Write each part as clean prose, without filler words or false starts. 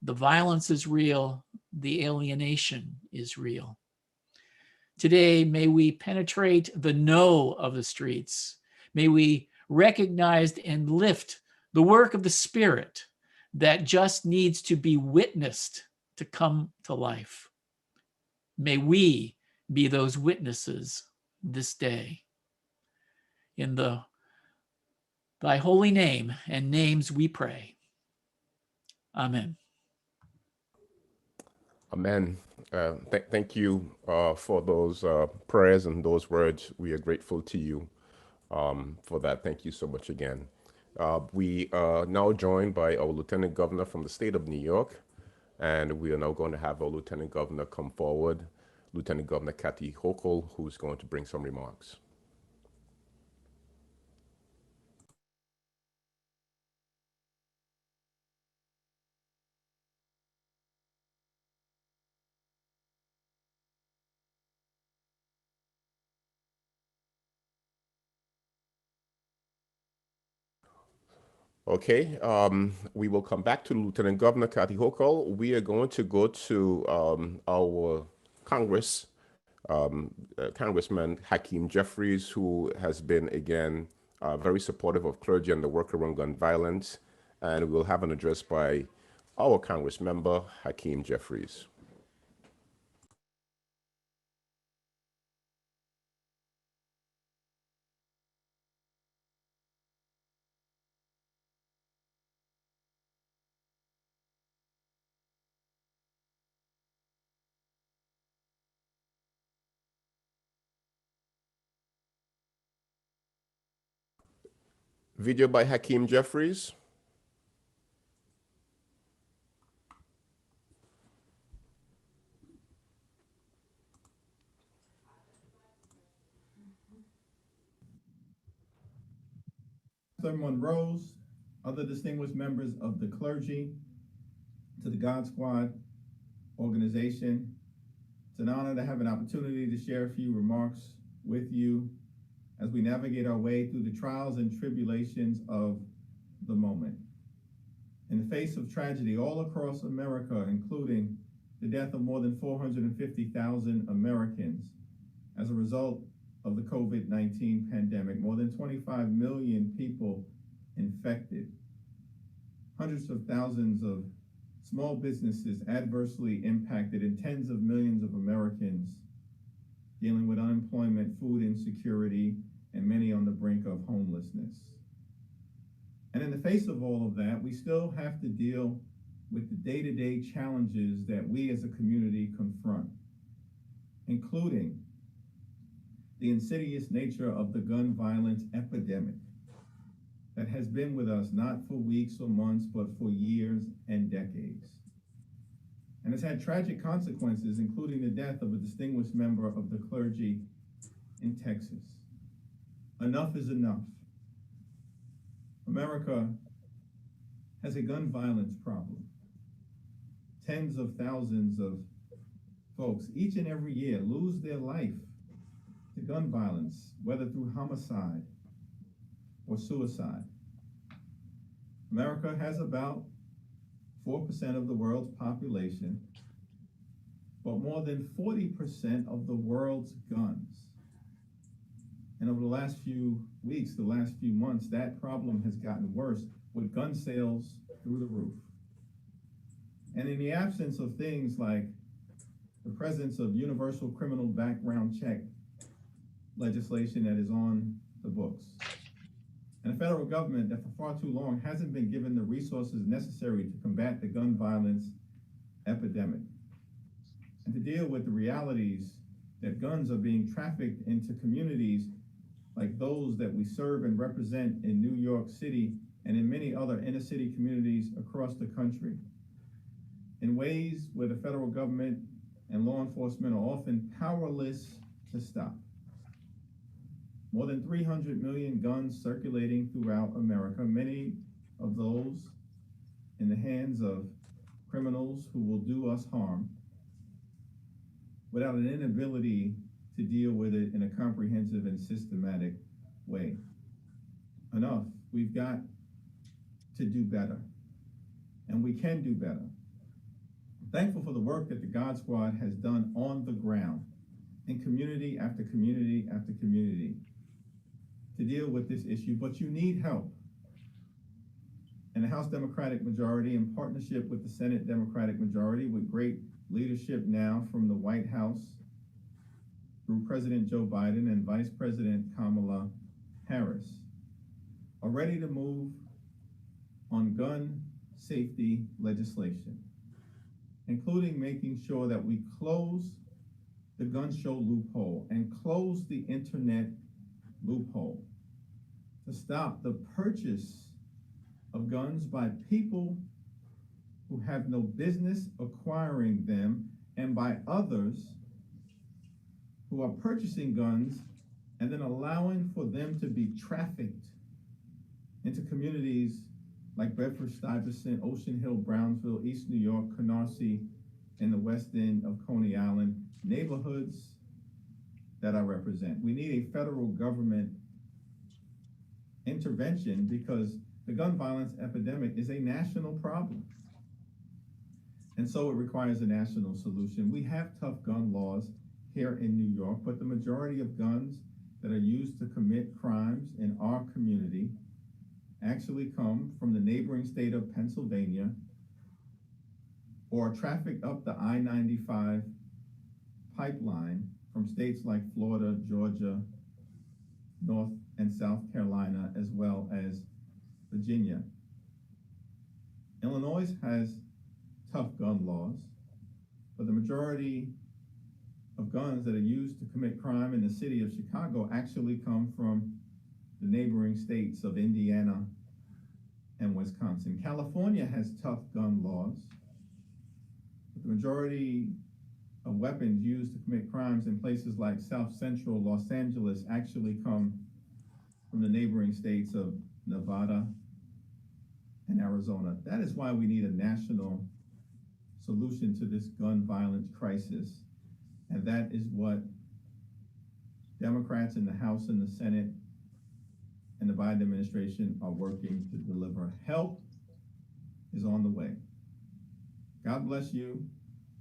The violence is real. The alienation is real. Today, may we penetrate the no of the streets. May we recognize and lift the work of the Spirit that just needs to be witnessed to come to life. May we be those witnesses this day. In thy holy name and names we pray. Amen. Amen. Thank you for those prayers and those words. We are grateful to you for that. Thank you so much again. We are now joined by our Lieutenant Governor from the state of New York, and we are now going to have our Lieutenant Governor come forward, Lieutenant Governor Kathy Hochul, who's going to bring some remarks. Okay, we will come back to Lieutenant Governor Kathy Hochul. We are going to go to our Congressman Jeffries, who has been, again, very supportive of clergy and the work around gun violence. And we'll have an address by our Congressmember, Hakeem Jeffries. Video by Hakeem Jeffries. Monroe's, other distinguished members of the clergy, to the God Squad organization. It's an honor to have an opportunity to share a few remarks with you as we navigate our way through the trials and tribulations of the moment. In the face of tragedy all across America, including the death of more than 450,000 Americans as a result of the COVID-19 pandemic, more than 25 million people infected, hundreds of thousands of small businesses adversely impacted, and tens of millions of Americans dealing with unemployment, food insecurity, and many on the brink of homelessness. And in the face of all of that, we still have to deal with the day-to-day challenges that we as a community confront, including the insidious nature of the gun violence epidemic that has been with us not for weeks or months, but for years and decades. And has had tragic consequences, including the death of a distinguished member of the clergy in Texas. Enough is enough. America has a gun violence problem. Tens of thousands of folks each and every year lose their life to gun violence, whether through homicide or suicide. America has about 4% of the world's population, but more than 40% of the world's guns. And over the last few weeks, the last few months, that problem has gotten worse with gun sales through the roof. And in the absence of things like the presence of universal criminal background check legislation that is on the books, and a federal government that for far too long hasn't been given the resources necessary to combat the gun violence epidemic and to deal with the realities that guns are being trafficked into communities like those that we serve and represent in New York City and in many other inner city communities across the country, in ways where the federal government and law enforcement are often powerless to stop. More than 300 million guns circulating throughout America, many of those in the hands of criminals who will do us harm without an inability to deal with it in a comprehensive and systematic way. Enough. We've got to do better, and we can do better. Thankful for the work that the God Squad has done on the ground in community after community after community to deal with this issue, but you need help. And the House Democratic majority, in partnership with the Senate Democratic majority, with great leadership now from the White House through President Joe Biden and Vice President Kamala Harris, are ready to move on gun safety legislation, including making sure that we close the gun show loophole and close the internet loophole to stop the purchase of guns by people who have no business acquiring them, and by others who are purchasing guns and then allowing for them to be trafficked into communities like Bedford-Stuyvesant, Ocean Hill, Brownsville, East New York, Canarsie, and the west end of Coney Island, neighborhoods that I represent. We need a federal government intervention because the gun violence epidemic is a national problem. And so it requires a national solution. We have tough gun laws here in New York, but the majority of guns that are used to commit crimes in our community actually come from the neighboring state of Pennsylvania or are trafficked up the I-95 pipeline from states like Florida, Georgia, North and South Carolina, as well as Virginia. Illinois has tough gun laws, but the majority of guns that are used to commit crime in the city of Chicago actually come from the neighboring states of Indiana and Wisconsin. California has tough gun laws, but the majority of weapons used to commit crimes in places like South Central Los Angeles actually come from the neighboring states of Nevada and Arizona. That is why we need a national solution to this gun violence crisis. And that is what Democrats in the House and the Senate and the Biden administration are working to deliver. Help is on the way. God bless you.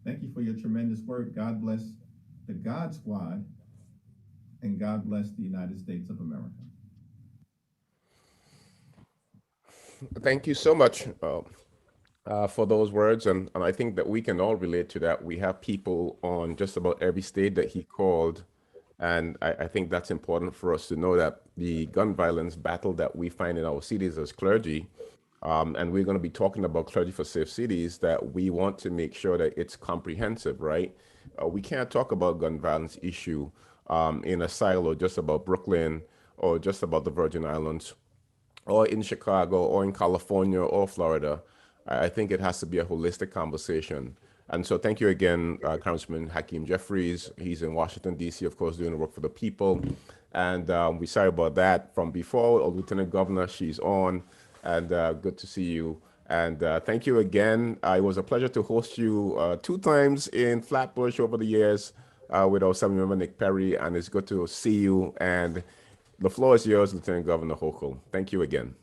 Thank you for your tremendous work. God bless the God Squad, and God bless the United States of America. Thank you so much for those words. And I think that we can all relate to that. We have people on just about every state that he called. And I think that's important for us to know that the gun violence battle that we find in our cities as clergy, and we're going to be talking about Clergy for Safe Cities, that we want to make sure that it's comprehensive, right? We can't talk about gun violence issue in a silo just about Brooklyn or just about the Virgin Islands or in Chicago or in California or Florida. I think it has to be a holistic conversation. And so thank you again, Congressman Hakeem Jeffries. He's in Washington, D.C., of course, doing the work for the people. And we're sorry about that from before. Lieutenant Governor, she's on. And good to see you. And thank you again. It was a pleasure to host you 2 times in Flatbush over the years with our Assembly Member Nick Perry. And it's good to see you. And the floor is yours, Lieutenant Governor Hochul. Thank you again.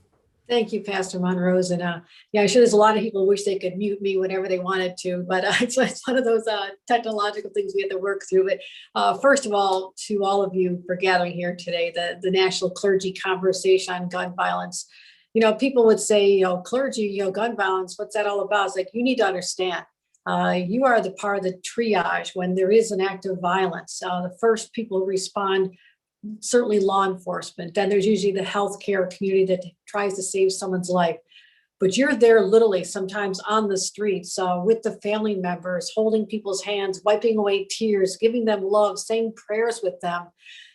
Thank you, Pastor Monrose. And yeah, I'm sure there's a lot of people who wish they could mute me whenever they wanted to, but it's one of those technological things we have to work through. But first of all, to all of you for gathering here today, the National Clergy Conversation on Gun Violence. You know, people would say, clergy, gun violence, what's that all about? It's like, you need to understand, you are the part of the triage when there is an act of violence. The first people who respond, certainly law enforcement. Then there's usually the healthcare community that tries to save someone's life. But you're there literally sometimes on the streets with the family members, holding people's hands, wiping away tears, giving them love, saying prayers with them.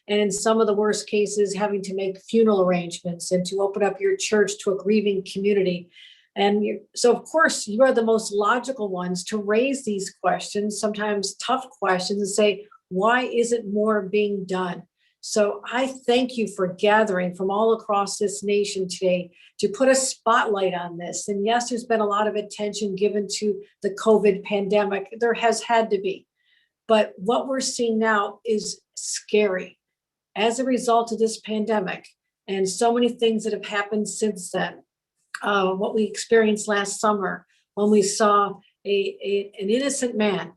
And in some of the worst cases, having to make funeral arrangements and to open up your church to a grieving community. And so, of course, you are the most logical ones to raise these questions, sometimes tough questions, and say, why isn't more being done? So I thank you for gathering from all across this nation today to put a spotlight on this. And yes, there's been a lot of attention given to the COVID pandemic. There has had to be. But what we're seeing now is scary. As a result of this pandemic and so many things that have happened since then, what we experienced last summer when we saw an innocent man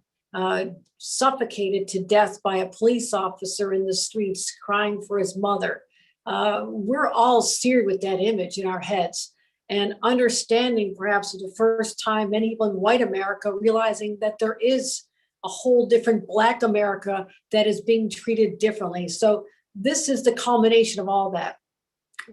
suffocated to death by a police officer in the streets crying for his mother. We're all seared with that image in our heads, and understanding perhaps for the first time many people in white America realizing that there is a whole different Black America that is being treated differently. So this is the culmination of all that.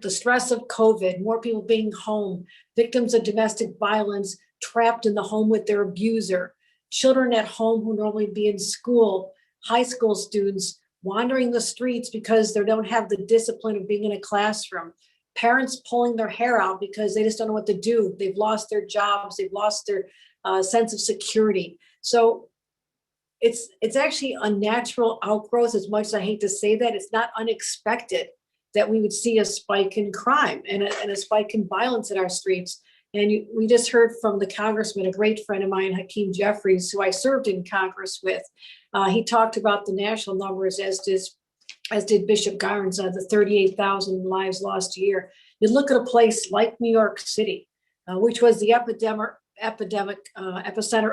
The stress of COVID, more people being home, victims of domestic violence trapped in the home with their abuser, children at home who normally be in school, high school students wandering the streets because they don't have the discipline of being in a classroom, parents pulling their hair out because they just don't know what to do. They've lost their jobs, they've lost their sense of security. So it's actually a natural outgrowth, as much as I hate to say that. It's not unexpected that we would see a spike in crime and a spike in violence in our streets. And we just heard from the congressman, a great friend of mine, Hakeem Jeffries, who I served in Congress with. He talked about the national numbers, as did Bishop Garnes, the 38,000 lives lost a year. You look at a place like New York City, which was the epicenter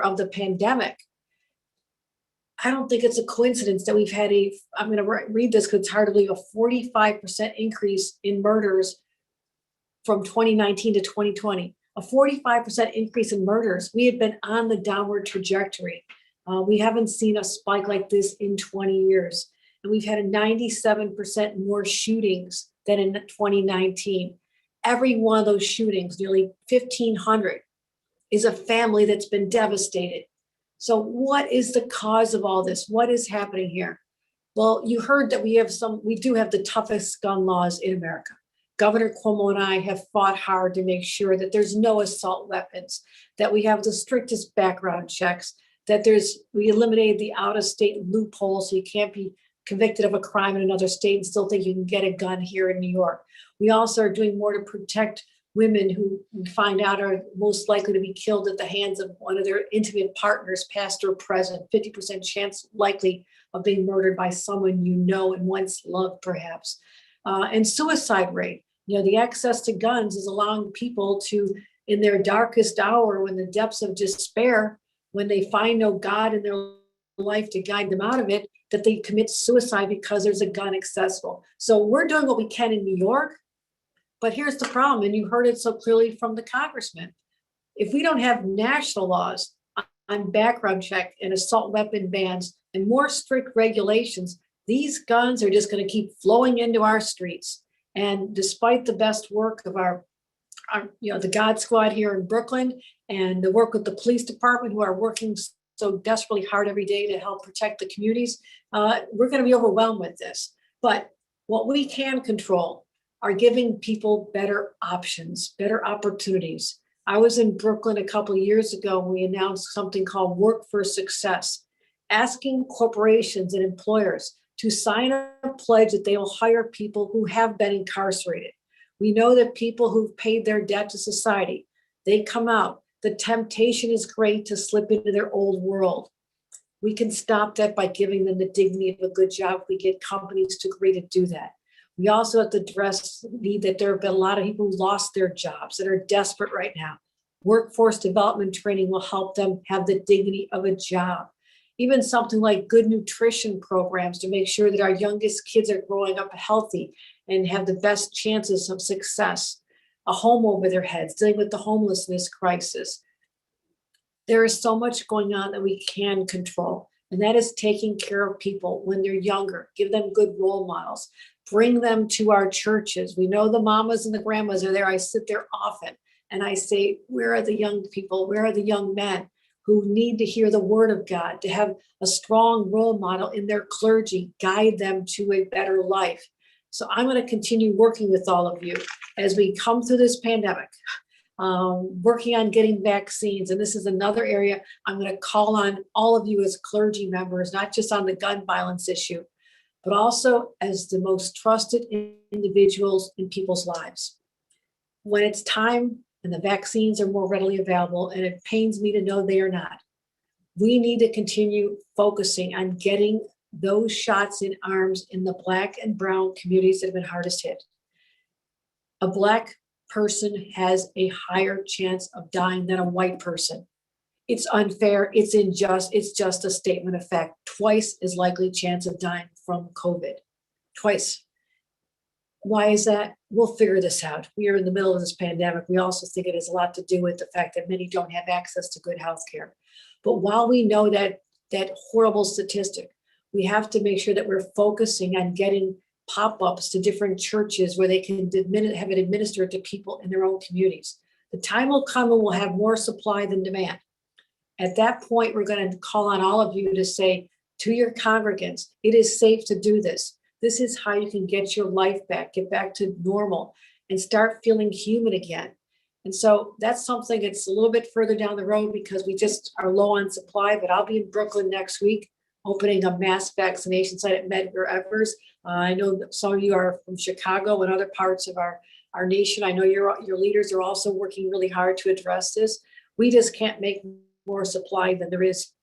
of the pandemic. I don't think it's a coincidence that we've had I'm going to read this because it's hard to believe, a 45% increase in murders from 2019 to 2020. A 45% increase in murders. We had been on the downward trajectory. We haven't seen a spike like this in 20 years. And we've had a 97% more shootings than in 2019. Every one of those shootings, nearly 1,500, is a family that's been devastated. So what is the cause of all this? What is happening here? Well, you heard that we do have the toughest gun laws in America. Governor Cuomo and I have fought hard to make sure that there's no assault weapons, that we have the strictest background checks, that we eliminated the out-of-state loophole, so you can't be convicted of a crime in another state and still think you can get a gun here in New York. We also are doing more to protect women who we find out are most likely to be killed at the hands of one of their intimate partners, past or present, 50% chance likely of being murdered by someone you know and once loved, perhaps. And suicide rate. The access to guns is allowing people to, in their darkest hour, when the depths of despair, when they find no God in their life to guide them out of it, that they commit suicide because there's a gun accessible. So we're doing what we can in New York. But here's the problem, and you heard it so clearly from the congressman. If we don't have national laws on background check and assault weapon bans and more strict regulations, these guns are just going to keep flowing into our streets. And despite the best work of our the God Squad here in Brooklyn and the work with the police department, who are working so desperately hard every day to help protect the communities, we're going to be overwhelmed with this. But what we can control are giving people better options, better opportunities. I was in Brooklyn a couple of years ago when we announced something called Work for Success, asking corporations and employers to sign a pledge that they will hire people who have been incarcerated. We know that people who've paid their debt to society, they come out. The temptation is great to slip into their old world. We can stop that by giving them the dignity of a good job if we get companies to agree to do that. We also have to address the need that there have been a lot of people who lost their jobs that are desperate right now. Workforce development training will help them have the dignity of a job. Even something like good nutrition programs to make sure that our youngest kids are growing up healthy and have the best chances of success. A home over their heads, dealing with the homelessness crisis. There is so much going on that we can control, and that is taking care of people when they're younger. Give them good role models. Bring them to our churches. We know the mamas and the grandmas are there. I sit there often and I say, where are the young people? Where are the young men who need to hear the word of God, to have a strong role model in their clergy, guide them to a better life? So I'm going to continue working with all of you as we come through this pandemic, working on getting vaccines. And this is another area I'm going to call on all of you as clergy members, not just on the gun violence issue, but also as the most trusted individuals in people's lives. When it's time and the vaccines are more readily available, and it pains me to know they are not, we need to continue focusing on getting those shots in arms in the Black and brown communities that have been hardest hit. A Black person has a higher chance of dying than a white person. it's unfair, it's unjust, it's just a statement of fact. Twice as likely chance of dying from COVID. Twice. Why is that? We'll figure this out. We are in the middle of this pandemic. We also think it has a lot to do with the fact that many don't have access to good health care. But while we know that horrible statistic, we have to make sure that we're focusing on getting pop-ups to different churches where they can have it administered to people in their own communities. The time will come when we'll have more supply than demand. At that point, we're going to call on all of you to say to your congregants, it is safe to do this. This is how you can get your life back, get back to normal, and start feeling human again. And so that's something that's a little bit further down the road because we just are low on supply, but I'll be in Brooklyn next week opening a mass vaccination site at Medgar Evers. I know that some of you are from Chicago and other parts of our nation. I know your leaders are also working really hard to address this. We just can't make more supply than there is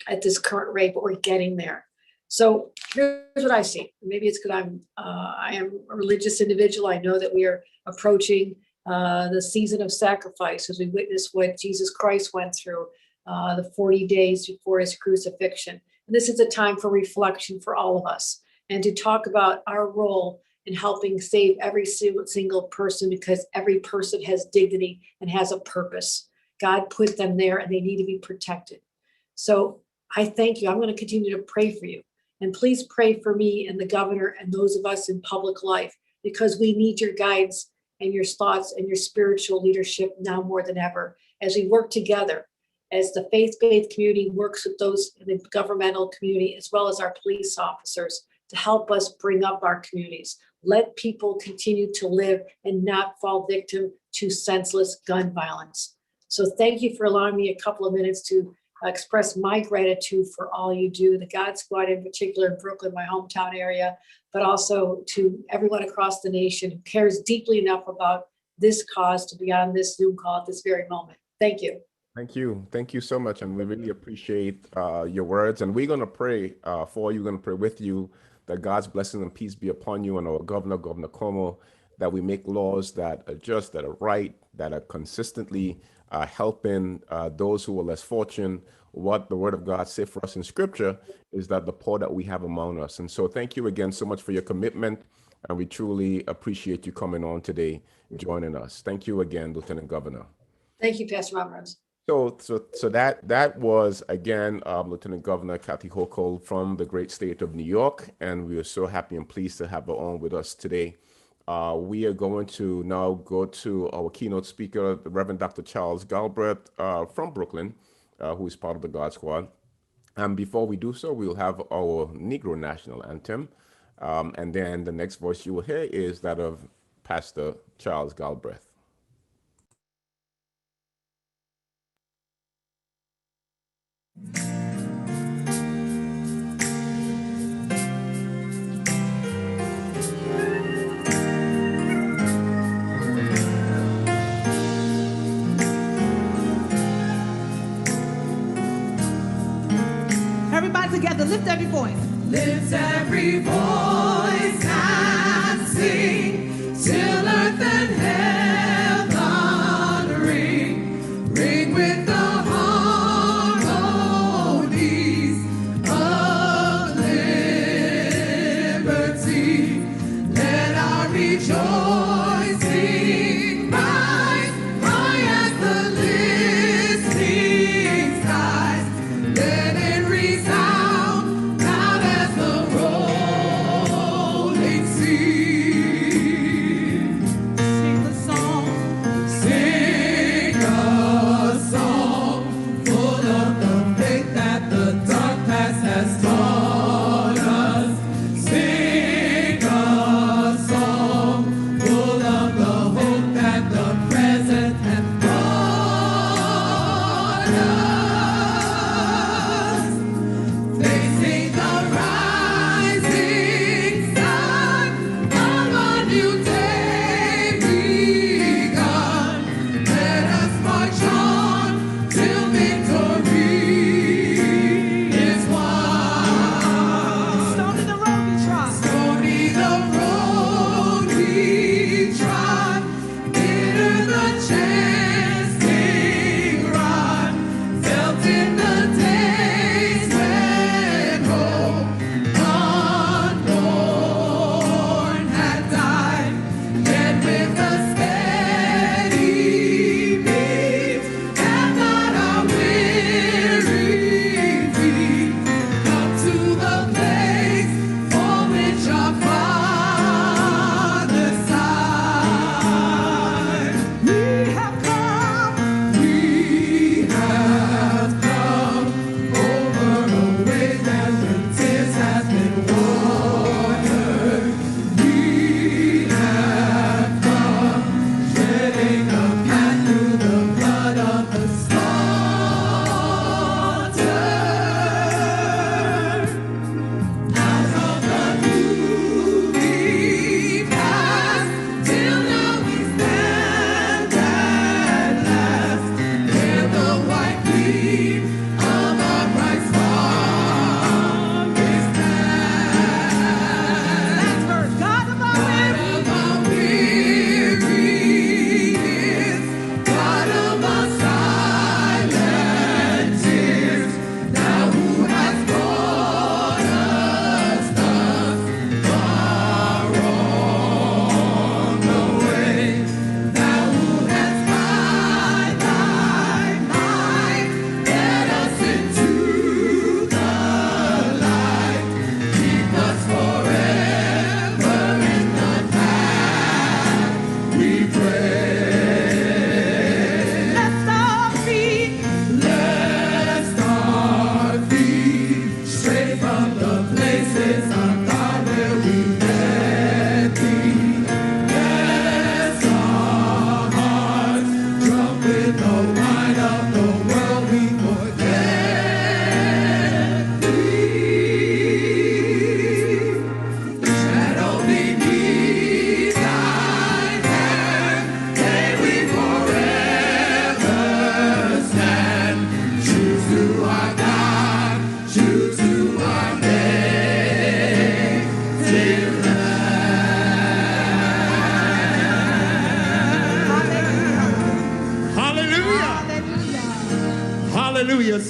at this current rate, but we're getting there. So here's what I see. Maybe it's because I am a religious individual. I know that we are approaching the season of sacrifice as we witness what Jesus Christ went through the 40 days before his crucifixion. And this is a time for reflection for all of us and to talk about our role in helping save every single person, because every person has dignity and has a purpose. God put them there and they need to be protected. So I thank you. I'm going to continue to pray for you. And please pray for me and the governor and those of us in public life, because we need your guidance and your thoughts and your spiritual leadership now more than ever as we work together, as the faith-based community works with those in the governmental community, as well as our police officers, to help us bring up our communities. Let people continue to live and not fall victim to senseless gun violence. So thank you for allowing me a couple of minutes to express my gratitude for all you do, the God Squad in particular in Brooklyn, my hometown area, but also to everyone across the nation who cares deeply enough about this cause to be on this Zoom call at this very moment. Thank you. Thank you. Thank you so much. And we really appreciate your words. And we're going to pray for you. We're going to pray with you that God's blessing and peace be upon you and our Governor Cuomo, that we make laws that are just, that are right, that are consistently helping those who are less fortunate. What the word of God says for us in scripture is that the poor that we have among us. And so thank you again so much for your commitment. And we truly appreciate you coming on today, joining us. Thank you again, Lieutenant Governor. Thank you, Pastor Ramos. So that was again Lieutenant Governor Kathy Hochul from the great state of New York, and we are so happy and pleased to have her on with us today. We are going to now go to our keynote speaker, the Reverend Dr. Charles Galbraith from Brooklyn, who is part of the God Squad. And before we do so, we'll have our Negro National Anthem, and then the next voice you will hear is that of Pastor Charles Galbraith. Everybody together, lift every voice. Lift every voice and sing till earth and heaven ring. Ring with the harmonies of liberty. Let our rejoicing rise high as the listening skies. Let it resound loud as the rolling sea.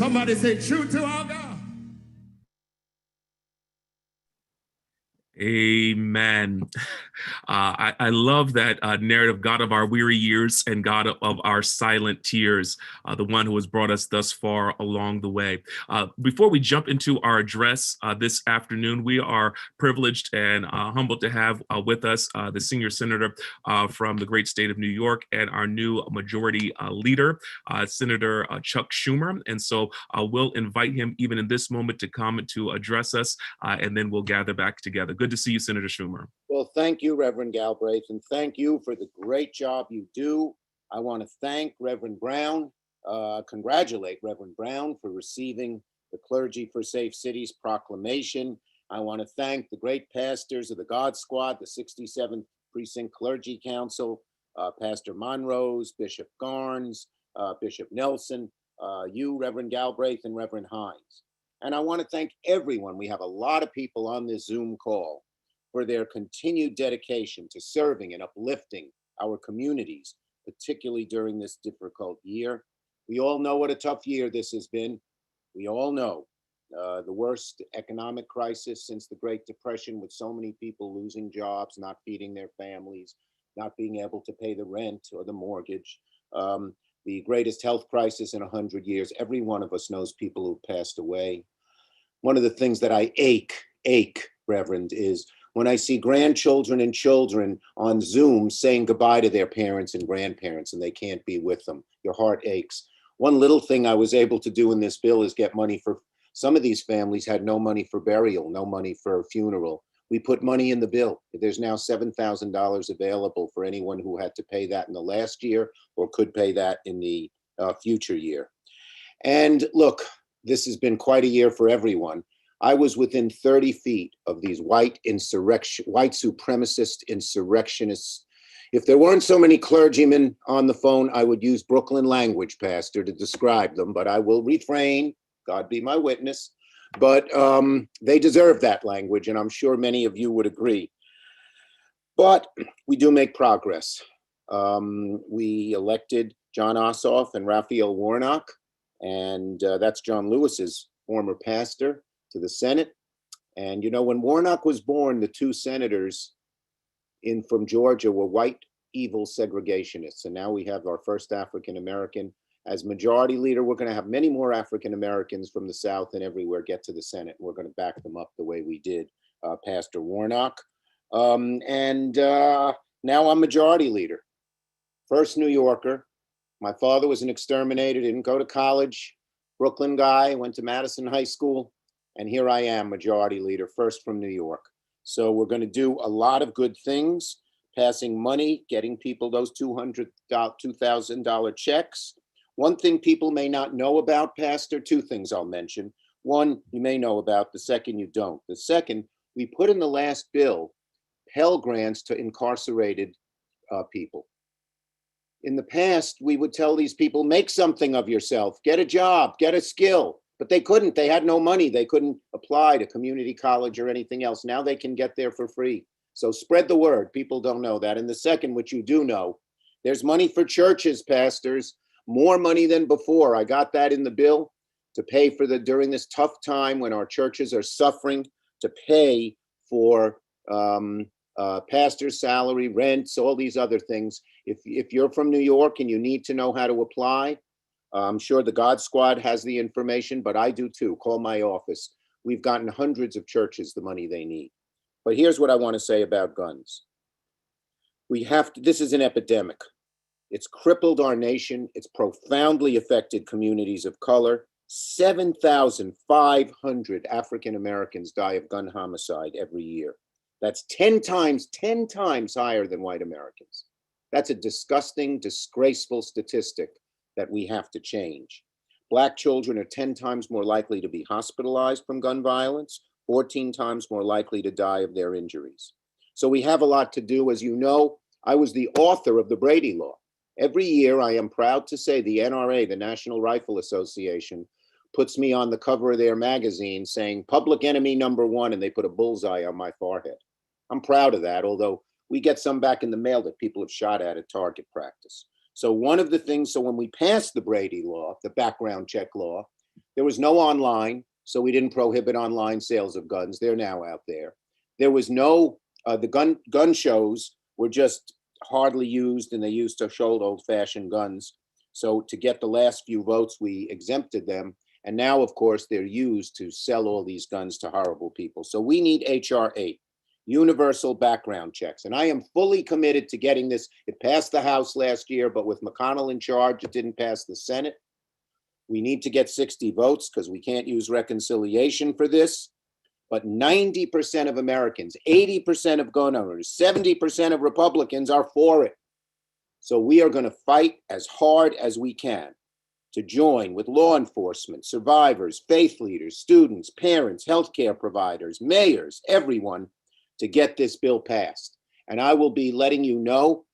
Somebody say, true to our God. Amen. I love that narrative, God of our weary years and God of our silent tears, the one who has brought us thus far along the way. Before we jump into our address this afternoon, we are privileged and humbled to have with us the senior senator from the great state of New York and our new majority leader, Senator Chuck Schumer. And so we'll invite him even in this moment to come to address us, and then we'll gather back together. Good to see you, Senator Schumer. Well, thank you, Reverend Galbraith, and thank you for the great job you do. I want to thank Reverend Brown, congratulate Reverend Brown for receiving the Clergy for Safe Cities proclamation. I want to thank the great pastors of the God Squad, the 67th Precinct Clergy Council, Pastor Monrose, Bishop Garnes, Bishop Nelson, you, Reverend Galbraith, and Reverend Hines. And I want to thank everyone. We have a lot of people on this Zoom call for their continued dedication to serving and uplifting our communities, particularly during this difficult year. We all know what a tough year this has been. We all know the worst economic crisis since the Great Depression, with so many people losing jobs, not feeding their families, not being able to pay the rent or the mortgage. The greatest health crisis in 100 years. Every one of us knows people who passed away. One of the things that I ache, Reverend, is when I see grandchildren and children on Zoom saying goodbye to their parents and grandparents and they can't be with them. Your heart aches. One little thing I was able to do in this bill is get money for, some of these families had no money for burial, no money for a funeral. We put money in the bill. There's now $7,000 available for anyone who had to pay that in the last year or could pay that in the future year. And look, this has been quite a year for everyone. I was within 30 feet of these white supremacist insurrectionists. If there weren't so many clergymen on the phone, I would use Brooklyn language, Pastor, to describe them, but I will refrain, God be my witness. But they deserve that language, and I'm sure many of you would agree. But we do make progress. We elected John Ossoff and Raphael Warnock, and that's John Lewis's former pastor, to the Senate. And you know, when Warnock was born, the two senators from Georgia were white, evil segregationists. And now we have our first African-American. As majority leader, we're going to have many more African-Americans from the South and everywhere get to the Senate. We're going to back them up the way we did Pastor Warnock. Now I'm majority leader. First New Yorker. My father was an exterminator, didn't go to college. Brooklyn guy, went to Madison High School. And here I am, majority leader, first from New York. So we're going to do a lot of good things, passing money, getting people those $2,000 checks. One thing people may not know about, Pastor, two things I'll mention. One, you may know about, the second you don't. The second, we put in the last bill Pell Grants to incarcerated people. In the past, we would tell these people, make something of yourself, get a job, get a skill, but they couldn't, they had no money. They couldn't apply to community college or anything else. Now they can get there for free. So spread the word, people don't know that. And the second, which you do know, there's money for churches, pastors, more money than before. I got that in the bill to pay for during this tough time when our churches are suffering, to pay for pastor's salary, rents, all these other things. If you're from New York and you need to know how to apply, I'm sure the God Squad has the information, but I do too. Call my office. We've gotten hundreds of churches the money they need. But here's what I want to say about guns. This is an epidemic. It's crippled our nation. It's profoundly affected communities of color. 7,500 African Americans die of gun homicide every year. That's 10 times higher than white Americans. That's a disgusting, disgraceful statistic that we have to change. Black children are 10 times more likely to be hospitalized from gun violence, 14 times more likely to die of their injuries. So we have a lot to do. As you know, I was the author of the Brady Law. Every year, I am proud to say the NRA, the National Rifle Association, puts me on the cover of their magazine saying public enemy #1, and they put a bullseye on my forehead. I'm proud of that, although we get some back in the mail that people have shot at target practice. So one of the things, so when we passed the Brady Law, the background check law, There was no online, so we didn't prohibit online sales of guns. They're now out there. There was no, the gun shows were just hardly used, and they used to show old-fashioned guns. So to get the last few votes, we exempted them. And now, of course, they're used to sell all these guns to horrible people. So we need H.R. 8, universal background checks. And I am fully committed to getting this. It passed the House last year, but with McConnell in charge, it didn't pass the Senate. We need to get 60 votes because we can't use reconciliation for this. But 90% of Americans, 80% of gun owners, 70% of Republicans are for it. So we are going to fight as hard as we can to join with law enforcement, survivors, faith leaders, students, parents, healthcare providers, mayors, everyone, to get this bill passed. And I will be letting you know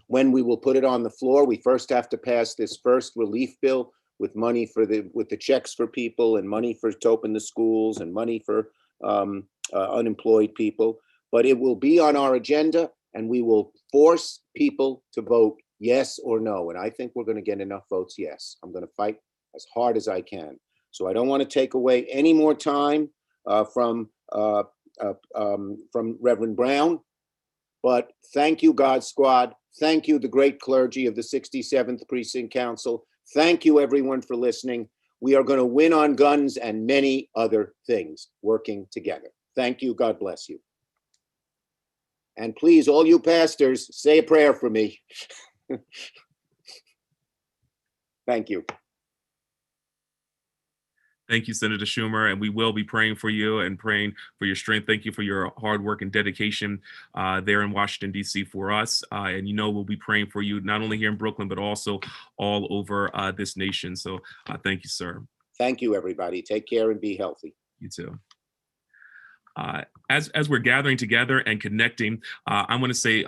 when we will put it on the floor. We first have to pass this first relief bill with money for with the checks for people, and money to open the schools, and money for unemployed people. But it will be on our agenda, and we will force people to vote yes or no. And I think we're going to get enough votes yes. I'm going to fight as hard as I can. So I don't want to take away any more time from Reverend Brown. But thank you, God Squad. Thank you, the great clergy of the 67th Precinct Council. Thank you, everyone, for listening. We are going to win on guns and many other things working together. Thank you. God bless you. And please, all you pastors, say a prayer for me. Thank you. Thank you, Senator Schumer, and we will be praying for you and praying for your strength. Thank you for your hard work and dedication there in Washington, D.C. for us. And we'll be praying for you not only here in Brooklyn, but also all over this nation. So thank you, sir. Thank you, everybody. Take care and be healthy. You too. As we're gathering together and connecting, I want to say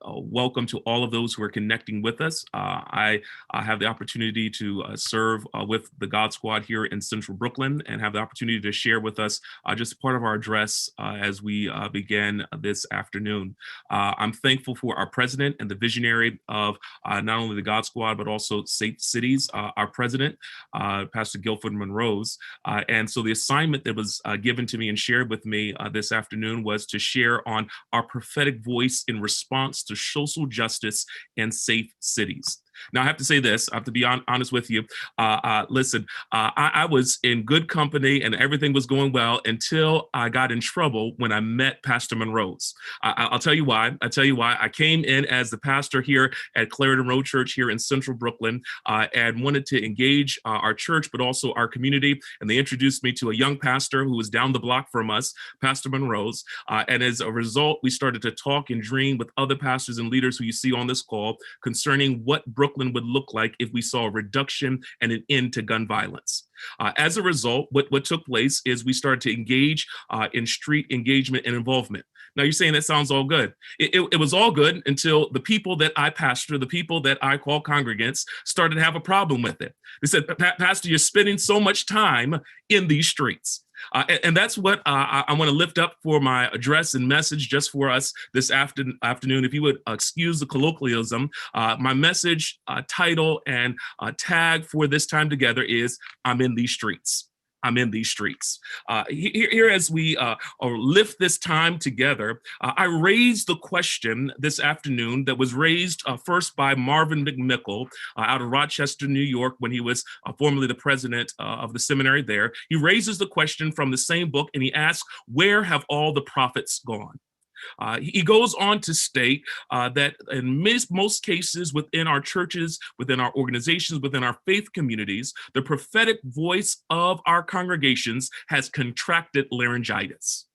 welcome to all of those who are connecting with us. I have the opportunity to serve with the God Squad here in Central Brooklyn, and have the opportunity to share with us just part of our address as we begin this afternoon. I'm thankful for our president and the visionary of not only the God Squad, but also Safe Cities, our president, Pastor Guilford Monroe's. And so the assignment that was given to me and shared with me this afternoon was to share on our prophetic voice in response to social justice and safe cities. Now, I have to say this, I have to be honest with you. Listen, I was in good company and everything was going well until I got in trouble when I met Pastor Monroe's. I'll tell you why. I came in as the pastor here at Clarendon Road Church here in Central Brooklyn and wanted to engage our church, but also our community. And they introduced me to a young pastor who was down the block from us, Pastor Monroe's. And as a result, we started to talk and dream with other pastors and leaders who you see on this call concerning what Brooklyn would look like if we saw a reduction and an end to gun violence. As a result, what took place is we started to engage in street engagement and involvement. Now, you're saying that sounds all good. It was all good until the people that I pastor, the people that I call congregants, started to have a problem with it. They said, Pastor, you're spending so much time in these streets. And that's what I want to lift up for my address and message just for us this afternoon. If you would excuse the colloquialism, my message title and tag for this time together is I'm in these streets. I'm in these streets. Here as we lift this time together, I raised the question this afternoon that was raised first by Marvin McMickle out of Rochester, New York, when he was formerly the president of the seminary there. He raises the question from the same book, and he asks, where have all the prophets gone? He goes on to state that in most cases within our churches, within our organizations, within our faith communities, the prophetic voice of our congregations has contracted laryngitis,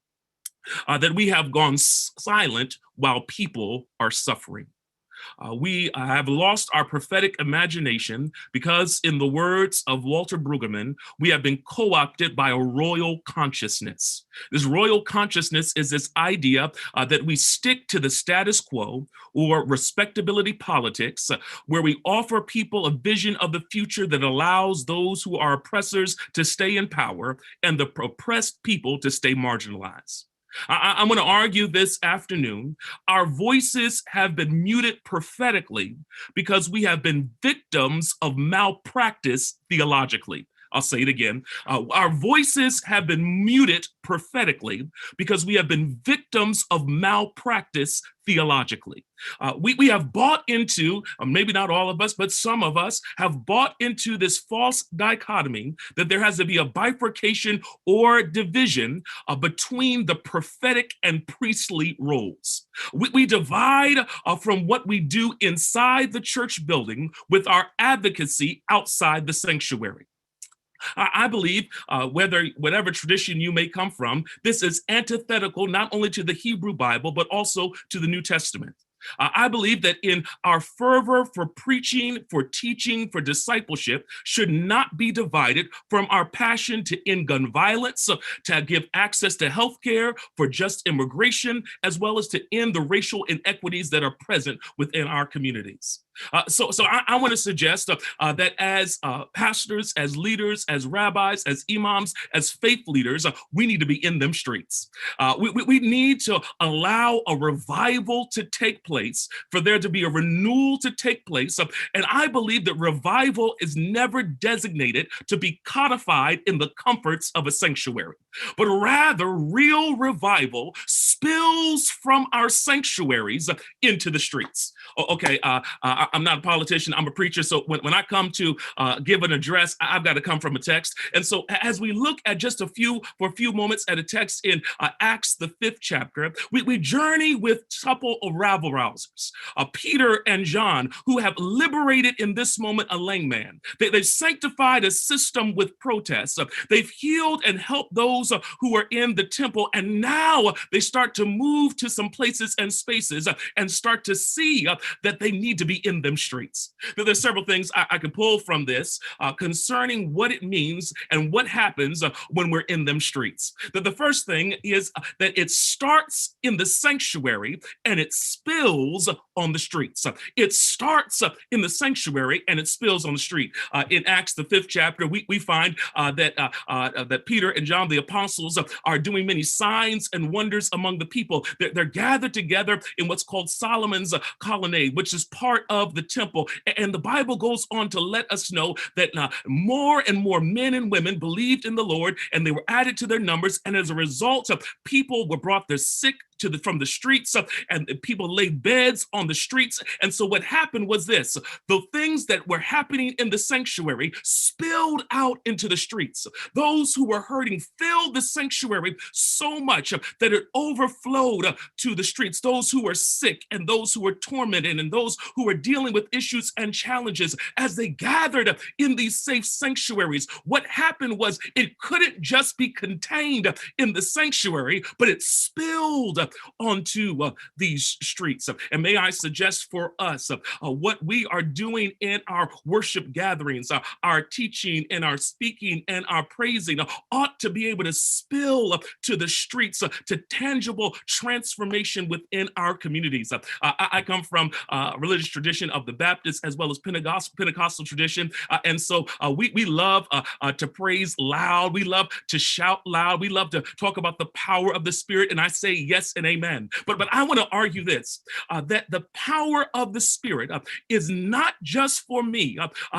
that we have gone silent while people are suffering. We have lost our prophetic imagination because, in the words of Walter Brueggemann, we have been co-opted by a royal consciousness. This royal consciousness is this idea that we stick to the status quo or respectability politics, where we offer people a vision of the future that allows those who are oppressors to stay in power and the oppressed people to stay marginalized. I'm going to argue this afternoon. Our voices have been muted prophetically because we have been victims of malpractice theologically. I'll say it again. Our voices have been muted prophetically because we have been victims of malpractice theologically. We have bought into, maybe not all of us, but some of us have bought into this false dichotomy that there has to be a bifurcation or division between the prophetic and priestly roles. We divide from what we do inside the church building with our advocacy outside the sanctuary. I believe, whatever tradition you may come from, this is antithetical not only to the Hebrew Bible, but also to the New Testament. I believe that in our fervor for preaching, for teaching, for discipleship should not be divided from our passion to end gun violence, to give access to healthcare, for just immigration, as well as to end the racial inequities that are present within our communities. So I want to suggest that as pastors, as leaders, as rabbis, as imams, as faith leaders, we need to be in them streets. We need to allow a revival to take place, for there to be a renewal to take place. And I believe that revival is never designated to be codified in the comforts of a sanctuary, but rather real revival spills from our sanctuaries into the streets. Okay, I'm not a politician, I'm a preacher. So when I come to give an address, I've got to come from a text. And so as we look at just for a few moments at a text in Acts, the 5th chapter, we journey with a couple of rabble rousers, Peter and John, who have liberated in this moment a lame man. They've sanctified a system with protests. They've healed and helped those who are in the temple. And now they start to move to some places and spaces and start to see that they need to be in them streets. There's several things I can pull from this concerning what it means and what happens when we're in them streets. The first thing is that it starts in the sanctuary and it spills on the streets. It starts in the sanctuary and it spills on the street. In Acts, the 5th chapter, we find that Peter and John, the apostles, are doing many signs and wonders among the people. They're gathered together in what's called Solomon's colonnade, which is part of the temple. And the Bible goes on to let us know that more and more men and women believed in the Lord, and they were added to their numbers. And as a result, people were brought their sick from the streets, and people laid beds on the streets. And so what happened was this: the things that were happening in the sanctuary spilled out into the streets. Those who were hurting filled the sanctuary so much that it overflowed to the streets. Those who were sick and those who were tormented and those who were dealing with issues and challenges, as they gathered in these safe sanctuaries, what happened was it couldn't just be contained in the sanctuary, but it spilled onto these streets. And may I suggest for us what we are doing in our worship gatherings, our teaching and our speaking and our praising ought to be able to spill to the streets, to tangible transformation within our communities. I come from a religious tradition of the Baptist as well as Pentecostal tradition. And so we love to praise loud. We love to shout loud. We love to talk about the power of the Spirit. And I say yes and amen. But I want to argue this, that the power of the Spirit is not just for me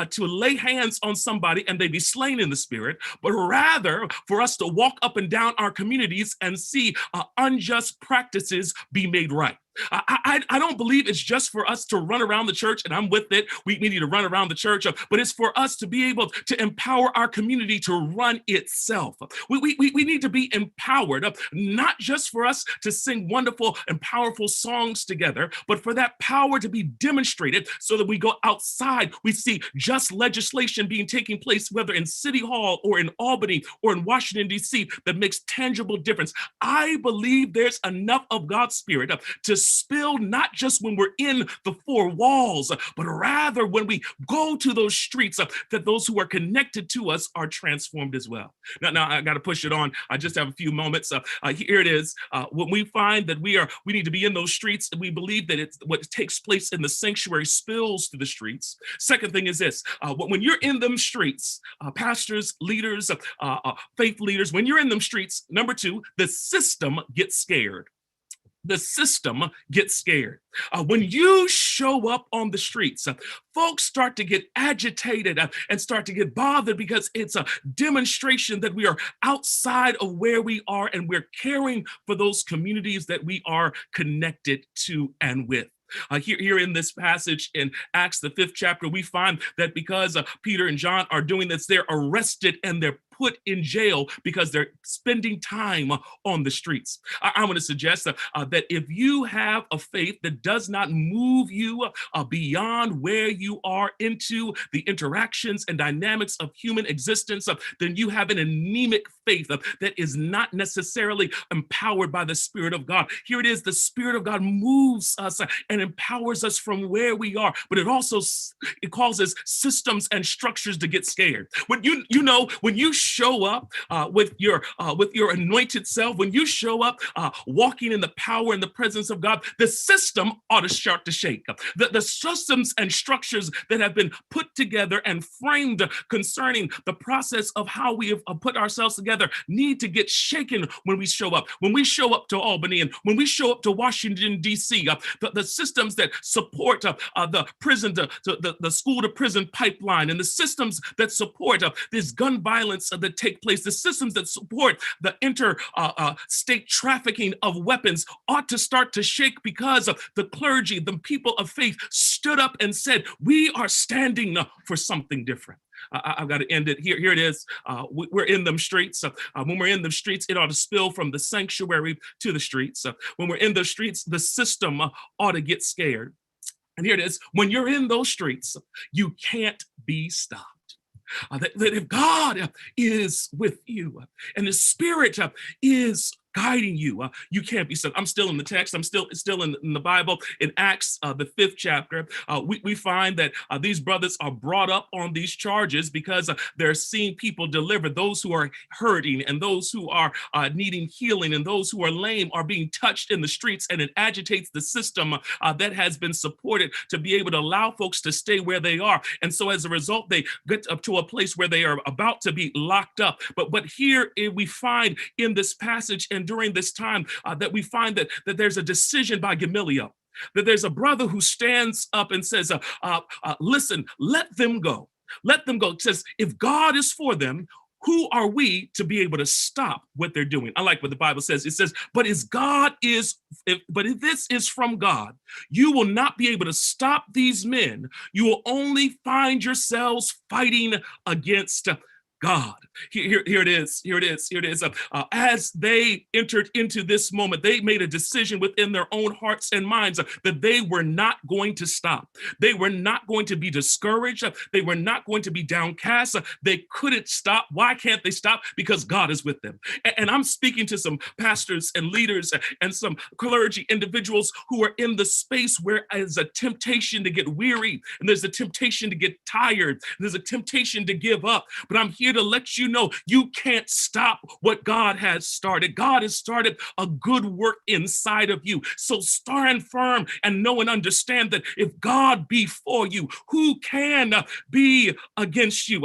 to lay hands on somebody and they be slain in the Spirit, but rather for us to walk up and down our communities and see unjust practices be made right. I don't believe it's just for us to run around the church, and I'm with it. We need to run around the church, but it's for us to be able to empower our community to run itself. We need to be empowered, not just for us to sing wonderful and powerful songs together, but for that power to be demonstrated so that we go outside. We see just legislation taking place, whether in City Hall or in Albany or in Washington, D.C., that makes tangible difference. I believe there's enough of God's Spirit to spill not just when we're in the four walls, but rather when we go to those streets, that those who are connected to us are transformed as well. Now I got to push it on. I just have a few moments. Here it is. When we find that we need to be in those streets, and we believe that it's what takes place in the sanctuary spills to the streets. Second thing is this: when you're in them streets, pastors, leaders, faith leaders, when you're in them streets, number two, the system gets scared. The system gets scared. When you show up on the streets, folks start to get agitated and start to get bothered because it's a demonstration that we are outside of where we are and we're caring for those communities that we are connected to and with. Here in this passage in Acts, the 5th chapter, we find that because Peter and John are doing this, they're arrested and they're put in jail because they're spending time on the streets. I want to suggest that if you have a faith that does not move you beyond where you are into the interactions and dynamics of human existence, then you have an anemic faith that is not necessarily empowered by the Spirit of God. Here it is: the Spirit of God moves us and empowers us from where we are, but it causes systems and structures to get scared. When when you show up with your anointed self, when you show up walking in the power and the presence of God, the system ought to start to shake. The systems and structures that have been put together and framed concerning the process of how we have put ourselves together need to get shaken when we show up. When we show up to Albany and when we show up to Washington, D.C., the systems that support the prison, the school to prison pipeline, and the systems that support this gun violence that take place, the systems that support the interstate trafficking of weapons ought to start to shake because of the clergy, the people of faith stood up and said, we are standing for something different. I've got to end it here. Here it is. We're in them streets. When we're in the streets, it ought to spill from the sanctuary to the streets. When we're in the streets, the system ought to get scared. And here it is. When you're in those streets, you can't be stopped. That if God is with you and the Spirit is guiding you, you can't be stopped. I'm still in the text. I'm still in the Bible. In Acts, the 5th chapter, we find that these brothers are brought up on these charges because they're seeing people delivered. Those who are hurting and those who are needing healing and those who are lame are being touched in the streets, and it agitates the system that has been supported to be able to allow folks to stay where they are. And so as a result, they get up to a place where they are about to be locked up. But here we find in this passage and during this time that we find that there's a decision by Gamaliel, that there's a brother who stands up and says, listen, let them go. Let them go. It says, if God is for them, who are we to be able to stop what they're doing? I like what the Bible says. It says, but if this is from God, you will not be able to stop these men. You will only find yourselves fighting against God. Here it is. As they entered into this moment, they made a decision within their own hearts and minds that they were not going to stop. They were not going to be discouraged. They were not going to be downcast. They couldn't stop. Why can't they stop? Because God is with them. And I'm speaking to some pastors and leaders and some clergy individuals who are in the space where there's a temptation to get weary, and there's a temptation to get tired, and there's a temptation to give up. But I'm here to let you know you can't stop what God has started. God has started a good work inside of you. So stand firm and know and understand that if God be for you, who can be against you?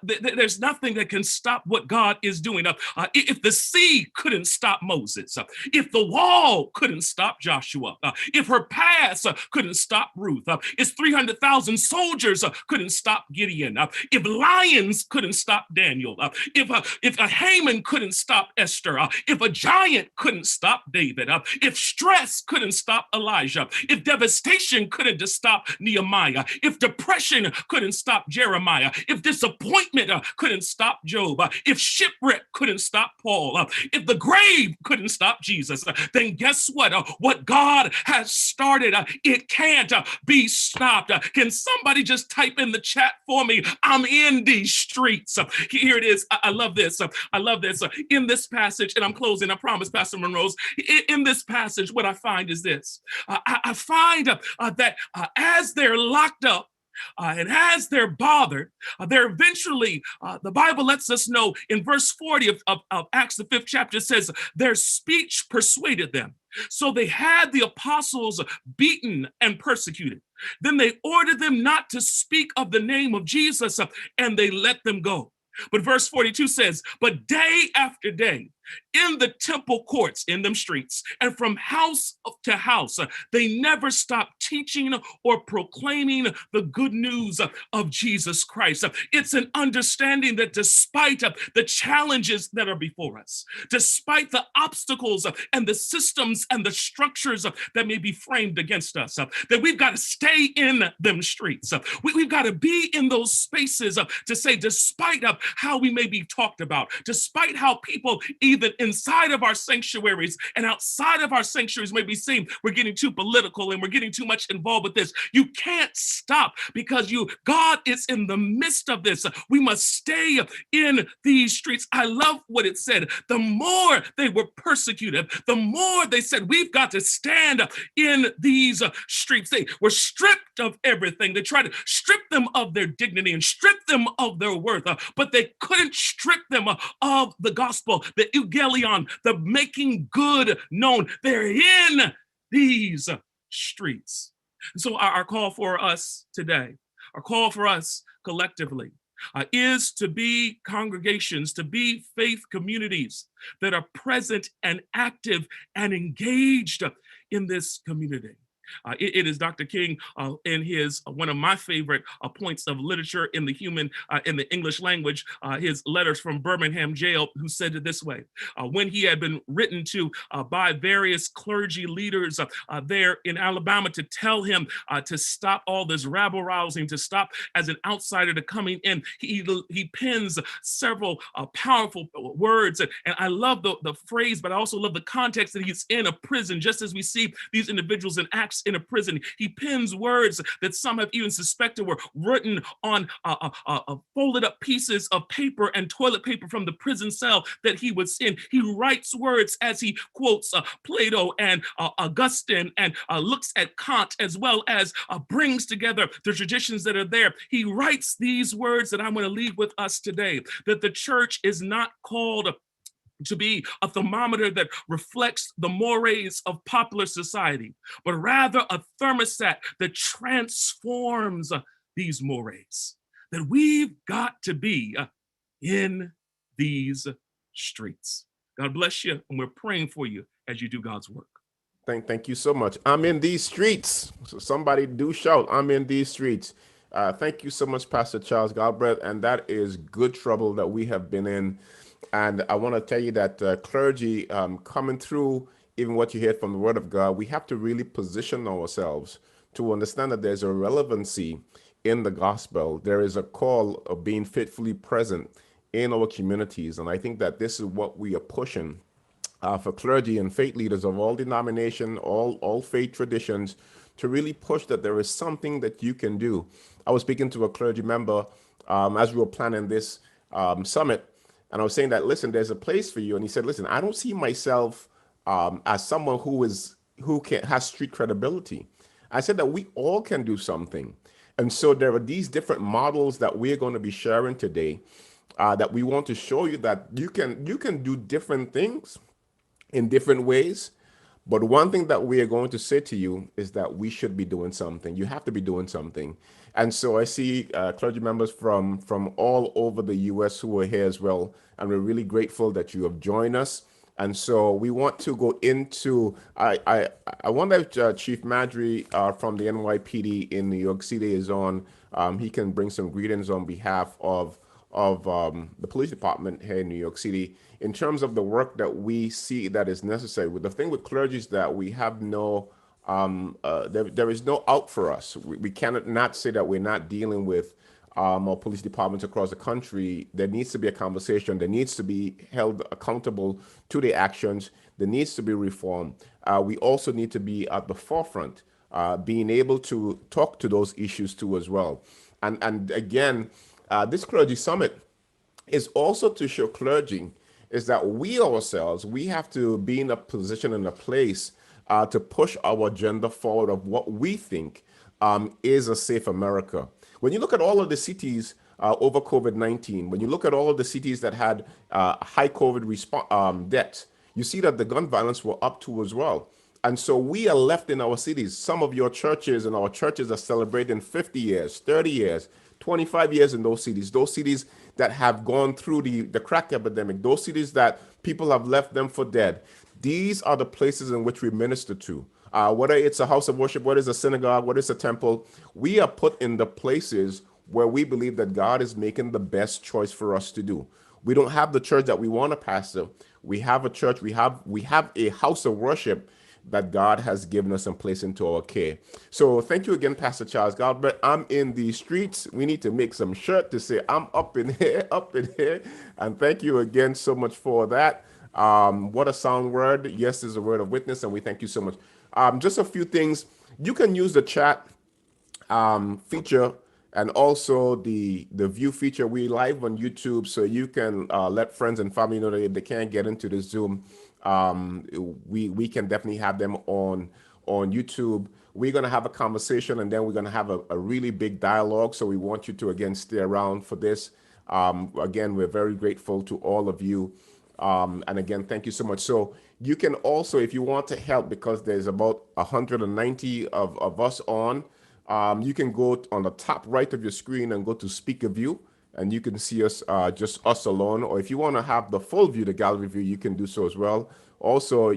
There's nothing that can stop what God is doing. If the sea couldn't stop Moses, if the wall couldn't stop Joshua, if her past couldn't stop Ruth, if 300,000 soldiers couldn't stop Gideon, if lions couldn't stop Daniel, if a Haman couldn't stop Esther, if a giant couldn't stop David, if stress couldn't stop Elijah, if devastation couldn't stop Nehemiah, if depression couldn't stop Jeremiah, if disappointment couldn't stop Job, if shipwreck couldn't stop Paul, if the grave couldn't stop Jesus, then guess what? What God has started, it can't be stopped. Can somebody just type in the chat for me? I'm in these streets. Here it is, I love this. I love this. In this passage, and I'm closing, I promise, Pastor Monroe's, in this passage, what I find is this. I find that as they're locked up, and as they're bothered, they're eventually, the Bible lets us know in verse 40 of Acts, the 5th chapter, says, their speech persuaded them. So they had the apostles beaten and persecuted. Then they ordered them not to speak of the name of Jesus, and they let them go. But verse 42 says, but day after day, in the temple courts, in them streets, and from house to house, they never stopped teaching or proclaiming the good news of Jesus Christ. It's an understanding that despite the challenges that are before us, despite the obstacles and the systems and the structures that may be framed against us, that we've got to stay in them streets. We've got to be in those spaces to say, despite how we may be talked about, despite how people even inside of our sanctuaries and outside of our sanctuaries may be seen, we're getting too political and we're getting too much involved with this. You can't stop because God is in the midst of this. We must stay in these streets. I love what it said. The more they were persecuted, the more they said, we've got to stand in these streets. They were stripped of everything. They tried to strip them of their dignity and strip them of their worth, but they couldn't strip them of the gospel, the evangelion, the making good known. They're in these streets. So our call for us today, our call for us collectively, is to be congregations, to be faith communities that are present and active and engaged in this community. It is Dr. King in his one of my favorite points of literature in the English language, his letters from Birmingham jail, who said it this way: when he had been written to by various clergy leaders there in Alabama to tell him to stop all this rabble rousing, to stop as an outsider to coming in, he pens several powerful words, and I love the phrase, but I also love the context that he's in a prison, just as we see these individuals in Acts in a prison. He pens words that some have even suspected were written on folded up pieces of paper and toilet paper from the prison cell that he was in. He writes words as he quotes Plato and Augustine and looks at Kant, as well as brings together the traditions that are there. He writes these words that I'm going to leave with us today, that the church is not called to be a thermometer that reflects the mores of popular society, but rather a thermostat that transforms these mores, that we've got to be in these streets. God bless you, and we're praying for you as you do God's work. Thank you so much. I'm in these streets. So somebody do shout, I'm in these streets. Thank you so much, Pastor Charles Galbraith, and that is good trouble that we have been in. And I want to tell you that clergy coming through, even what you hear from the Word of God, we have to really position ourselves to understand that there's a relevancy in the gospel. There is a call of being faithfully present in our communities. And I think that this is what we are pushing for clergy and faith leaders of all denomination, all faith traditions, to really push that there is something that you can do. I was speaking to a clergy member as we were planning this summit, and I was saying that, listen, there's a place for you. And he said, listen, I don't see myself as someone who has street credibility. I said that we all can do something. And so there are these different models that we're going to be sharing today that we want to show you that you can do different things in different ways. But one thing that we are going to say to you is that we should be doing something. You have to be doing something. And so I see clergy members from all over the U.S. who are here as well. And we're really grateful that you have joined us. And so we want to go into, I wonder if Chief Madrid from the NYPD in New York City is on. He can bring some greetings on behalf of the police department here in New York City in terms of the work that we see that is necessary. With the thing with clergy is that we have no, there is no out for us. We cannot not say that we're not dealing with our police departments across the country. There needs to be a conversation. There needs to be held accountable to the actions. There needs to be reform. We also need to be at the forefront, being able to talk to those issues too as well. And again, this clergy summit is also to show clergy is that we ourselves, we have to be in a position and a place to push our agenda forward of what we think is a safe America. When you look at all of the cities over COVID-19, when you look at all of the cities that had high COVID deaths, you see that the gun violence were up too as well. And so we are left in our cities. Some of your churches and our churches are celebrating 50 years, 30 years, 25 years in those cities that have gone through the crack epidemic, those cities that people have left them for dead. These are the places in which we minister to. Whether it's a house of worship, whether it's a synagogue, whether it's a temple, we are put in the places where we believe that God is making the best choice for us to do. We don't have the church that we want to pastor. We have a church, we have a house of worship that God has given us and placed into our care. So thank you again, Pastor Charles Galbraith. I'm in the streets. We need to make some shirt to say I'm up in here, up in here. And thank you again so much for that. What a sound word. Yes, is a word of witness, and we thank you so much. Just a few things. You can use the chat feature and also the view feature. We live on YouTube, so you can let friends and family know that if they can't get into the Zoom, we can definitely have them on YouTube. We're going to have a conversation, and then we're going to have a really big dialogue. So we want you to again stay around for this. Again, we're very grateful to all of you. And again, thank you so much. So you can also, if you want to help, because there's about 190 of us on, you can go on the top right of your screen and go to speaker view, and you can see us, just us alone. Or if you want to have the full view, the gallery view, you can do so as well. Also,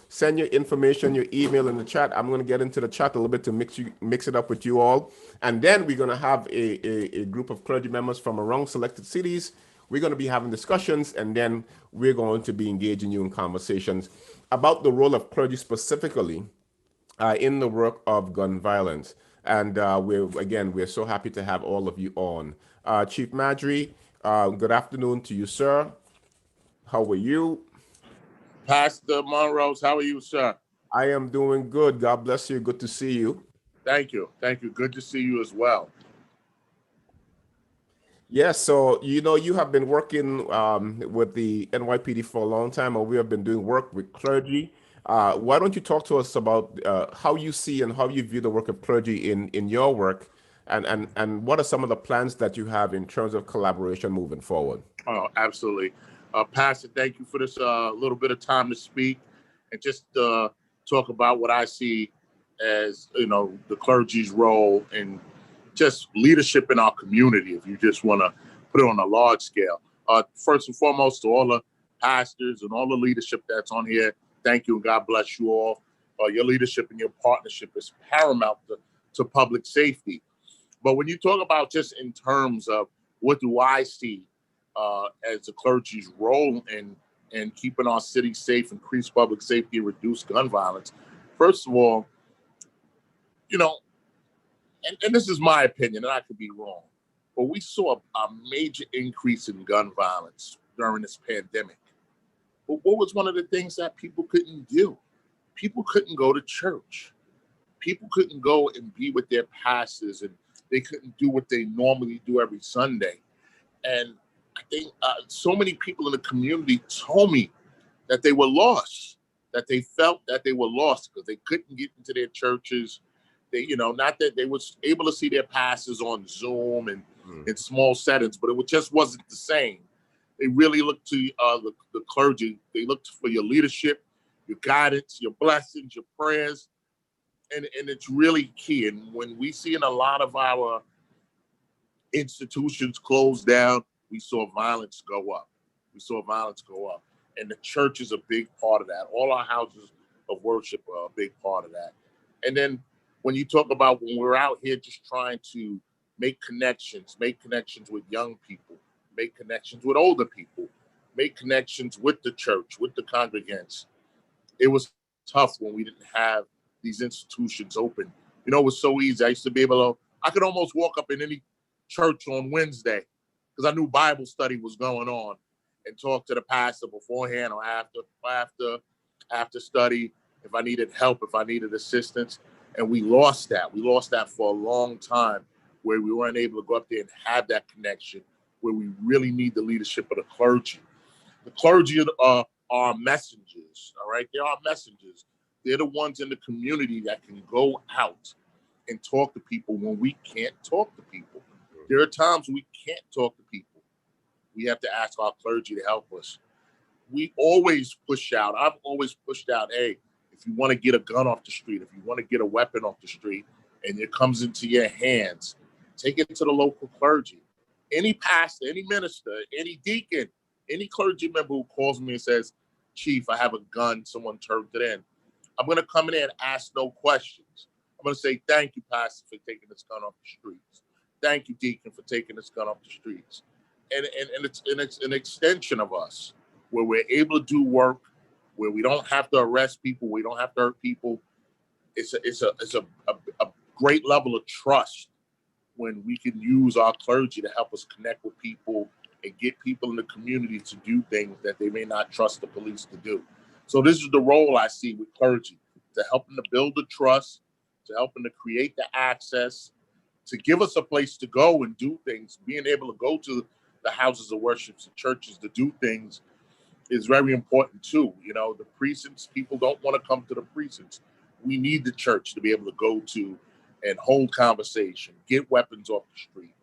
send your information, your email in the chat. I'm going to get into the chat a little bit to mix it up with you all. And then we're going to have a group of clergy members from around selected cities. We're going to be having discussions, and then we're going to be engaging you in conversations about the role of clergy specifically in the work of gun violence. And we're so happy to have all of you on. Chief Madrid, good afternoon to you, sir. How are you? Pastor Monrose, how are you, sir? I am doing good. God bless you. Good to see you. Thank you. Thank you. Good to see you as well. Yes, so you have been working with the NYPD for a long time, and we have been doing work with clergy. Why don't you talk to us about how you see and how you view the work of clergy in your work, and what are some of the plans that you have in terms of collaboration moving forward? Oh, absolutely. Pastor, thank you for this little bit of time to speak and just talk about what I see as, the clergy's role in just leadership in our community, if you just want to put it on a large scale. First and foremost, to all the pastors and all the leadership that's on here, thank you and God bless you all. Your leadership and your partnership is paramount to public safety. But when you talk about just in terms of what do I see as the clergy's role in keeping our city safe, increase public safety, and reduce gun violence, first of all, and this is my opinion, and I could be wrong, but we saw a major increase in gun violence during this pandemic. But what was one of the things that people couldn't do? People couldn't go to church. People couldn't go and be with their pastors, and they couldn't do what they normally do every Sunday. And I think so many people in the community told me that they were lost, that they felt that they were lost because they couldn't get into their churches. They, not that they was able to see their pastors on Zoom and in small settings, but it just wasn't the same. They really looked to the clergy. They looked for your leadership, your guidance, your blessings, your prayers, and it's really key. And when we see in a lot of our institutions closed down, we saw violence go up. And the church is a big part of that. All our houses of worship are a big part of that. And then when you talk about when we're out here just trying to make connections with young people, make connections with older people, make connections with the church, with the congregants, it was tough when we didn't have these institutions open. It was so easy. I used to be able to, I could almost walk up in any church on Wednesday because I knew Bible study was going on and talk to the pastor beforehand or after study if I needed help, if I needed assistance. And we lost that. We lost that for a long time where we weren't able to go up there and have that connection where we really need the leadership of the clergy. The clergy are messengers, all right? They are messengers. They're the ones in the community that can go out and talk to people when we can't talk to people. There are times we can't talk to people. We have to ask our clergy to help us. We always push out. I've always pushed out, hey, if you want to get a gun off the street, if you want to get a weapon off the street, and it comes into your hands, take it to the local clergy. Any pastor, any minister, any deacon, any clergy member who calls me and says, Chief, I have a gun, someone turned it in, I'm going to come in there and ask no questions. I'm going to say, thank you, Pastor, for taking this gun off the streets. Thank you, Deacon, for taking this gun off the streets. And it's an extension of us where we're able to do work, where we don't have to arrest people, we don't have to hurt people. It's a great level of trust when we can use our clergy to help us connect with people and get people in the community to do things that they may not trust the police to do. So this is the role I see with clergy, to help them to build the trust, to help them to create the access, to give us a place to go and do things. Being able to go to the houses of worship and churches to do things is very important too. You know, the precincts, people don't want to come to the precincts. We need the church to be able to go to and hold conversation, get weapons off the street.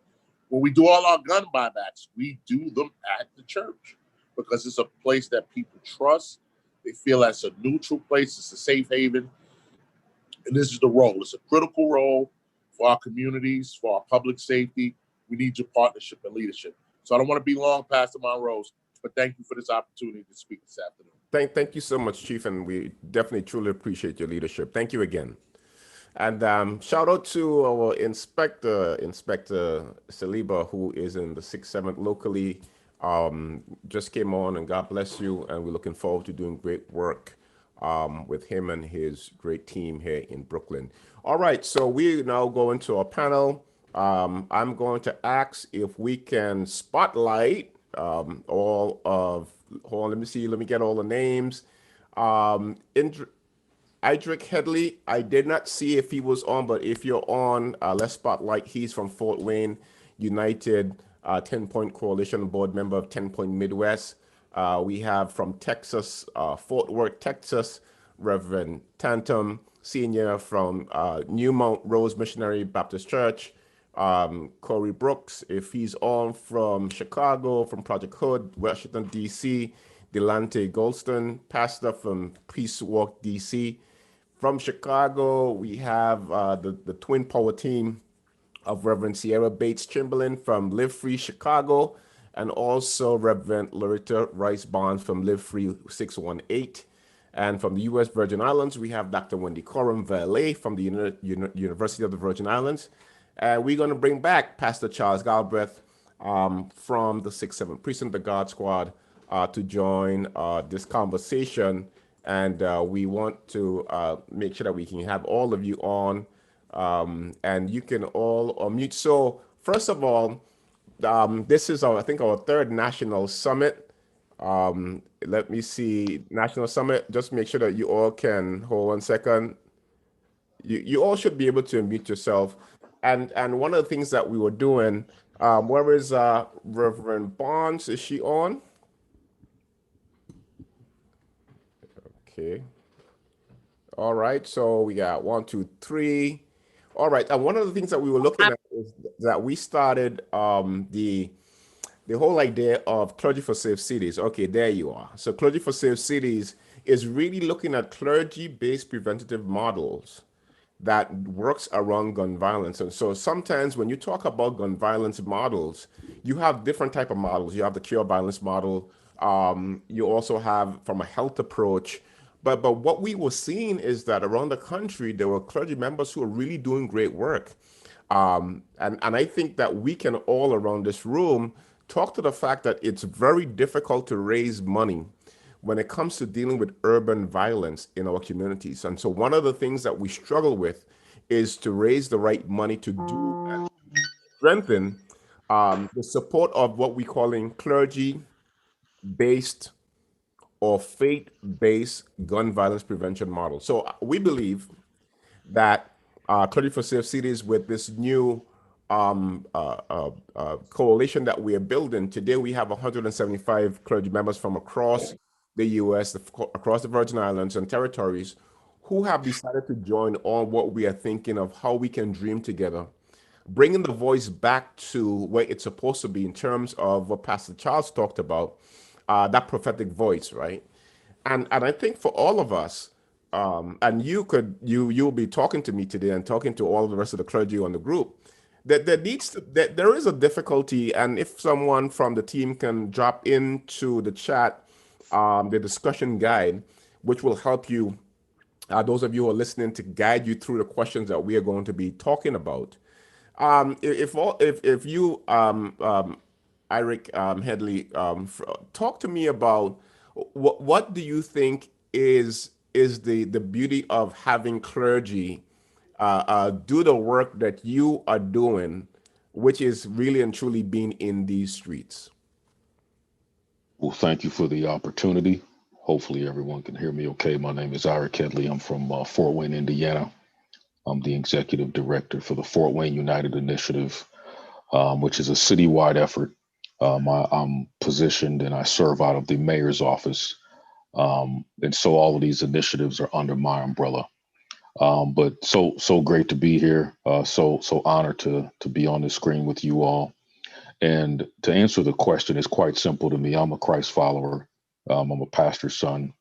When we do all our gun buybacks, we do them at the church because it's a place that people trust. They feel that's a neutral place. It's a safe haven. And this is the role. It's a critical role for our communities, for our public safety. We need your partnership and leadership. So I don't want to be long, Pastor Monrose, but thank you for this opportunity to speak this afternoon. Thank you so much, Chief, and we definitely truly appreciate your leadership. Thank you again. And shout out to our Inspector Saliba, who is in the 6th, 7th locally. Just came on, and God bless you. And we're looking forward to doing great work with him and his great team here in Brooklyn. All right, so we now go into our panel. I'm going to ask if we can spotlight all of, hold on, let me see, let me get all the names. Idrick Headley, I did not see if he was on, but if you're on, let's spotlight. He's from Fort Wayne United, 10-Point Coalition, board member of 10-Point Midwest. We have from Texas, Fort Worth, Texas, Reverend Anthem, senior from New Mount Rose Missionary Baptist Church. Corey Brooks, if he's on, from Chicago, from Project Hood, Washington, D.C. Delante Goldston, pastor from Peace Walk, D.C. From Chicago, we have the twin power team of Reverend Sierra Bates Chamberlain from Live Free Chicago, and also Reverend Loretta Rice Bonds from Live Free 618. And from the U.S. Virgin Islands, we have Dr. Wendy Coram Valet from the University of the Virgin Islands. We're going to bring back Pastor Charles Galbraith from the 6th, 7th Precinct, the God Squad, to join this conversation. And we want to make sure that we can have all of you on, and you can all unmute. So first of all, this is I think our 3rd national summit. Let me see, national summit. Just make sure that you all can hold 1 second. You all should be able to unmute yourself. And one of the things that we were doing, where is Reverend Bonds? Is she on? Okay. All right. So we got 1, 2, 3. All right. And one of the things that we were looking at is that we started the whole idea of Clergy for Safe Cities. Okay, there you are. So Clergy for Safe Cities is really looking at clergy-based preventative models that works around gun violence. And so sometimes when you talk about gun violence models, you have different type of models. You have the cure violence model. You also have from a health approach. But what we were seeing is that around the country, there were clergy members who are really doing great work. And I think that we can all around this room talk to the fact that it's very difficult to raise money when it comes to dealing with urban violence in our communities. And so one of the things that we struggle with is to raise the right money to do and strengthen the support of what we're calling clergy-based or faith-based gun violence prevention model. So we believe that Clergy for Safe Cities, with this new coalition that we are building. Today, we have 175 clergy members from across the U.S., across the Virgin Islands and territories, who have decided to join on what we are thinking of how we can dream together, bringing the voice back to where it's supposed to be in terms of what Pastor Charles talked about, that prophetic voice, right? And I think for all of us, and you'll be talking to me today and talking to all the rest of the clergy on the group, that there is a difficulty, and if someone from the team can drop into the chat the discussion guide, which will help you, those of you who are listening, to guide you through the questions that we are going to be talking about. If you, Eric Headley, talk to me about what do you think is the beauty of having clergy do the work that you are doing, which is really and truly being in these streets. Well, thank you for the opportunity. Hopefully everyone can hear me okay. My name is Eric Headley. I'm from Fort Wayne, Indiana. I'm the executive director for the Fort Wayne United Initiative, which is a citywide effort. I'm positioned and I serve out of the mayor's office. And so all of these initiatives are under my umbrella. But so great to be here. So honored to be on the screen with you all. And to answer the question, it's quite simple to me. I'm a Christ follower. I'm a pastor's son.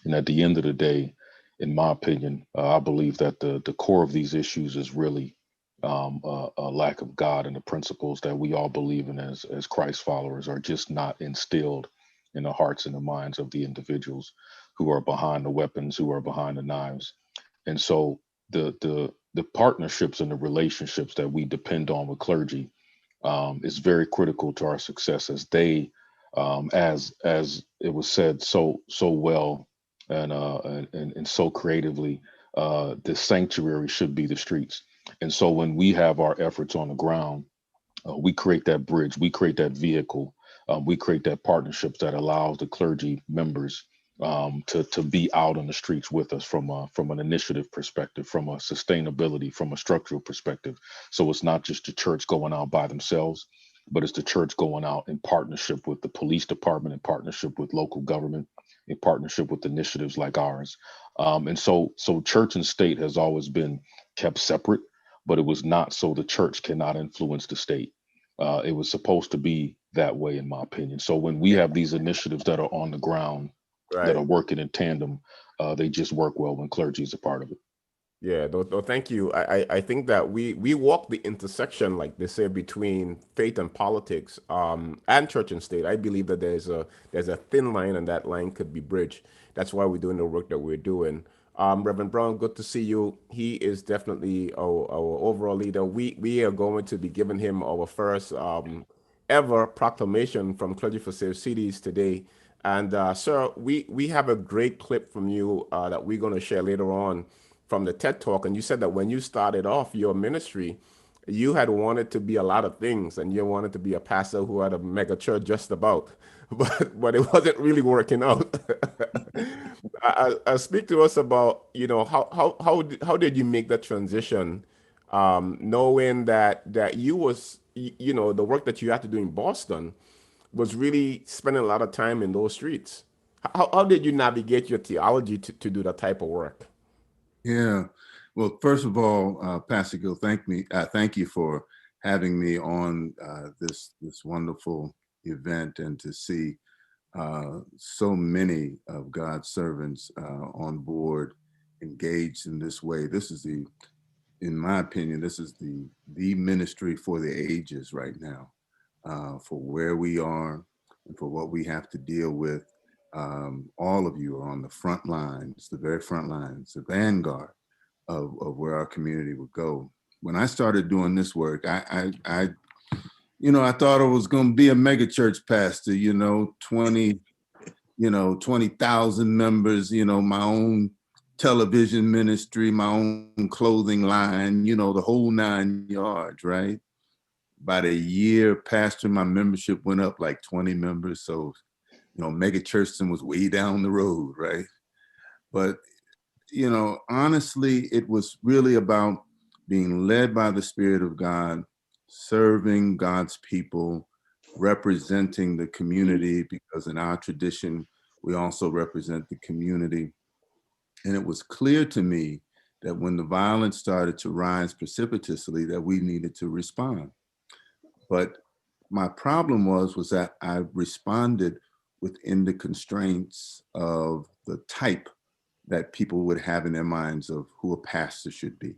And at the end of the day, in my opinion, I believe that the core of these issues is really a lack of God, and the principles that we all believe in as Christ followers are just not instilled in the hearts and the minds of the individuals who are behind the weapons, who are behind the knives. And so the partnerships and the relationships that we depend on with clergy is very critical to our success, as they, as it was said so well and so creatively, the sanctuary should be the streets. And so when we have our efforts on the ground, we create that bridge, we create that vehicle, we create that partnerships that allows the clergy members to be out on the streets with us from an initiative perspective, from a sustainability, from a structural perspective. So it's not just the church going out by themselves, but it's the church going out in partnership with the police department, in partnership with local government, in partnership with initiatives like ours. And so church and state has always been kept separate, but it was not so the church cannot influence the state. It was supposed to be that way, in my opinion. So when we have these initiatives that are on the ground, that are working in tandem, they just work well when clergy is a part of it. Yeah, no, thank you. I think that we walk the intersection, like they say, between faith and politics, and church and state. I believe that there's a thin line, and that line could be bridged. That's why we're doing the work that we're doing. Reverend Brown, good to see you. He is definitely our overall leader. We are going to be giving him our first ever proclamation from Clergy for Safe Cities today. And sir, we have a great clip from you that we're going to share later on from the TED Talk. And you said that when you started off your ministry, you had wanted to be a lot of things, and you wanted to be a pastor who had a mega church just about, but it wasn't really working out. Speak to us about, how did you make that transition, knowing that you was, the work that you had to do in Boston was really spending a lot of time in those streets. How did you navigate your theology to do that type of work? Yeah. Well, first of all, Pastor Gill, thank you for having me on this wonderful event, and to see so many of God's servants on board, engaged in this way. This is in my opinion, this is the ministry for the ages right now, for where we are and for what we have to deal with. All of you are on the front lines, the very front lines, the vanguard of where our community would go. When I started doing this work, I thought I was going to be a mega church pastor, 20,000 members, my own television ministry, my own clothing line, the whole 9 yards, right? About a year pastor, my membership went up like 20 members. So, mega churchton was way down the road, right? But, honestly, it was really about being led by the Spirit of God, serving God's people, representing the community, because in our tradition, we also represent the community. And it was clear to me that when the violence started to rise precipitously, that we needed to respond. But my problem was that I responded within the constraints of the type that people would have in their minds of who a pastor should be.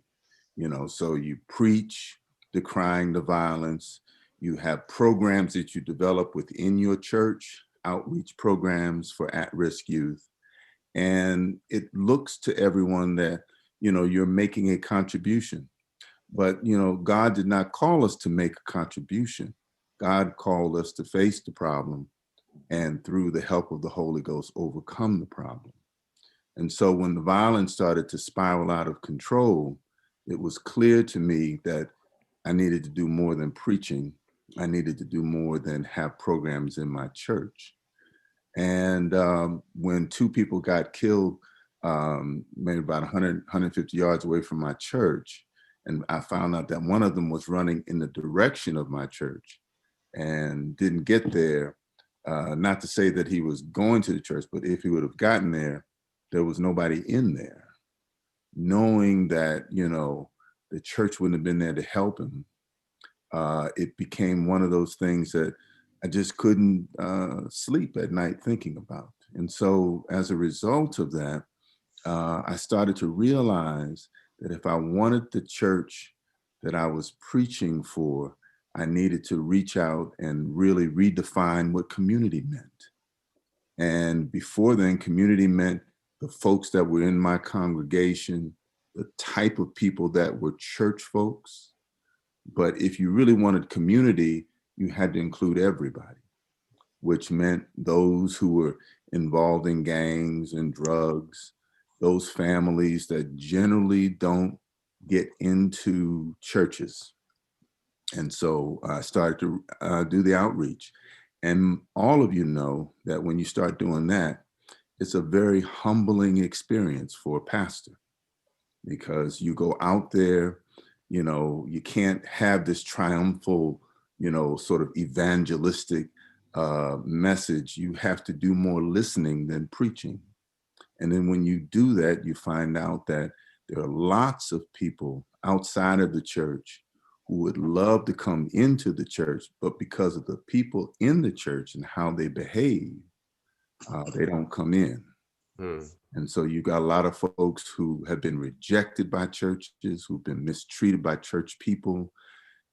You know, so you preach decrying the violence, you have programs that you develop within your church, outreach programs for at-risk youth. And it looks to everyone that, you know, you're making a contribution. But, you know, God did not call us to make a contribution. God called us to face the problem and through the help of the Holy Ghost, overcome the problem. And so when the violence started to spiral out of control, it was clear to me that I needed to do more than preaching. I needed to do more than have programs in my church. And when 2 people got killed, maybe about 100, 150 yards away from my church, and I found out that one of them was running in the direction of my church and didn't get there. Not to say that he was going to the church, but if he would have gotten there, there was nobody in there. Knowing that, you know, the church wouldn't have been there to help him, it became one of those things that I just couldn't sleep at night thinking about. And so as a result of that, I started to realize that if I wanted the church that I was preaching for, I needed to reach out and really redefine what community meant. And before then, community meant the folks that were in my congregation, the type of people that were church folks. But if you really wanted community, you had to include everybody, which meant those who were involved in gangs and drugs, those families that generally don't get into churches. And so I started to do the outreach. And all of you know that when you start doing that, it's a very humbling experience for a pastor, because you go out there, you know, you can't have this triumphal, you know, sort of evangelistic message. You have to do more listening than preaching. And then when you do that, you find out that there are lots of people outside of the church who would love to come into the church, but because of the people in the church and how they behave, they don't come in. And so you got a lot of folks who have been rejected by churches, who've been mistreated by church people.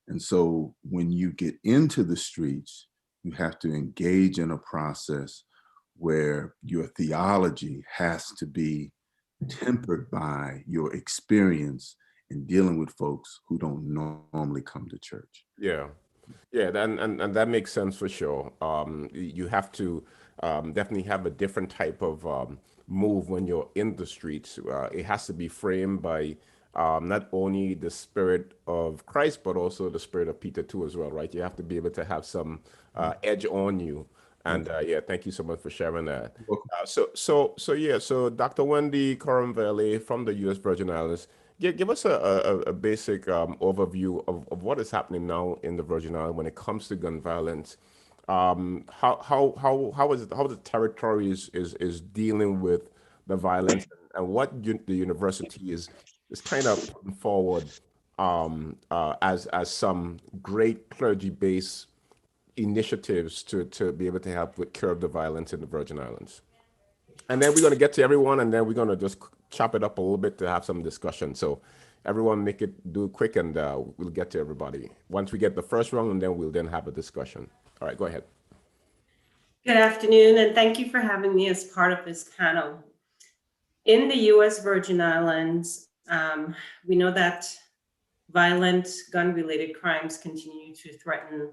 And so when you get into the streets, you have to engage in a process where your theology has to be tempered by your experience in dealing with folks who don't normally come to church. Yeah, and that makes sense for sure. You have to definitely have a different type of move when you're in the streets. It has to be framed by not only the spirit of Christ, but also the spirit of Peter too as well, right? You have to be able to have some edge on you. And yeah, thank you so much for sharing that. So Dr. Wendy Coramvelli from the U.S. Virgin Islands, give us a basic overview of what is happening now in the Virgin Islands when it comes to gun violence. How the territory is dealing with the violence, and what the university is kind of putting forward as some great clergy-based initiatives to be able to help with curb the violence in the Virgin Islands. And then we're going to get to everyone, and then we're going to just chop it up a little bit to have some discussion. So everyone do it quick, and we'll get to everybody. Once we get the first round, and then we'll then have a discussion. All right, go ahead. Good afternoon, and thank you for having me as part of this panel. In the U.S. Virgin Islands, we know that violent gun-related crimes continue to threaten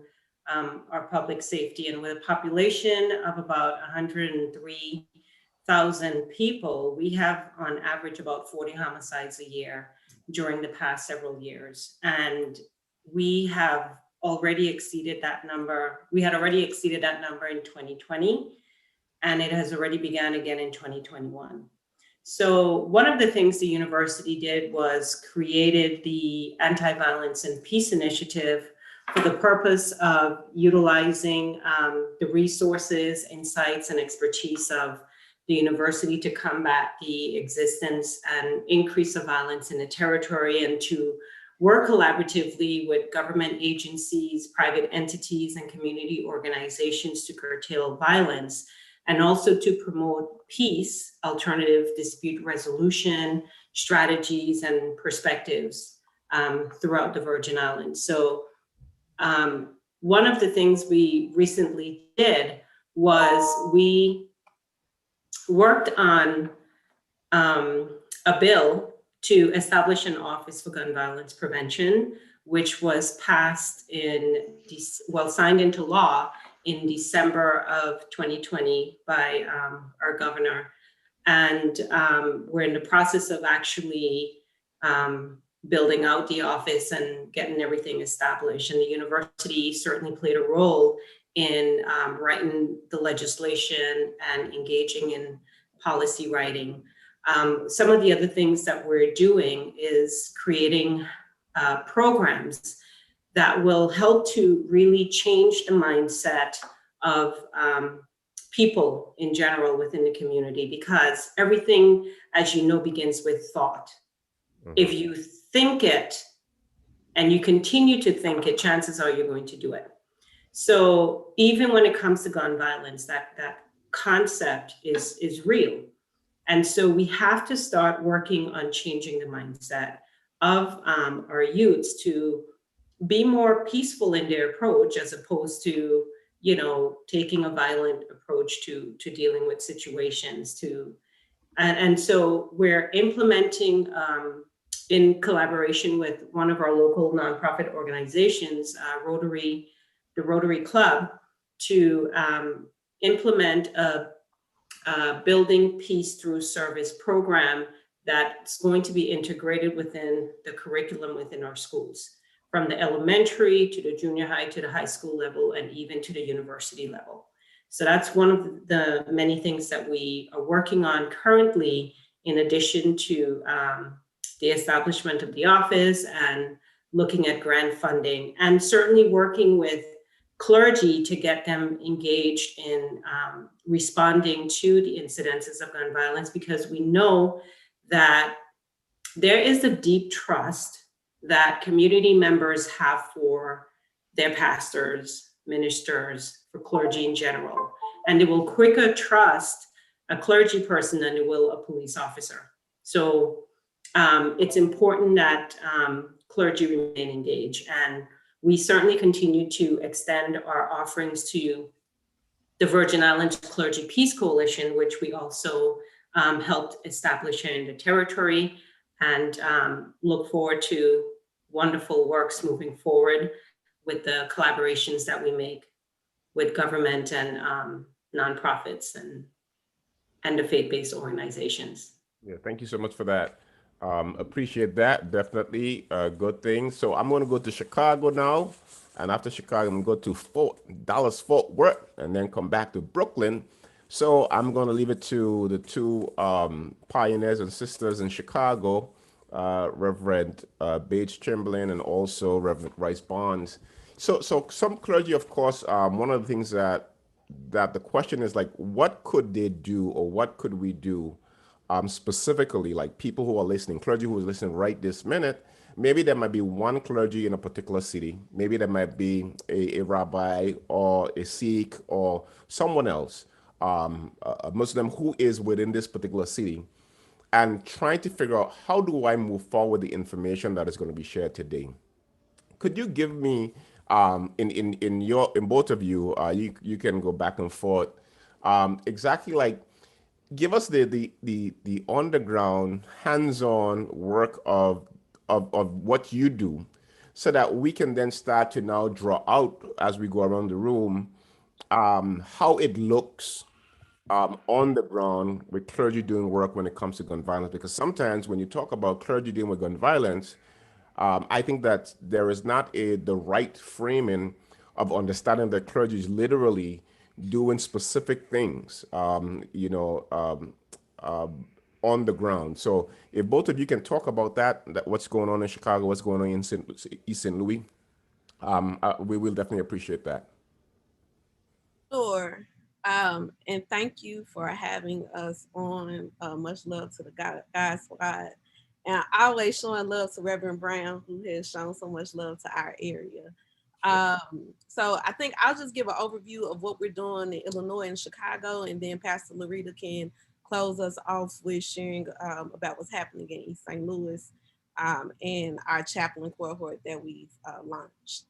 our public safety, and with a population of about 103,000 people, we have on average about 40 homicides a year during the past several years. And we have already exceeded that number. We had already exceeded that number in 2020, and it has already begun again in 2021. So one of the things the university did was created the Anti-Violence and Peace Initiative, for the purpose of utilizing the resources, insights, and expertise of the university to combat the existence and increase of violence in the territory, and to work collaboratively with government agencies, private entities, and community organizations to curtail violence, and also to promote peace, alternative dispute resolution, strategies, and perspectives throughout the Virgin Islands. So one of the things we recently did was we worked on a bill to establish an Office for Gun Violence Prevention, which was passed signed into law in December of 2020 by our governor. And we're in the process of actually building out the office and getting everything established. And the university certainly played a role in writing the legislation and engaging in policy writing. Some of the other things that we're doing is creating programs that will help to really change the mindset of people in general within the community, because everything, as you know, begins with thought. Mm-hmm. If you think it and you continue to think it, chances are you're going to do it. So even when it comes to gun violence, that concept is real. And so we have to start working on changing the mindset of our youths to be more peaceful in their approach, as opposed to, you know, taking a violent approach to dealing with situations. And so we're implementing in collaboration with one of our local nonprofit organizations, the Rotary Club, to implement a Building Peace Through Service program that's going to be integrated within the curriculum within our schools, from the elementary to the junior high to the high school level, and even to the university level. So that's one of the many things that we are working on currently, in addition to the establishment of the office and looking at grant funding, and certainly working with clergy to get them engaged in responding to the incidences of gun violence, because we know that there is a deep trust that community members have for their pastors, ministers, for clergy in general. And they will quicker trust a clergy person than they will a police officer. So it's important that clergy remain engaged. And we certainly continue to extend our offerings to the Virgin Islands Clergy Peace Coalition, which we also helped establish here in the territory, and look forward to wonderful works moving forward with the collaborations that we make with government and nonprofits and the faith-based organizations. Yeah, thank you so much for that. Appreciate that. Definitely a good thing. So I'm going to go to Chicago now. And after Chicago, I'm going to go to Dallas, Fort Worth, and then come back to Brooklyn. So I'm going to leave it to the two pioneers and sisters in Chicago, Reverend Bates Chamberlain and also Reverend Rice Bonds. So some clergy, of course, one of the things that the question is like, what could they do, or what could we do specifically, like people who are listening, clergy who is listening right this minute? Maybe there might be one clergy in a particular city. Maybe there might be a rabbi or a Sikh or someone else, a Muslim who is within this particular city, and trying to figure out, how do I move forward the information that is going to be shared today? Could you give me, in both of you, you can go back and forth, exactly like, give us the on the ground, hands-on work of what you do, so that we can then start to now draw out, as we go around the room, how it looks on the ground with clergy doing work when it comes to gun violence. Because sometimes when you talk about clergy dealing with gun violence, I think that there is not the right framing of understanding that clergy is literally doing specific things, on the ground. So if both of you can talk about that what's going on in Chicago, what's going on in East St. Louis, We will definitely appreciate that. Sure. And thank you for having us on. Much love to the God Squad. And always showing love to Reverend Brown, who has shown so much love to our area. So I think I'll just give an overview of what we're doing in Illinois and Chicago, and then Pastor Larita can close us off with sharing about what's happening in East St. Louis and our chaplain cohort that we've launched.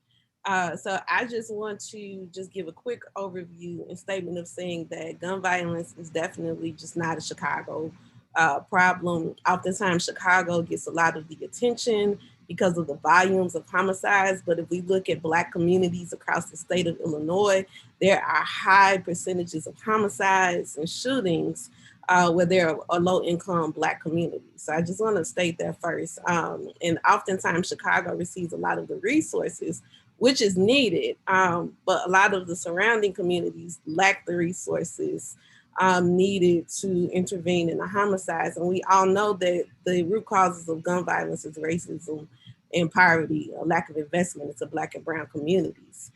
So I just want to just give a quick overview and statement of saying that gun violence is definitely just not a Chicago problem. Oftentimes Chicago gets a lot of the attention because of the volumes of homicides. But if we look at Black communities across the state of Illinois, there are high percentages of homicides and shootings where there are low-income Black communities. So I just want to state that first. And oftentimes Chicago receives a lot of the resources which is needed, but a lot of the surrounding communities lack the resources needed to intervene in the homicides. And we all know that the root causes of gun violence is racism and poverty, a lack of investment into Black and brown communities.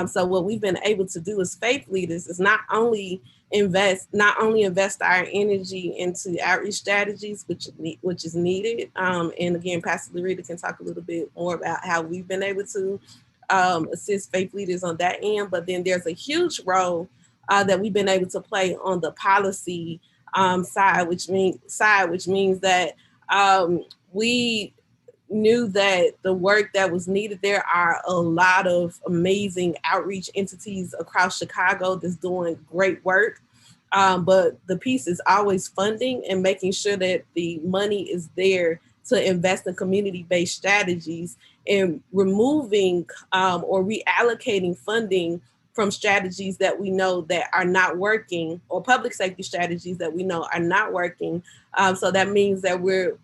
So what we've been able to do as faith leaders is not only invest our energy into outreach strategies, which is needed. And again, Pastor Larita can talk a little bit more about how we've been able to assist faith leaders on that end. But then there's a huge role that we've been able to play on the policy side, which means that we knew that the work that was needed, there are a lot of amazing outreach entities across Chicago that's doing great work. But the piece is always funding and making sure that the money is there to invest in community-based strategies and removing or reallocating funding from strategies that we know that are not working, or public safety strategies that we know are not working. So that means that we're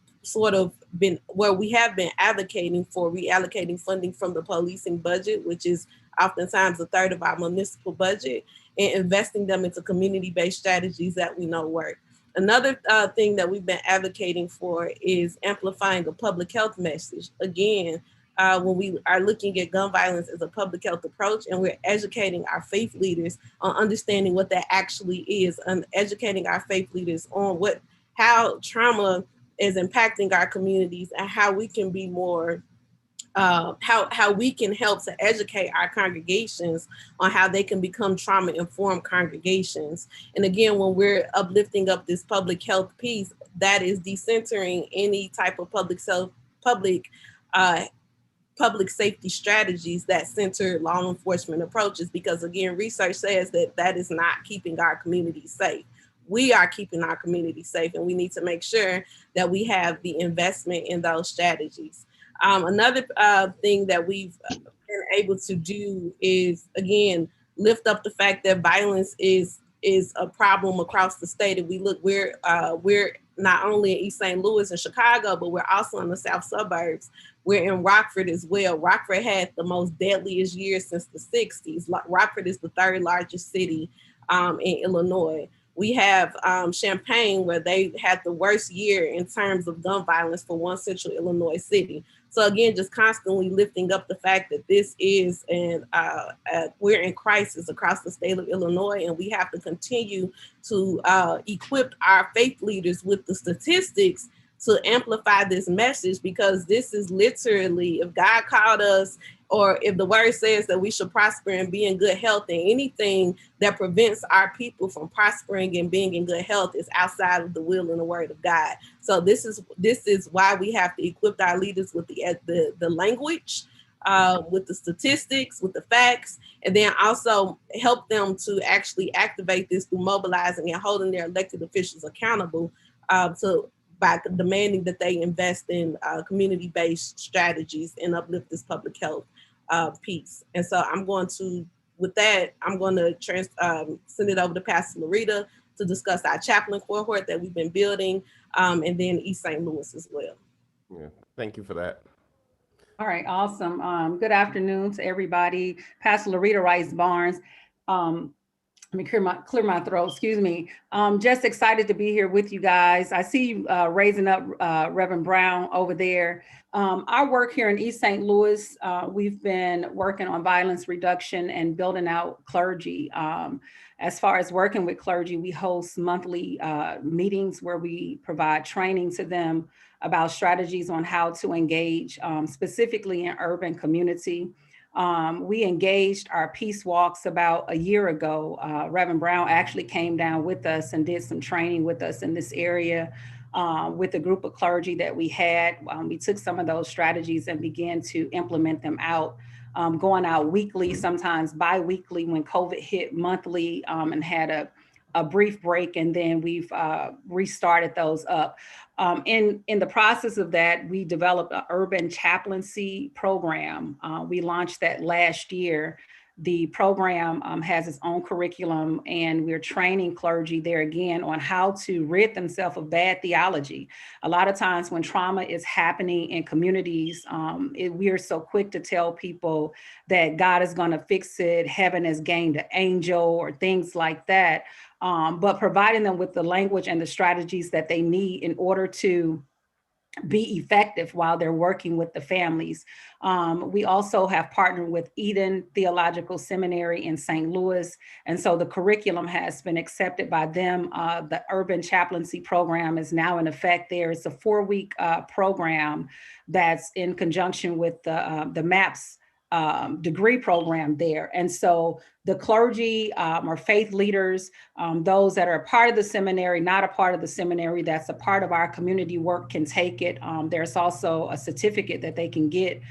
we have been advocating for reallocating funding from the policing budget, which is oftentimes a third of our municipal budget, and investing them into community-based strategies that we know work. Another thing that we've been advocating for is amplifying a public health message. Again, when we are looking at gun violence as a public health approach, and we're educating our faith leaders on understanding what that actually is, and educating our faith leaders on how trauma is impacting our communities and how we can be more, how we can help to educate our congregations on how they can become trauma-informed congregations. And again, when we're uplifting up this public health piece, that is decentering any type of public safety strategies that center law enforcement approaches, because again, research says that that is not keeping our communities safe. We are keeping our community safe, and we need to make sure that we have the investment in those strategies. Another thing that we've been able to do is, again, lift up the fact that violence is a problem across the state. And we're not only in East St. Louis and Chicago, but we're also in the south suburbs. We're in Rockford as well. Rockford had the most deadliest year since the 60s. Rockford is the third largest city in Illinois. We have Champaign, where they had the worst year in terms of gun violence for one central Illinois city. So again, just constantly lifting up the fact that this is, we're in crisis across the state of Illinois, and we have to continue to equip our faith leaders with the statistics to amplify this message, because this is literally, if God called us, or if the word says that we should prosper and be in good health, and anything that prevents our people from prospering and being in good health is outside of the will and the word of God. So this is why we have to equip our leaders with the language, with the statistics, with the facts, and then also help them to actually activate this through mobilizing and holding their elected officials accountable by demanding that they invest in community-based strategies and uplift this public health piece. And so I'm going to send it over to Pastor Larita to discuss our chaplain cohort that we've been building, and then East St. Louis as well. Yeah, thank you for that. All right, awesome. Good afternoon to everybody. Pastor Larita Rice Barnes. Let me clear my throat, excuse me. Just excited to be here with you guys. I see you raising up Reverend Brown over there. Our work here in East St. Louis, we've been working on violence reduction and building out clergy. As far as working with clergy, we host monthly meetings where we provide training to them about strategies on how to engage specifically in urban community. We engaged our peace walks about a year ago. Reverend Brown actually came down with us and did some training with us in this area with a group of clergy that we had. We took some of those strategies and began to implement them out, going out weekly, sometimes bi-weekly when COVID hit, monthly, and had a brief break, and then we've restarted those up. In the process of that, we developed an urban chaplaincy program. We launched that last year. The program has its own curriculum, and we're training clergy there again on how to rid themselves of bad theology. A lot of times when trauma is happening in communities, we are so quick to tell people that God is going to fix it, heaven has gained an angel, or things like that. But providing them with the language and the strategies that they need in order to be effective while they're working with the families. We also have partnered with Eden Theological Seminary in St. Louis. And so the curriculum has been accepted by them. The Urban Chaplaincy Program is now in effect there. It's a 4-week program that's in conjunction with the MAPS degree program there. And so the clergy or faith leaders, those that are a part of the seminary, not a part of the seminary, that's a part of our community work, can take it. There's also a certificate that they can get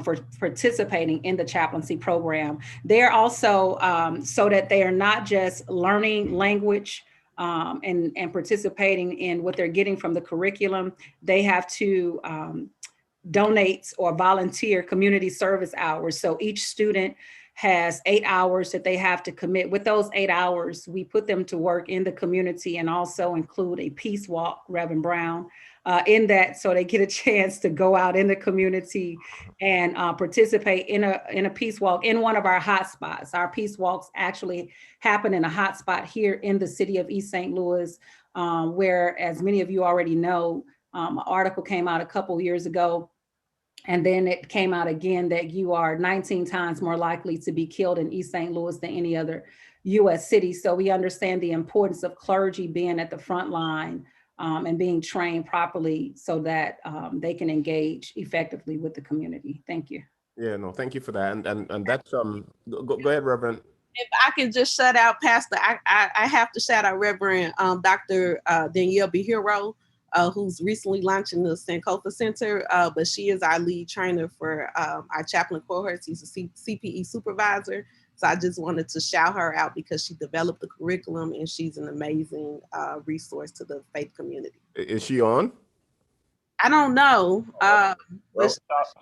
for participating in the chaplaincy program. They're also so that they are not just learning language and participating in what they're getting from the curriculum. They have to donate or volunteer community service hours. So each student has 8 hours that they have to commit. With those 8 hours, we put them to work in the community and also include a peace walk, Reverend Brown, in that, so they get a chance to go out in the community and participate in a peace walk in one of our hotspots. Our peace walks actually happen in a hotspot here in the city of East St. Louis, where, as many of you already know, an article came out a couple years ago, and then it came out again that you are 19 times more likely to be killed in East St. Louis than any other U.S. city. So we understand the importance of clergy being at the front line and being trained properly so that they can engage effectively with the community. Thank you. Yeah, no, thank you for that. And that's go ahead, Reverend. If I can just shout out Pastor, I have to shout out Reverend Dr. Danielle Behiro, who's recently launching the Sankofa Center, but she is our lead trainer for our chaplain cohorts. She's a CPE supervisor. So I just wanted to shout her out because she developed the curriculum and she's an amazing resource to the faith community. Is she on? I don't know. Well,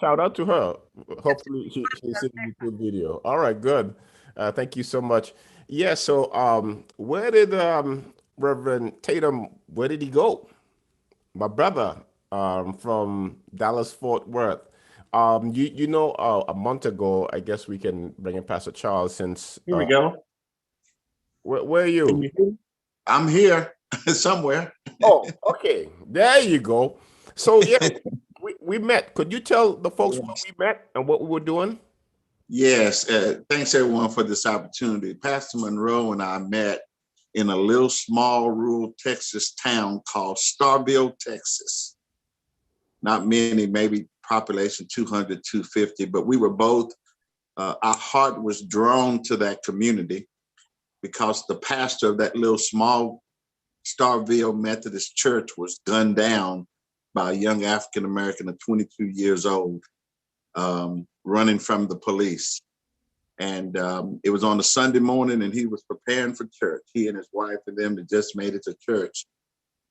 shout out to her. Hopefully she's seeing the YouTube video. All right, good. Thank you so much. Yeah, so where did Reverend Tatum, where did he go? My brother from Dallas, Fort Worth. You know, a month ago, I guess we can bring in Pastor Charles since. Here we go. Where are you? I'm here somewhere. Oh, okay. There you go. So yeah, we met. Could you tell the folks what we met and what we were doing? Yes. Thanks everyone for this opportunity. Pastor Monroe and I met in a little small rural Texas town called Starville, Texas. Not many, maybe population 200, 250, but we were both, our heart was drawn to that community because the pastor of that little small Starville Methodist church was gunned down by a young African-American of 22 years old, running from the police. And it was on a Sunday morning and he was preparing for church. He and his wife and them had just made it to church.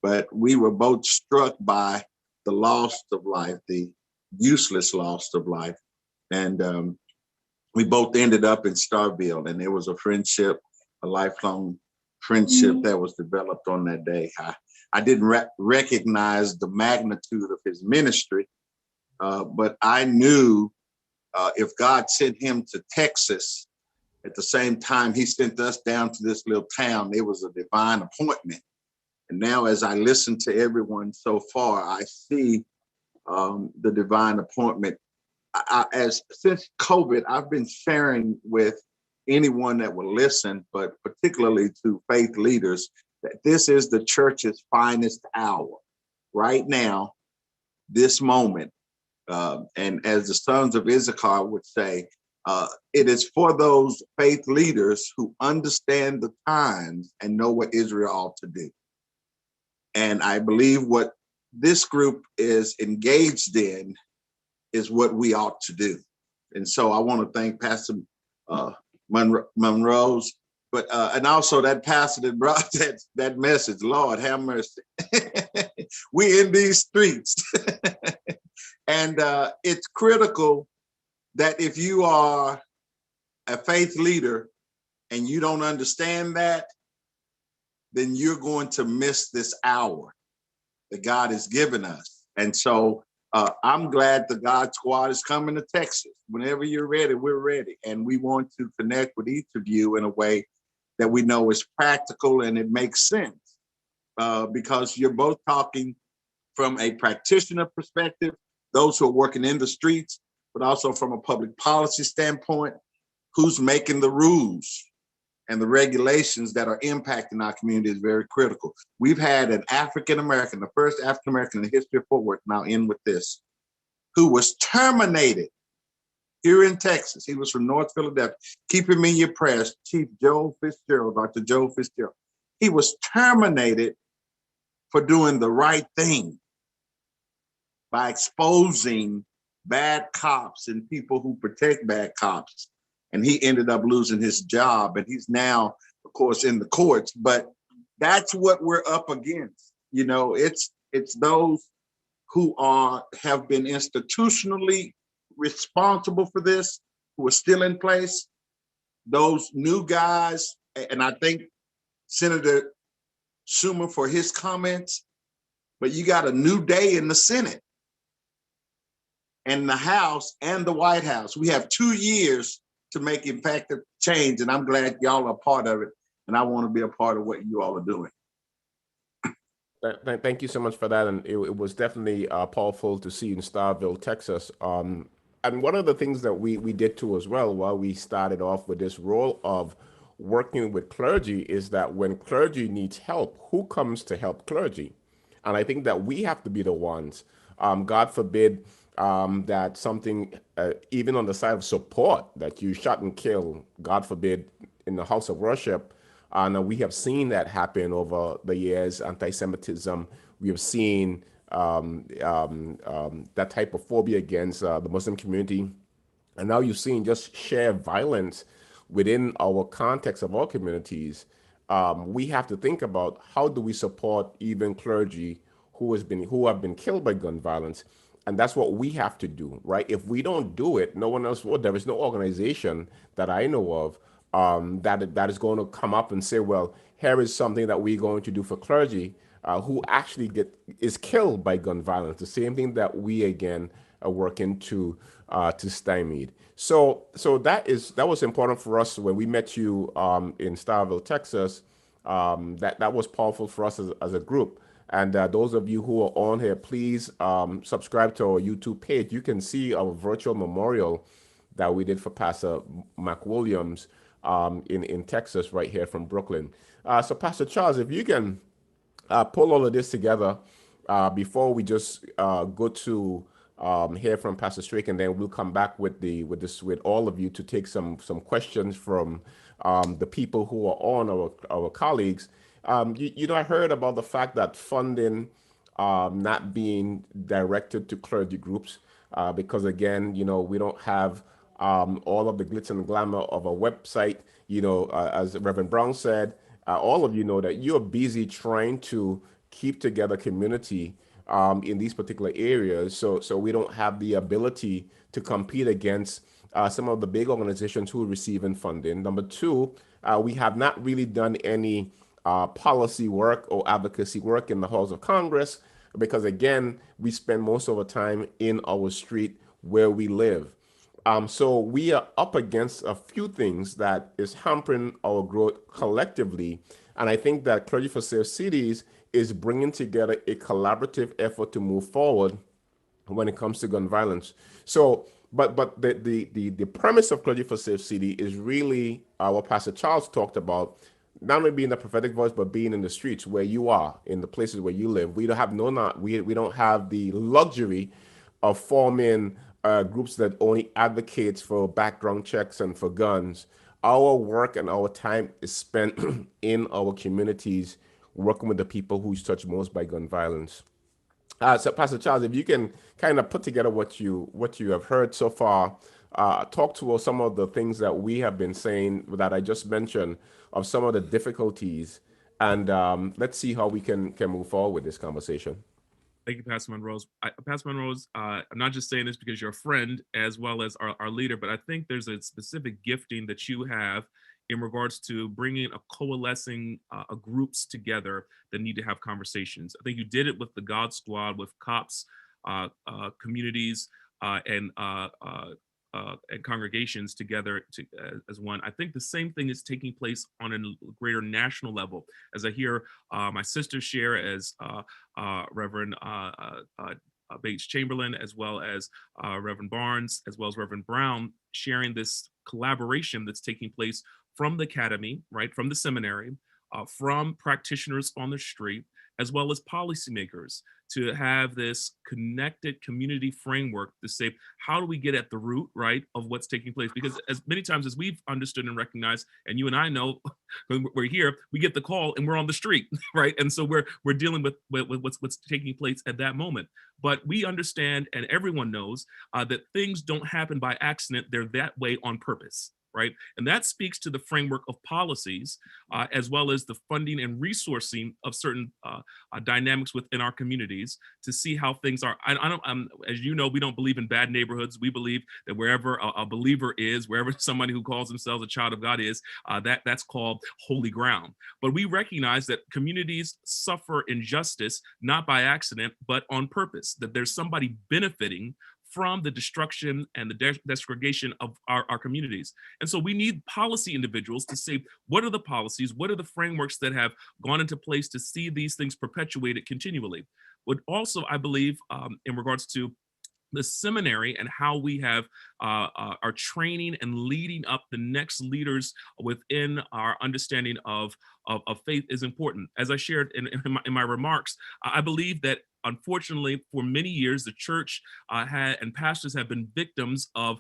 But we were both struck by the loss of life, the useless loss of life. And we both ended up in Starville, and there was a friendship, a lifelong friendship that was developed on that day. I didn't recognize the magnitude of his ministry, but I knew if God sent him to Texas At the same time, he sent us down to this little town. It was a divine appointment. And now as I listen to everyone so far, I see the divine appointment. Since COVID, I've been sharing with anyone that will listen, but particularly to faith leaders, that this is the church's finest hour right now, this moment. And as the sons of Issachar would say, it is for those faith leaders who understand the times and know what Israel ought to do. And I believe what this group is engaged in is what we ought to do. And so I want to thank Pastor Monroe's, but and also that pastor that brought that message. Lord have mercy. We in these streets. And it's critical that if you are a faith leader and you don't understand that, then you're going to miss this hour that God has given us. And so I'm glad the God Squad is coming to Texas. Whenever you're ready, we're ready. And we want to connect with each of you in a way that we know is practical and it makes sense, because you're both talking from a practitioner perspective, those who are working in the streets, but also from a public policy standpoint, who's making the rules and the regulations that are impacting our community is very critical. We've had an African-American, the first African-American in the history of Fort Worth, now in with this, who was terminated here in Texas. He was from North Philadelphia. Keep him in your prayers, Chief Joe Fitzgerald, Dr. Joe Fitzgerald. He was terminated for doing the right thing by exposing bad cops and people who protect bad cops. And he ended up losing his job, and he's now, of course, in the courts. But that's what we're up against. You know, it's those who have been institutionally responsible for this, who are still in place. Those new guys, and I thank Senator Schumer for his comments. But you got a new day in the Senate and the House and the White House. We have 2 years to make effective change, and I'm glad y'all are part of it, and I want to be a part of what you all are doing. Thank you so much for that, and it was definitely powerful to see you in Starville, Texas. And one of the things that we did too as well, while we started off with this role of working with clergy, is that when clergy needs help, who comes to help clergy? And I think that we have to be the ones, God forbid, that something, even on the side of support, that you shot and kill, God forbid, in the house of worship. And we have seen that happen over the years, anti-Semitism. We have seen that type of phobia against the Muslim community. And now you've seen just sheer violence within our context of our communities. We have to think about how do we support even clergy who have been killed by gun violence. And that's what we have to do, right? If we don't do it, no one else will. There is no organization that I know of that is going to come up and say, well, here is something that we're going to do for clergy who actually is killed by gun violence. The same thing that we, again, are working to stymie. So that was important for us when we met you in Starville, Texas. That was powerful for us as a group. And those of you who are on here, please subscribe to our YouTube page. You can see our virtual memorial that we did for Pastor Mac Williams in Texas, right here from Brooklyn. So Pastor Charles, if you can pull all of this together before we just go to hear from Pastor Strick, and then we'll come back with all of you to take some questions from the people who are on our colleagues. I heard about the fact that funding not being directed to clergy groups because, again, we don't have all of the glitz and glamour of a website. As Reverend Brown said, all of you know that you're busy trying to keep together community in these particular areas. So we don't have the ability to compete against some of the big organizations who are receiving funding. Number two, we have not really done any policy work or advocacy work in the halls of Congress because, again, we spend most of our time in our street where we live. So we are up against a few things that is hampering our growth collectively. And I think that Clergy for Safe Cities is bringing together a collaborative effort to move forward when it comes to gun violence. So, but the premise of Clergy for Safe City is really what Pastor Charles talked about, not only being the prophetic voice, but being in the streets where you are, in the places where you live. We don't have we don't have the luxury of forming groups that only advocates for background checks and for guns. Our work and our time is spent in our communities, working with the people who's touched most by gun violence. So, Pastor Charles, if you can kind of put together what you have heard so far, talk to us some of the things that we have been saying that I just mentioned, of some of the difficulties, and let's see how we can move forward with this conversation. Thank you, Pastor Monrose. Pastor Monrose, I'm not just saying this because you're a friend as well as our leader, but I think there's a specific gifting that you have in regards to bringing a coalescing groups together that need to have conversations. I think you did it with the God Squad, with cops, communities, and congregations together as one. I think the same thing is taking place on a greater national level. As I hear my sister share, as Reverend Bates Chamberlain, as well as Reverend Barnes, as well as Reverend Brown, sharing this collaboration that's taking place from the academy, right, from the seminary, from practitioners on the street, as well as policymakers, to have this connected community framework to say, how do we get at the root, right, of what's taking place? Because as many times as we've understood and recognized, and you and I know, when we're here, we get the call and we're on the street, right? And so we're dealing with what's taking place at that moment. But we understand, and everyone knows, that things don't happen by accident. They're that way on purpose. Right. And that speaks to the framework of policies, as well as the funding and resourcing of certain dynamics within our communities to see how things are. As you know, we don't believe in bad neighborhoods. We believe that wherever a believer is, wherever somebody who calls themselves a child of God is, that's called holy ground. But we recognize that communities suffer injustice, not by accident, but on purpose, that there's somebody benefiting from the destruction and the desegregation of our communities. And so we need policy individuals to say, what are the policies, what are the frameworks that have gone into place to see these things perpetuated continually? But also, I believe, in regards to the seminary and how we have are training and leading up the next leaders within our understanding of faith is important. As I shared in my remarks, I believe that unfortunately, for many years, the church and pastors have been victims of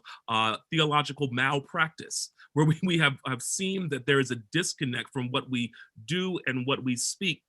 theological malpractice, where we have seen that there is a disconnect from what we do and what we speak.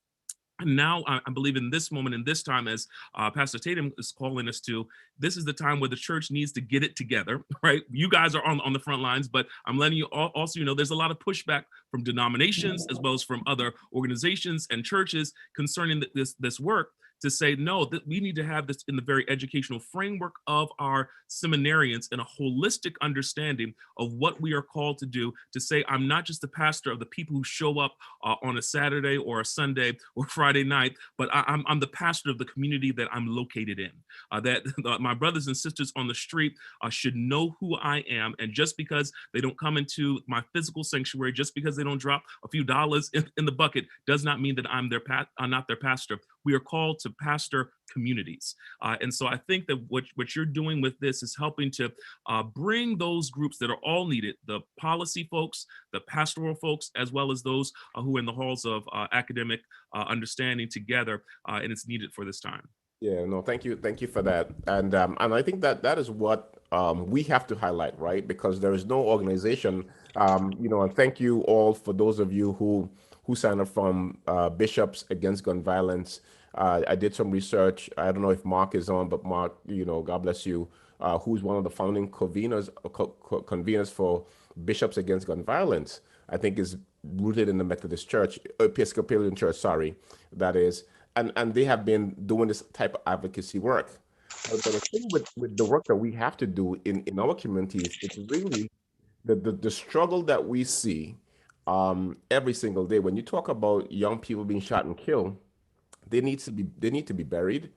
And now I believe in this moment, in this time, as Pastor Tatum is calling us to, this is the time where the church needs to get it together, right? You guys are on the front lines, but I'm letting you also, there's a lot of pushback from denominations as well as from other organizations and churches concerning this work, to say, no, that we need to have this in the very educational framework of our seminarians, and a holistic understanding of what we are called to do, to say, I'm not just the pastor of the people who show up on a Saturday or a Sunday or Friday night, but I'm the pastor of the community that I'm located in. That my brothers and sisters on the street should know who I am, and just because they don't come into my physical sanctuary, just because they don't drop a few dollars in the bucket, does not mean that I'm not their pastor. We are called to pastor communities. And so I think that what you're doing with this is helping to bring those groups that are all needed, the policy folks, the pastoral folks, as well as those who are in the halls of academic understanding together, and it's needed for this time. Yeah, no, thank you for that. And I think that is what we have to highlight, right? Because there is no organization, and thank you all for those of you who signed up from Bishops Against Gun Violence. I did some research. I don't know if Mark is on, but Mark, God bless you, who's one of the founding conveners for Bishops Against Gun Violence, I think is rooted in the Methodist Church, Episcopalian Church, that is. And they have been doing this type of advocacy work. But the thing with the work that we have to do in our communities, it's really the struggle that we see every single day. When you talk about young people being shot and killed, they need to be buried.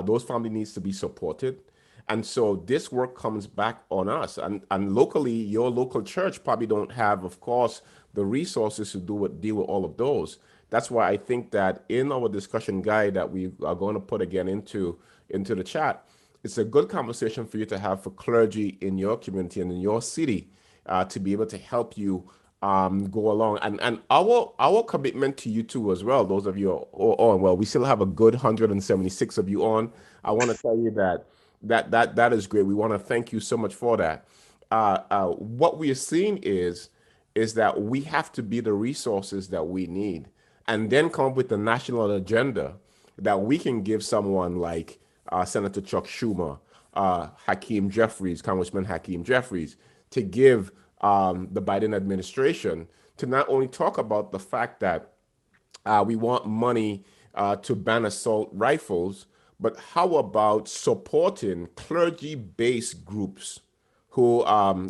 Those families needs to be supported. And so this work comes back on us. And locally, your local church probably don't have, of course, the resources to deal with all of those. That's why I think that in our discussion guide that we are going to put again into the chat, it's a good conversation for you to have for clergy in your community and in your city to be able to help you go along. And our commitment to you too as well, those of you on, well, we still have a good 176 of you on. I want to tell you that is great. We want to thank you so much for that. What we are seeing is that we have to be the resources that we need and then come up with the national agenda that we can give someone like Senator Chuck Schumer, Hakeem Jeffries, Congressman Hakeem Jeffries, to give the Biden administration to not only talk about the fact that we want money to ban assault rifles, but how about supporting clergy-based groups who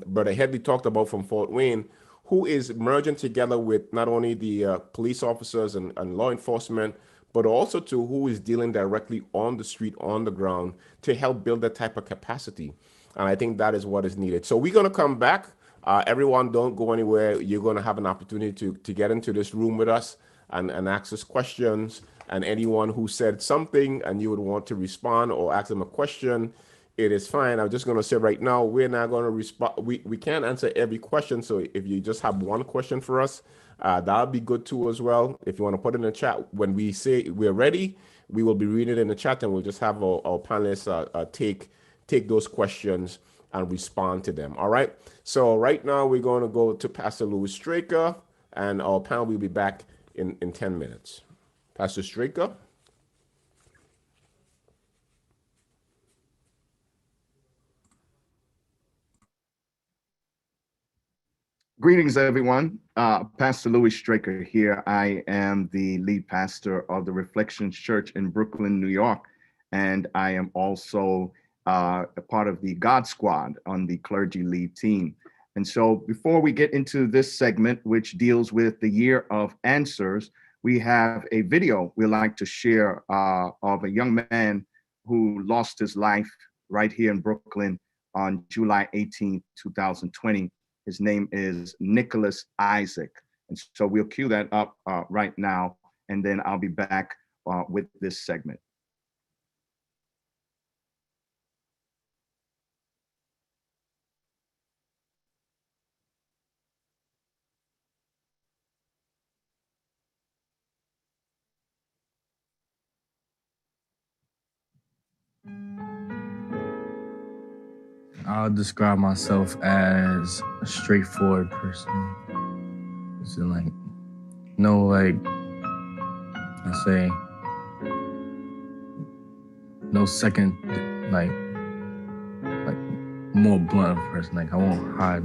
Brother Headley talked about from Fort Wayne, who is merging together with not only the police officers and law enforcement, but also to who is dealing directly on the street, on the ground, to help build that type of capacity. And I think that is what is needed. So we're going to come back. Everyone, don't go anywhere. You're going to have an opportunity to get into this room with us and ask us questions. And anyone who said something and you would want to respond or ask them a question, it is fine. I'm just going to say right now, we're not going to respond. We can't answer every question. So if you just have one question for us, that'll be good too as well. If you want to put it in the chat, when we say we're ready, we will be reading it in the chat and we'll just have our panelists take those questions and respond to them. All right. So right now we're going to go to Pastor Louis Straker and our panel will be back in 10 minutes. Pastor Straker. Greetings, everyone. Pastor Louis Straker here. I am the lead pastor of the Reflections Church in Brooklyn, New York, and I am also a part of the God Squad on the clergy lead team. And so before we get into this segment, which deals with the Year of Answers, we have a video we'd like to share of a young man who lost his life right here in Brooklyn on July 18, 2020. His name is Nicholas Isaac. And so we'll cue that up right now, and then I'll be back with this segment. I'll describe myself as a straightforward person. It's like, no, like, I say, no second, like more blunt of a person. Like, I won't hide.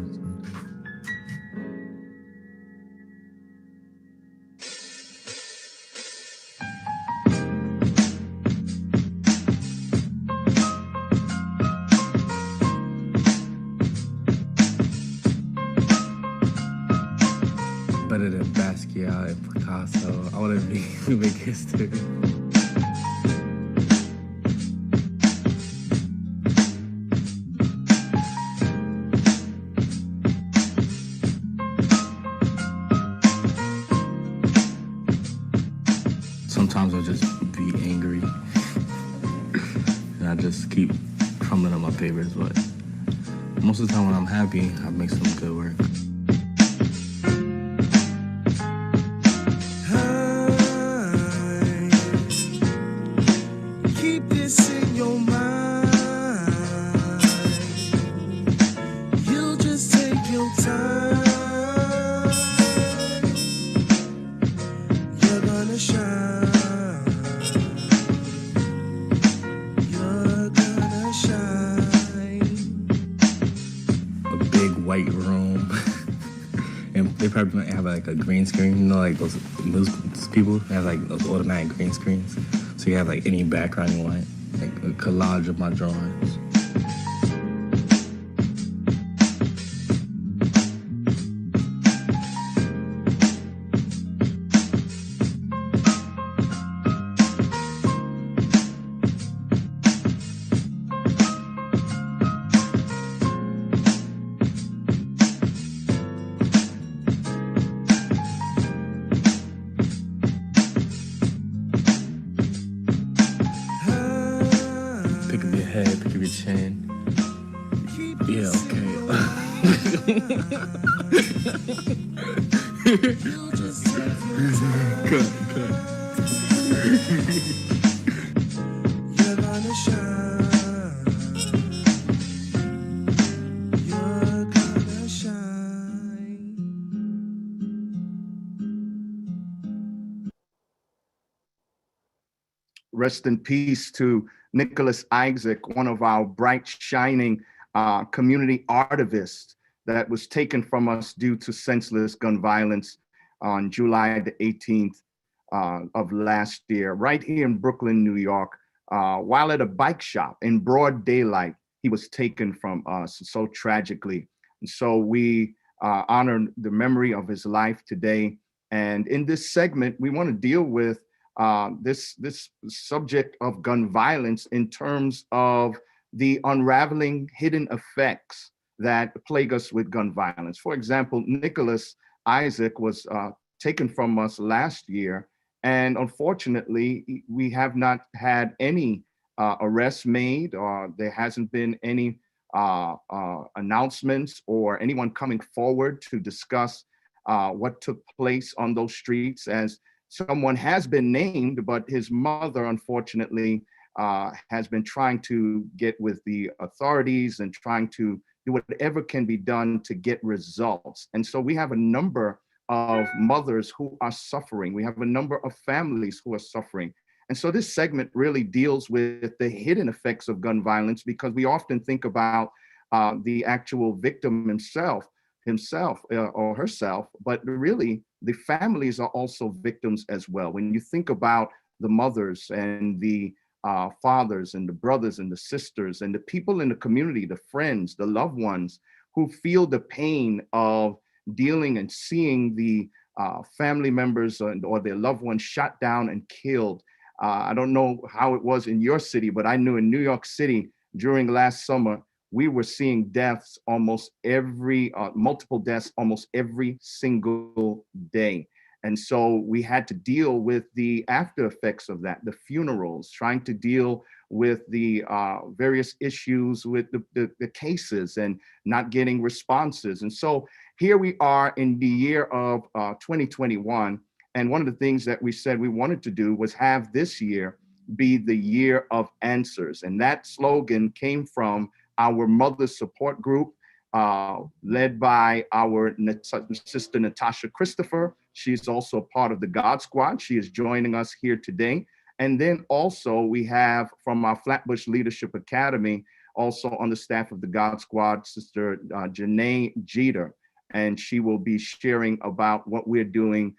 Better than Basquiat and Picasso. I want to make history. Sometimes I'll just be angry and I just keep crumbling up my papers, but most of the time when I'm happy, I make some good work. Probably have like a green screen, you know, like those people have like those automatic green screens. So you have like any background you want, like a collage of my drawings. of your chin. Yeah, okay. Cut. You're gonna shine. You're gonna shine. Rest in peace to Nicholas Isaac, one of our bright, shining community artivists that was taken from us due to senseless gun violence on July the 18th of last year, right here in Brooklyn, New York. While at a bike shop in broad daylight, he was taken from us so tragically. And so we honor the memory of his life today. And in this segment, we want to deal with this subject of gun violence in terms of the unraveling hidden effects that plague us with gun violence. For example, Nicholas Isaac was taken from us last year, and unfortunately, we have not had any arrests made, or there hasn't been any announcements or anyone coming forward to discuss what took place on those streets, as someone has been named, but his mother, unfortunately, has been trying to get with the authorities and trying to do whatever can be done to get results. And so we have a number of mothers who are suffering. We have a number of families who are suffering. And so this segment really deals with the hidden effects of gun violence, because we often think about the actual victim himself or herself, but really the families are also victims as well. When you think about the mothers and the fathers and the brothers and the sisters and the people in the community, the friends, the loved ones who feel the pain of dealing and seeing the family members or their loved ones shot down and killed. I don't know how it was in your city, but I knew in New York City during last summer, we were seeing deaths almost multiple deaths almost every single day. And so we had to deal with the after effects of that, the funerals, trying to deal with the various issues with the cases and not getting responses. And so here we are in the year of 2021. And one of the things that we said we wanted to do was have this year be the year of answers. And that slogan came from our mother support group, led by our sister, Natasha Christopher. She's also part of the God Squad. She is joining us here today. And then also we have from our Flatbush Leadership Academy, also on the staff of the God Squad, Sister Janae Jeter. And she will be sharing about what we're doing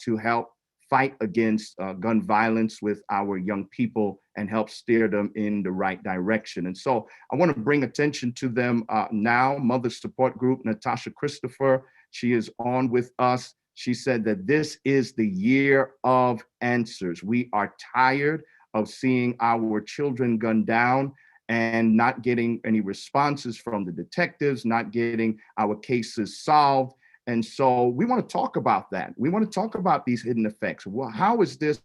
to help fight against gun violence with our young people and help steer them in the right direction. And so I want to bring attention to them now. Mother Support Group, Natasha Christopher, she is on with us. She said that this is the year of answers. We are tired of seeing our children gunned down and not getting any responses from the detectives, not getting our cases solved. And so we want to talk about that. We want to talk about these hidden effects. Well, how is this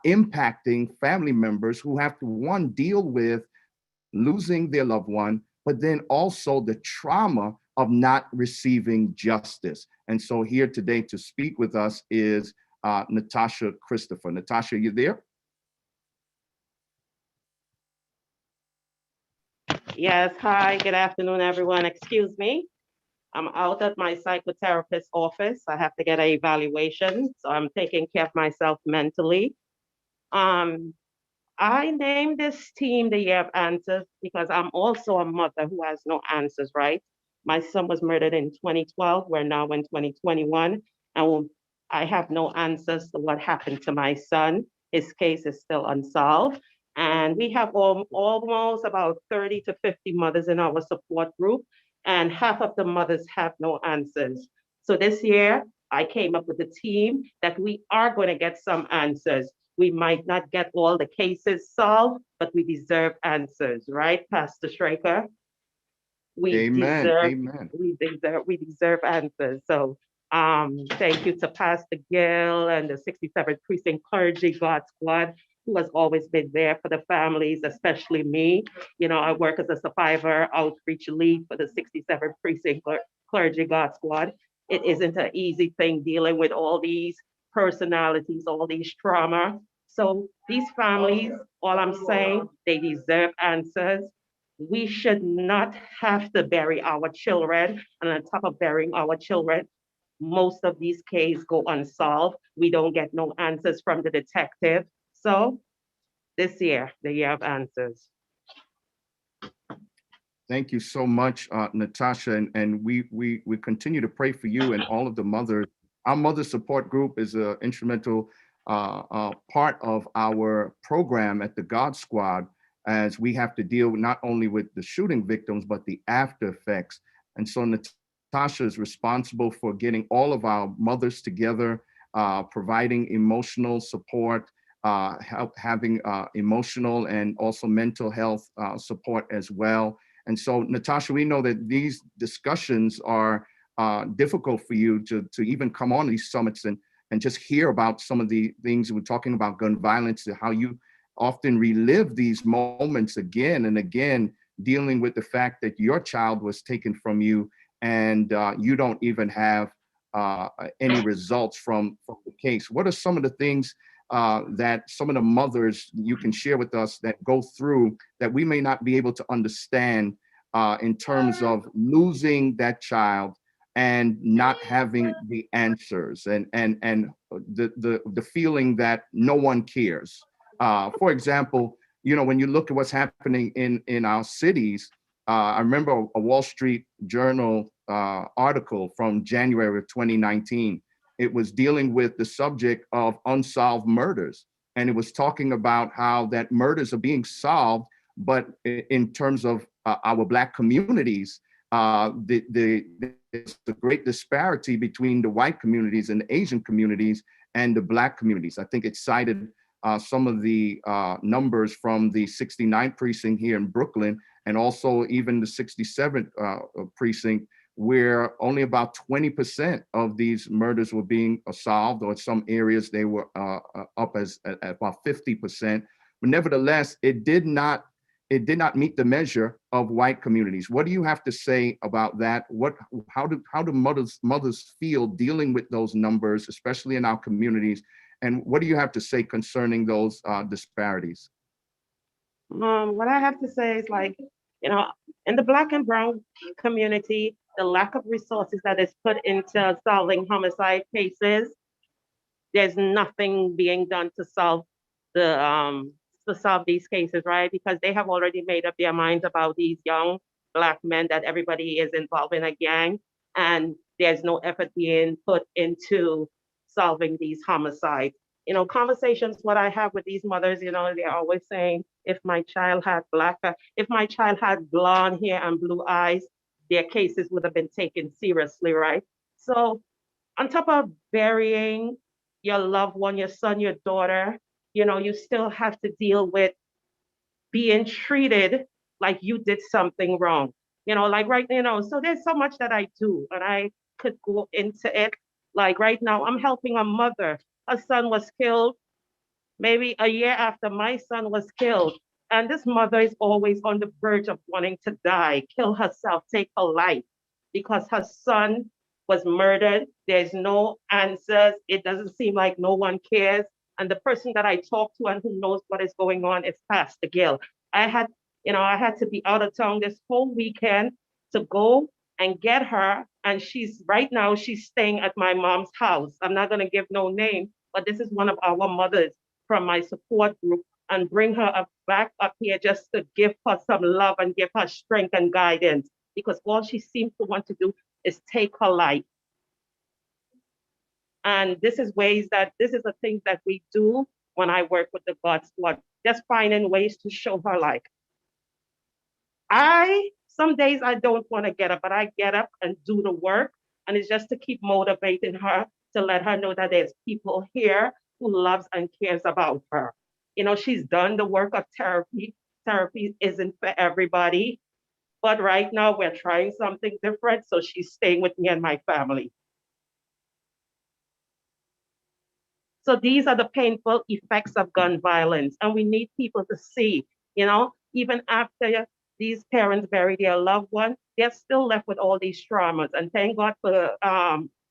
impacting family members who have to, one, deal with losing their loved one, but then also the trauma of not receiving justice? And so here today to speak with us is Natasha Christopher. Natasha, are you there? Yes, hi, good afternoon, everyone. Excuse me. I'm out at my psychotherapist's office. I have to get an evaluation, so I'm taking care of myself mentally. I named this team the Year of Answers because I'm also a mother who has no answers, right? My son was murdered in 2012. We're now in 2021, and I have no answers to what happened to my son. His case is still unsolved. And we have almost about 30 to 50 mothers in our support group, and half of the mothers have no answers. So this year, I came up with a team that we are going to get some answers. We might not get all the cases solved, but we deserve answers, right, Pastor Straker? Amen. We deserve answers. So thank you to Pastor Gill and the 67th Precinct Clergy God Squad. who has always been there for the families, especially me. You know, I work as a survivor outreach lead for the 67th Precinct Clergy God Squad. It isn't an easy thing dealing with all these personalities, all these trauma. So these families, all I'm saying, they deserve answers. We should not have to bury our children. And on top of burying our children, most of these cases go unsolved. We don't get no answers from the detective. So this year, the year of answers. Thank you so much, Natasha, and we continue to pray for you and all of the mothers. Our mother support group is an instrumental part of our program at the God Squad, as we have to deal not only with the shooting victims, but the after effects. And so Natasha is responsible for getting all of our mothers together, providing emotional support, having emotional and also mental health support as well. And so, Natasha, we know that these discussions are difficult for you to even come on these summits and just hear about some of the things we're talking about, gun violence, how you often relive these moments again and again, dealing with the fact that your child was taken from you and you don't even have any results from the case. What are some of the things that some of the mothers you can share with us that go through that we may not be able to understand in terms of losing that child and not having the answers and the feeling that no one cares? For example, you know, when you look at what's happening in our cities, I remember a Wall Street Journal article from January of 2019. It was dealing with the subject of unsolved murders. And it was talking about how that murders are being solved, but in terms of our Black communities, there's a great disparity between the white communities and the Asian communities and the Black communities. I think it cited some of the numbers from the 69th precinct here in Brooklyn, and also even the 67th precinct, where only about 20% of these murders were being solved, or in some areas they were up as at about 50%. But nevertheless, it did not meet the measure of white communities. What do you have to say about that? How do mothers feel dealing with those numbers, especially in our communities? And what do you have to say concerning those disparities? What I have to say is, like, you know, in the Black and brown community, the lack of resources that is put into solving homicide cases, there's nothing being done to solve these cases, right? Because they have already made up their minds about these young Black men that everybody is involved in a gang, and there's no effort being put into solving these homicides. You know, conversations what I have with these mothers, you know, they're always saying, if my child had if my child had blonde hair and blue eyes, their cases would have been taken seriously, right? So on top of burying your loved one, your son, your daughter, you know, you still have to deal with being treated like you did something wrong. You know, like right, you know, so there's so much that I do, and I could go into it. Like right now, I'm helping a mother. Her son was killed maybe a year after my son was killed. And this mother is always on the verge of wanting to die, kill herself, take her life, because her son was murdered. There's no answers. It doesn't seem like no one cares. And the person that I talk to and who knows what is going on is Pastor Gill. I had to be out of town this whole weekend to go and get her. And she's staying at my mom's house. I'm not going to give no name, but this is one of our mothers from my support group, and bring her back up here just to give her some love and give her strength and guidance, because all she seems to want to do is take her life. And this is the things that we do when I work with the God Squad, just finding ways to show her, like, some days I don't want to get up, but I get up and do the work. And it's just to keep motivating her, to let her know that there's people here who loves and cares about her. You know, she's done the work of therapy. Therapy isn't for everybody, but right now we're trying something different. So she's staying with me and my family. So these are the painful effects of gun violence. And we need people to see, you know, even after these parents bury their loved one, they're still left with all these traumas. And thank God for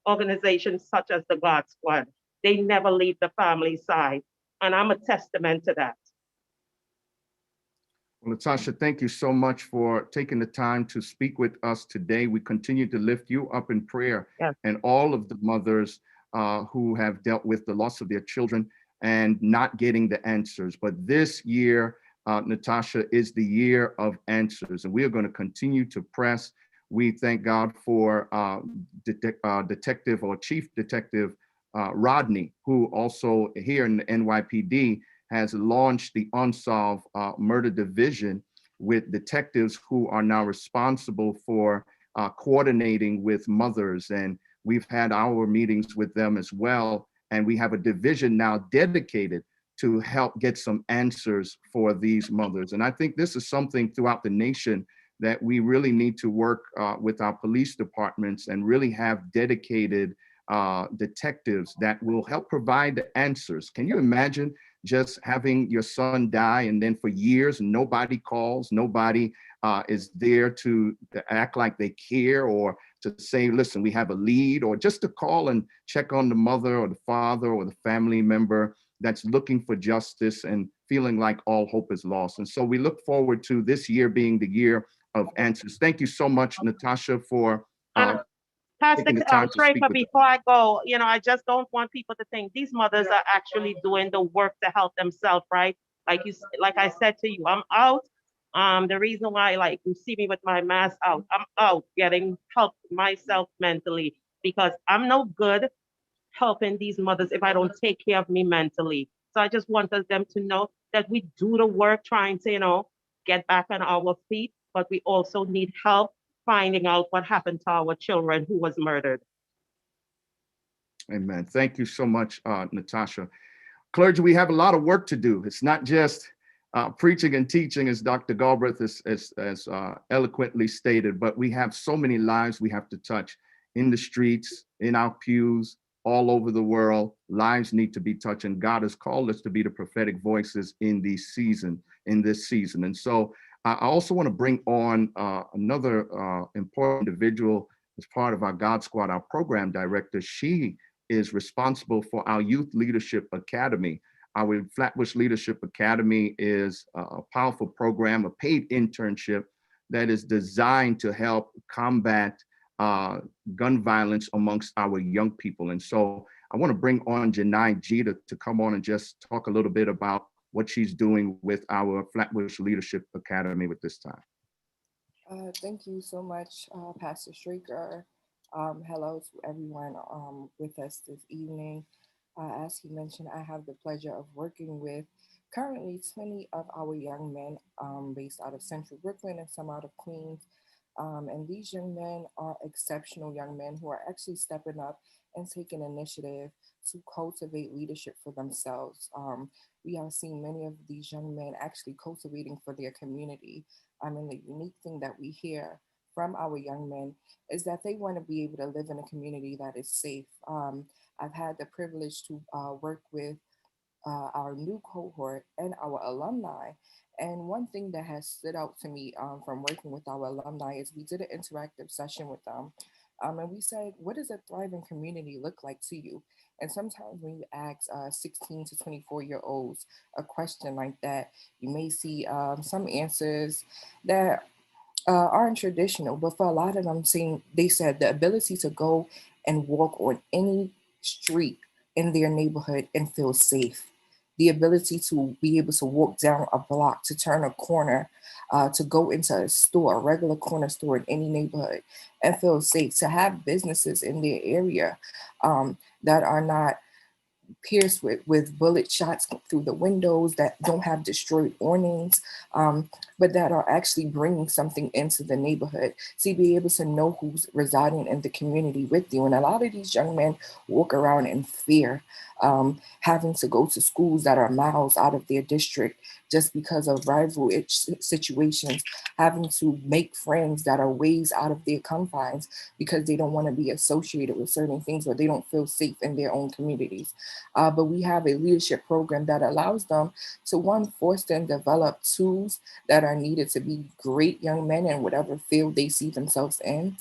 organizations such as the God Squad. They never leave the family side. And I'm a testament to that. Well, Natasha, thank you so much for taking the time to speak with us today. We continue to lift you up in prayer, yes, and all of the mothers who have dealt with the loss of their children and not getting the answers. But this year, Natasha, is the year of answers, and we are going to continue to press. We thank God for Detective or Chief Detective Rodney, who also here in the NYPD has launched the Unsolved Murder Division with detectives who are now responsible for coordinating with mothers. And we've had our meetings with them as well. And we have a division now dedicated to help get some answers for these mothers. And I think this is something throughout the nation that we really need to work with our police departments and really have dedicated detectives that will help provide the answers. Can you imagine just having your son die and then for years nobody calls, nobody is there to act like they care or to say, listen, we have a lead, or just to call and check on the mother or the father or the family member that's looking for justice and feeling like all hope is lost. And so we look forward to this year being the year of answers. Thank you so much, Natasha, for Pastor Straker, before I go, you know, I just don't want people to think these mothers are actually doing the work to help themselves, right? Like I said to you, I'm out. The reason why, like, you see me with my mask out, I'm out getting help myself mentally, because I'm no good helping these mothers if I don't take care of me mentally. So I just want them to know that we do the work trying to, you know, get back on our feet, but we also need help finding out what happened to our children who was murdered. Amen. Thank you so much, Natasha. Clergy, we have a lot of work to do. It's not just preaching and teaching, as Dr. Galbraith has eloquently stated, but we have so many lives we have to touch in the streets, in our pews, all over the world. Lives need to be touched, and God has called us to be the prophetic voices in this season. And so I also want to bring on another important individual as part of our God Squad, our program director. She is responsible for our Youth Leadership Academy. Our Flatbush Leadership Academy is a powerful program, a paid internship that is designed to help combat gun violence amongst our young people. And so I want to bring on Janai Jeter to come on and just talk a little bit about what she's doing with our Flatbush Leadership Academy with this time. Thank you so much, Pastor Straker. Hello to everyone with us this evening. As he mentioned, I have the pleasure of working with currently 20 of our young men based out of Central Brooklyn and some out of Queens. And these young men are exceptional young men who are actually stepping up and taking initiative to cultivate leadership for themselves. We are seeing many of these young men actually cultivating for their community. And the unique thing that we hear from our young men is that they want to be able to live in a community that is safe. I've had the privilege to work with our new cohort and our alumni. And one thing that has stood out to me from working with our alumni is we did an interactive session with them. And we said, what does a thriving community look like to you? And sometimes when you ask 16 to 24-year-olds a question like that, you may see some answers that aren't traditional, but for a lot of them, they said the ability to go and walk on any street in their neighborhood and feel safe. The ability to be able to walk down a block, to turn a corner, to go into a store, a regular corner store in any neighborhood and feel safe, to have businesses in their area that are not pierced with bullet shots through the windows, that don't have destroyed awnings, but that are actually bringing something into the neighborhood, to be able to know who's residing in the community with you. And a lot of these young men walk around in fear. having to go to schools that are miles out of their district just because of rival situations, having to make friends that are ways out of their confines because they don't want to be associated with certain things or they don't feel safe in their own communities. But we have a leadership program that allows them to, one, foster and develop tools that are needed to be great young men in whatever field they see themselves in,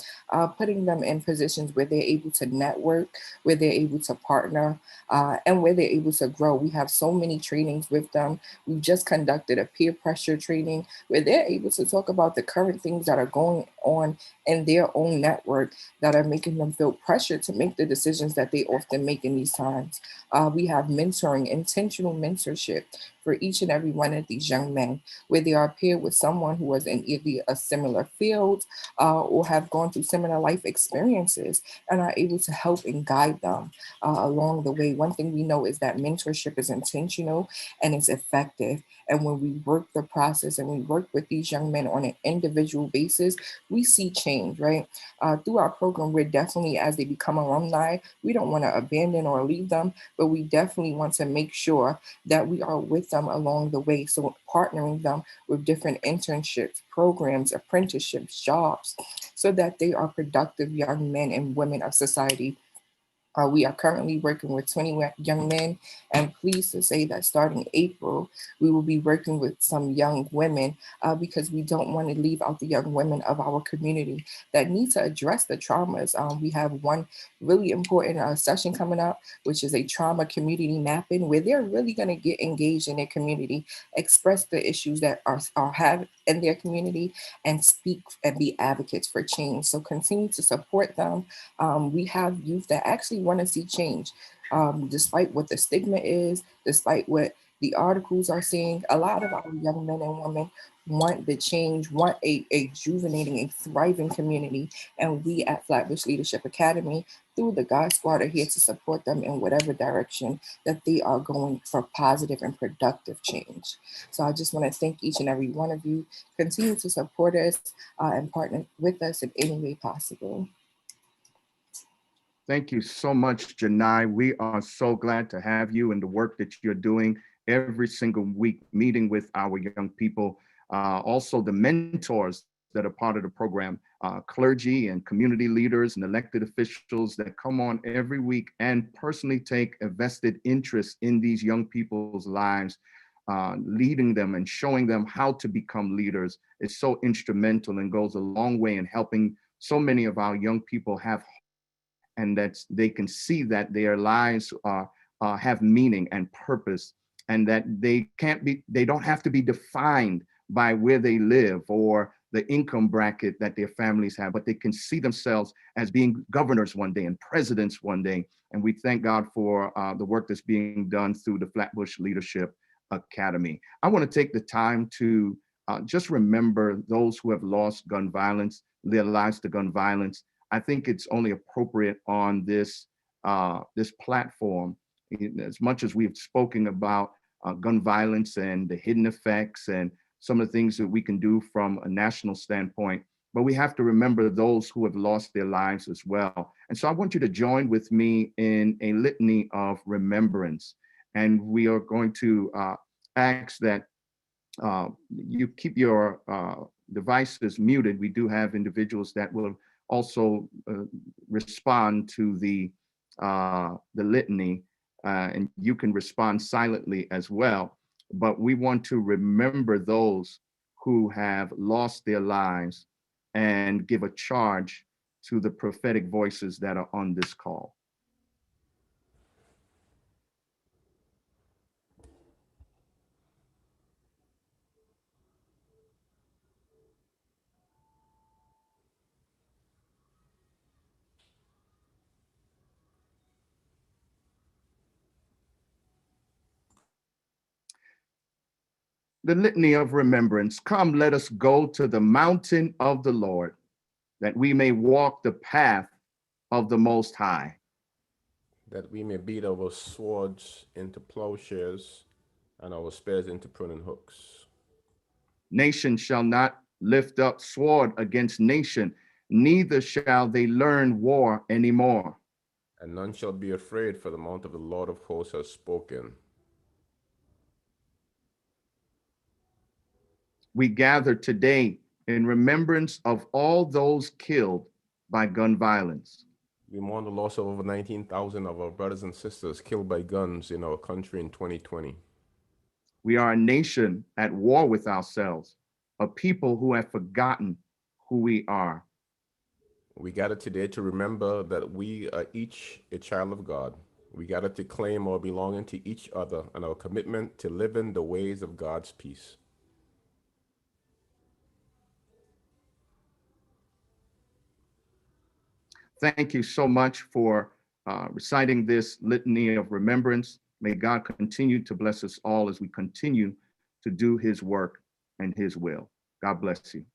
putting them in positions where they're able to network, where they're able to partner, and where they're able to grow. We have so many trainings with them. We've just conducted a peer pressure training where they're able to talk about the current things that are going on in their own network that are making them feel pressure to make the decisions that they often make in these times. We have mentoring, intentional mentorship for each and every one of these young men, where they are paired with someone who is in either a similar field or have gone through similar life experiences and are able to help and guide them along the way. One thing we know is that mentorship is intentional and it's effective. And when we work the process and we work with these young men on an individual basis, we see change, right? Through our program, we're definitely, as they become alumni, we don't want to abandon or leave them, but we definitely want to make sure that we are with them along the way. So partnering them with different internships, programs, apprenticeships, jobs, so that they are productive young men and women of society. We are currently working with 20 young men, and pleased to say that starting April, we will be working with some young women because we don't want to leave out the young women of our community that need to address the traumas. We have one really important session coming up, which is a trauma community mapping, where they're really going to get engaged in their community, express the issues that are have in their community, and speak and be advocates for change. So continue to support them. We have youth that actually want to see change, despite what the stigma is, despite what the articles are saying. A lot of our young men and women want the change, want a juvenating, a thriving community. And we at Flatbush Leadership Academy, through the God Squad, are here to support them in whatever direction that they are going for positive and productive change. So I just want to thank each and every one of you. Continue to support us and partner with us in any way possible. Thank you so much, Janai. We are so glad to have you and the work that you're doing every single week, meeting with our young people. Also the mentors that are part of the program, clergy and community leaders and elected officials that come on every week and personally take a vested interest in these young people's lives, leading them and showing them how to become leaders is so instrumental and goes a long way in helping so many of our young people have, and that they can see that their lives have meaning and purpose, and that they don't have to be defined by where they live or the income bracket that their families have, but they can see themselves as being governors one day and presidents one day. And we thank God for the work that's being done through the Flatbush Leadership Academy. I want to take the time to just remember those who have lost gun violence, their lives to gun violence. I think it's only appropriate on this this platform, as much as we've spoken about gun violence and the hidden effects and some of the things that we can do from a national standpoint, but we have to remember those who have lost their lives as well. And so I want you to join with me in a litany of remembrance. And we are going to ask that you keep your devices muted. We do have individuals that will also respond to the litany, and you can respond silently as well. But we want to remember those who have lost their lives and give a charge to the prophetic voices that are on this call. The litany of remembrance. Come, let us go to the mountain of the Lord, that we may walk the path of the Most High. That we may beat our swords into plowshares and our spears into pruning hooks. Nation shall not lift up sword against nation, neither shall they learn war anymore. And none shall be afraid, for the mouth of the Lord of hosts has spoken. We gather today in remembrance of all those killed by gun violence. We mourn the loss of over 19,000 of our brothers and sisters killed by guns in our country in 2020. We are a nation at war with ourselves, a people who have forgotten who we are. We gather today to remember that we are each a child of God. We gather to claim our belonging to each other and our commitment to living the ways of God's peace. Thank you so much for reciting this litany of remembrance. May God continue to bless us all as we continue to do his work and his will. God bless you.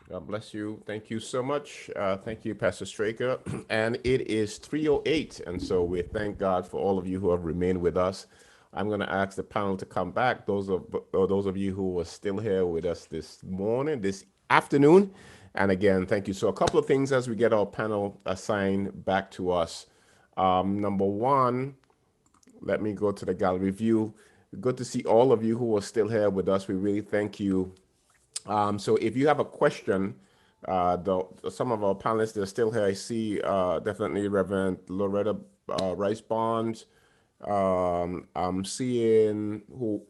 God bless you. Thank you so much. Thank you, Pastor Straker. And it is 3:08. And so we thank God for all of you who have remained with us. I'm going to ask the panel to come back. Those of you who were still here with us this morning, this afternoon. And again, thank you. So a couple of things as we get our panel assigned back to us. Number one, let me go to the gallery view. Good to see all of you who are still here with us. We really thank you. So if you have a question, some of our panelists that are still here, I see definitely Reverend Loretta Rice Bonds. I'm seeing who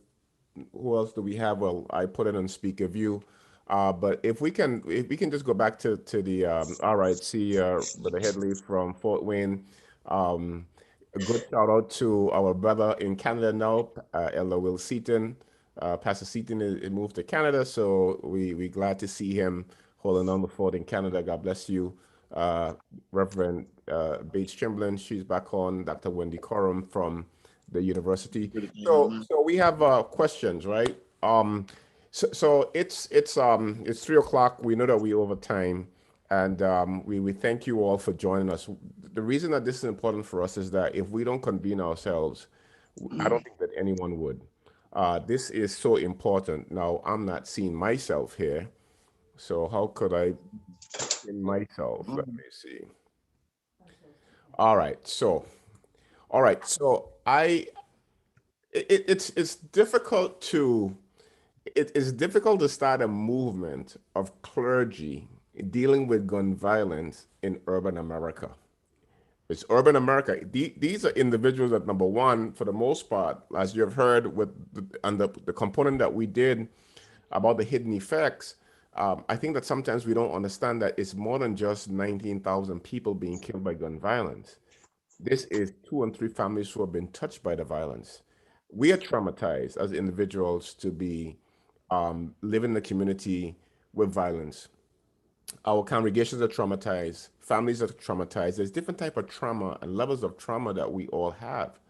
else do we have? Well, I put it on speaker view. But if we can just go back to the all right, see Brother Headley from Fort Wayne. A good shout out to our brother in Canada now, Elder Will Seaton. Pastor Seaton is moved to Canada, so we glad to see him holding on the fort in Canada. God bless you. Reverend Bates Chamberlain, she's back on. Dr. Wendy Coram from the university. So we have questions, right? So it's 3:00. We know that we're over time, and we thank you all for joining us. The reason that this is important for us is that if we don't convene ourselves, I don't think that anyone would. This is so important. Now, I'm not seeing myself here, so how could I see myself? Let me see. All right, so it's difficult to start a movement of clergy dealing with gun violence in urban America. It's urban America. These are individuals that, number one, for the most part, as you have heard with the component that we did about the hidden effects, I think that sometimes we don't understand that it's more than just 19,000 people being killed by gun violence. This is 2 and 3 families who have been touched by the violence. We are traumatized as individuals to be living in a community with violence. Our congregations are traumatized, families are traumatized. There's different type of trauma and levels of trauma that we all have.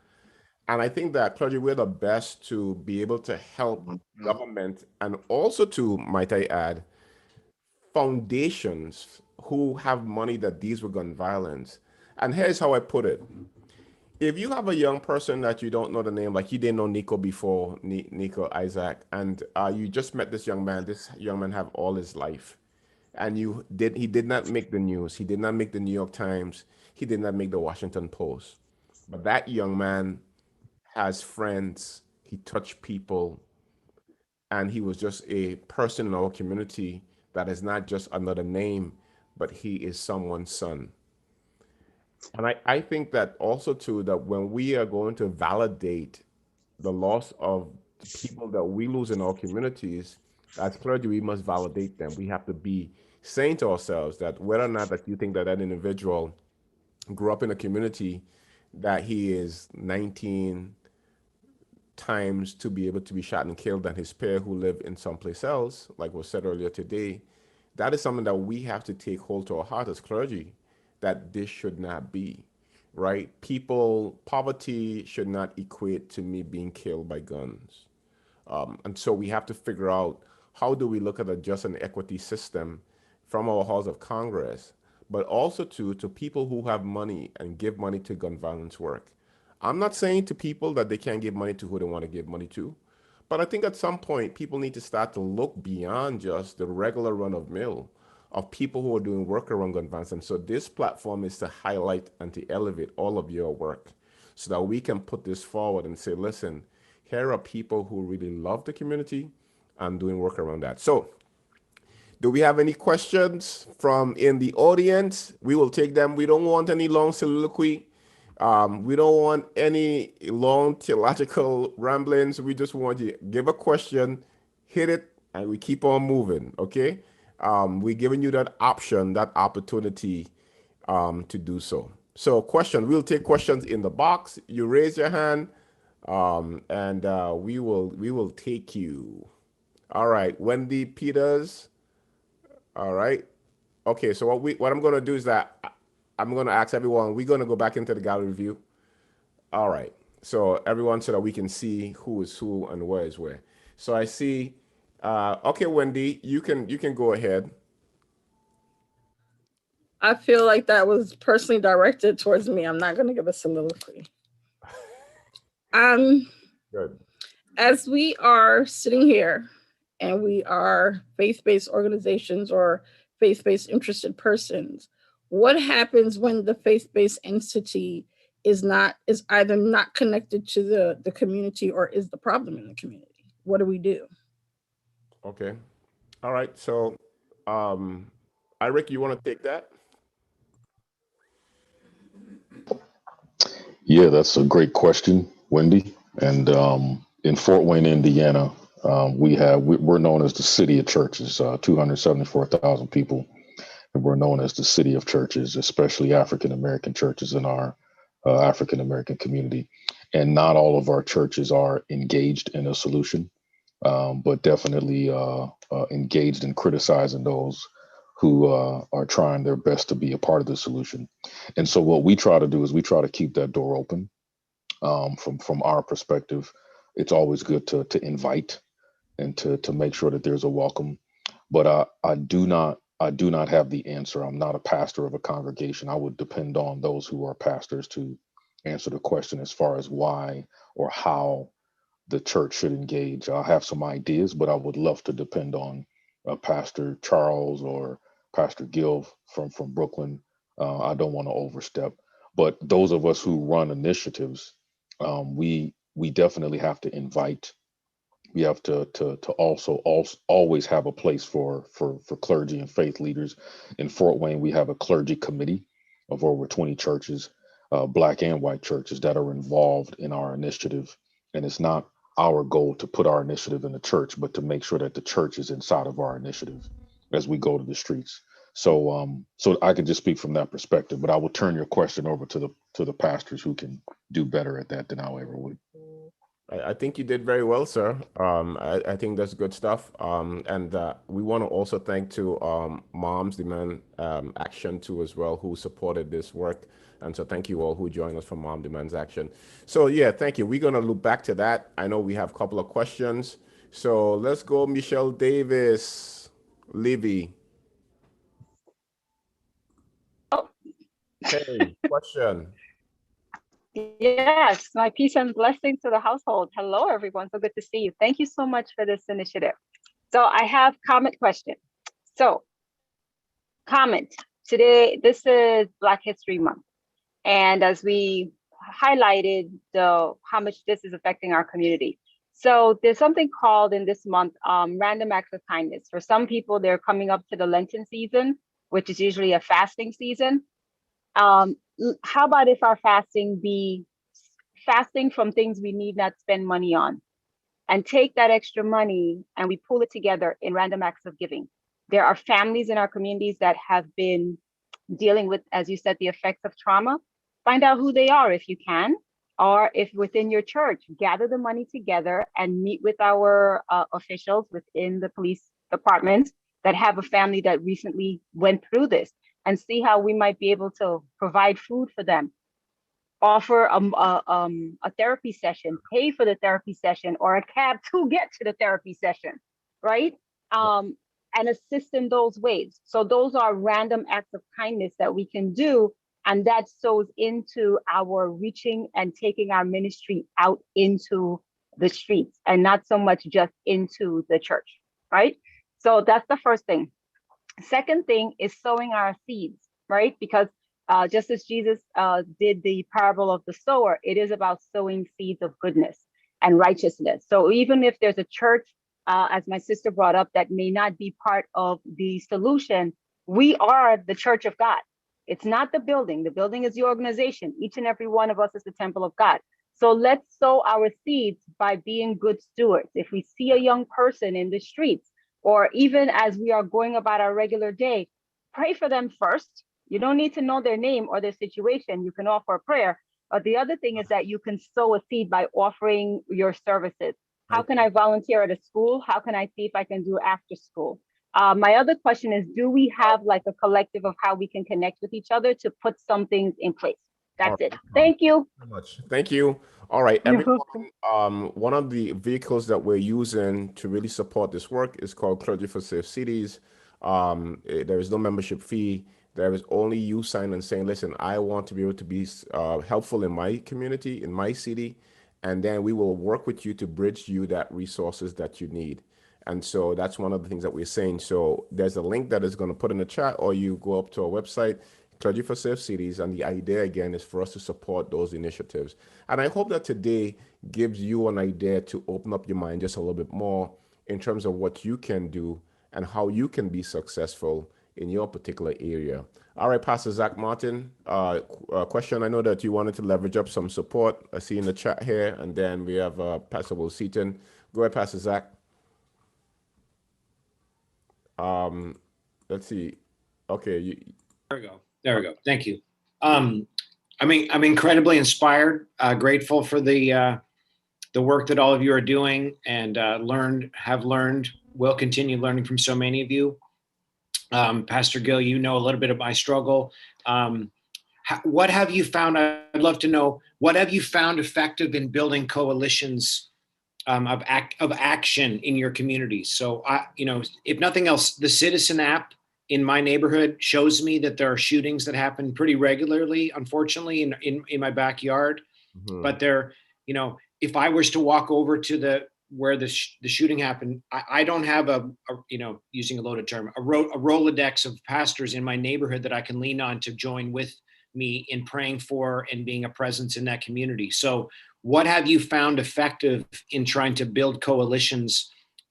And I think that clergy, we're the best to be able to help government and also to, might I add, foundations who have money that deals with gun violence. And here's how I put it. If you have a young person that you don't know the name, like you didn't know Nico before, Nico Isaac, and you just met this young man have all his life. And he did not make the news. He did not make the New York Times. He did not make the Washington Post. But that young man has friends. He touched people. And he was just a person in our community that is not just another name, but he is someone's son. And I think that also too, that when we are going to validate the loss of people that we lose in our communities, as clergy, we must validate them. We have to be saying to ourselves that whether or not that you think that that individual grew up in a community that he is 19 times to be able to be shot and killed than his peer who live in someplace else, like was said earlier today, that is something that we have to take hold to our heart as clergy, that this should not be, right? Poverty should not equate to me being killed by guns. And so we have to figure out, how do we look at a just and equity system from our halls of Congress, but also to people who have money and give money to gun violence work. I'm not saying to people that they can't give money to who they want to give money to, but I think at some point people need to start to look beyond just the regular run of mill of people who are doing work around gun violence. And so this platform is to highlight and to elevate all of your work so that we can put this forward and say, listen, here are people who really love the community and doing work around that. So do we have any questions from in the audience? We will take them. We don't want any long soliloquy. We don't want any long theological ramblings. We just want you to give a question, hit it, and we keep on moving, okay? We're giving you that option, that opportunity to do so. So question, we'll take questions in the box. You raise your hand, and we will take you. All right, Wendy Peters. All right. Okay, so what I'm gonna do is that I'm gonna ask everyone, we're gonna go back into the gallery view. All right. So everyone, so that we can see who is who and where is where. So I see okay, Wendy, you can go ahead. I feel like that was personally directed towards me. I'm not going to give a soliloquy. Good. As we are sitting here and we are faith-based organizations or faith-based interested persons, what happens when the faith-based entity is either not connected to the community or is the problem in the community? What do we do? Okay. All right. So Eric, you want to take that? Yeah, that's a great question, Wendy. And in Fort Wayne, Indiana, we're known as the city of churches, 274,000 people. And we're known as the city of churches, especially African-American churches in our African-American community. And not all of our churches are engaged in a solution, but definitely engaged in criticizing those who are trying their best to be a part of the solution. And so what we try to do is we try to keep that door open. From our perspective, it's always good to invite and to make sure that there's a welcome. But I do not have the answer. I'm not a pastor of a congregation. I would depend on those who are pastors to answer the question as far as why or how the church should engage. I have some ideas, but I would love to depend on Pastor Charles or Pastor Gil from Brooklyn. I don't want to overstep, but those of us who run initiatives, we definitely have to invite. We have to also always have a place for clergy and faith leaders. In Fort Wayne, we have a clergy committee of over 20 churches, Black and white churches that are involved in our initiative. And it's not our goal to put our initiative in the church, but to make sure that the church is inside of our initiative as we go to the streets. So I could just speak from that perspective, but I will turn your question over to the pastors who can do better at that than I ever would. I think you did very well, sir. I think that's good stuff. And we want to also thank to Moms Demand Action too as well, who supported this work. And so thank you all who joined us from Mom Demands Action. So yeah, thank you. We're going to loop back to that. I know we have a couple of questions. So let's go, Michelle Davis, Livy. Hey, question. Yes, my peace and blessings to the household. Hello, everyone. So good to see you. Thank you so much for this initiative. So I have comment question. So comment today, this is Black History Month. And as we highlighted how much this is affecting our community. So there's something called in this month, random acts of kindness. For some people, they're coming up to the Lenten season, which is usually a fasting season. How about if our fasting be fasting from things we need not spend money on, and take that extra money and we pull it together in random acts of giving. There are families in our communities that have been dealing with, as you said, the effects of trauma. Find out who they are if you can, or if within your church, gather the money together and meet with our officials within the police departments that have a family that recently went through this, and see how we might be able to provide food for them, offer a therapy session, pay for the therapy session, or a cab to get to the therapy session, right? And assist in those ways. So those are random acts of kindness that we can do, and that sows into our reaching and taking our ministry out into the streets, and not so much just into the church, right? So that's the first thing. Second thing is sowing our seeds, right? Because just as Jesus did the parable of the sower, it is about sowing seeds of goodness and righteousness. So even if there's a church, as my sister brought up, that may not be part of the solution, we are the church of God. It's not the building. The building is the organization. Each and every one of us is the temple of God. So let's sow our seeds by being good stewards. If we see a young person in the streets, or even as we are going about our regular day, pray for them first. You don't need to know their name or their situation. You can offer a prayer. But the other thing is that you can sow a seed by offering your services. How can I volunteer at a school? How can I see if I can do after school? My other question is, do we have like a collective of how we can connect with each other to put some things in place? That's it. Thank you. So much. Thank you. All right, everyone. One of the vehicles that we're using to really support this work is called Clergy for Safe Cities. There is no membership fee. There is only you signing and saying, listen, I want to be able to be helpful in my community, in my city, and then we will work with you to bridge you that resources that you need. And so that's one of the things that we're saying. So there's a link that is going to put in the chat, or you go up to our website, Clergy for Safe Cities, and the idea again is for us to support those initiatives. And I hope that today gives you an idea to open up your mind just a little bit more in terms of what you can do and how you can be successful in your particular area. All right, Pastor Zach Martin, question. I know that you wanted to leverage up some support. I see in the chat here, and then we have Pastor Will Seaton. Go ahead, Pastor Zach. Let's see. Okay. There we go. There we go. Thank you. I'm incredibly inspired, grateful for the work that all of you are doing, and will continue learning from so many of you. Pastor Gill, you know a little bit of my struggle. What have you found? I'd love to know, what have you found effective in building coalitions of action in your communities? So, if nothing else, the Citizen app in my neighborhood shows me that there are shootings that happen pretty regularly, unfortunately, in my backyard. Mm-hmm. But if I was to walk over to where the shooting happened, I don't have using a loaded term, a Rolodex of pastors in my neighborhood that I can lean on to join with me in praying for and being a presence in that community. So what have you found effective in trying to build coalitions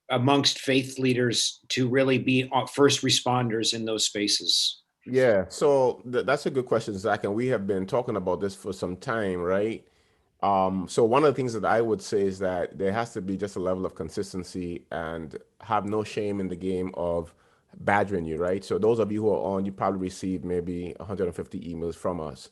amongst faith leaders to really be first responders in those spaces? Yeah, so that's a good question, Zach, and we have been talking about this for some time, right? So one of the things that I would say is that there has to be just a level of consistency and have no shame in the game of badgering you, right? So those of you who are on, you probably received maybe 150 emails from us.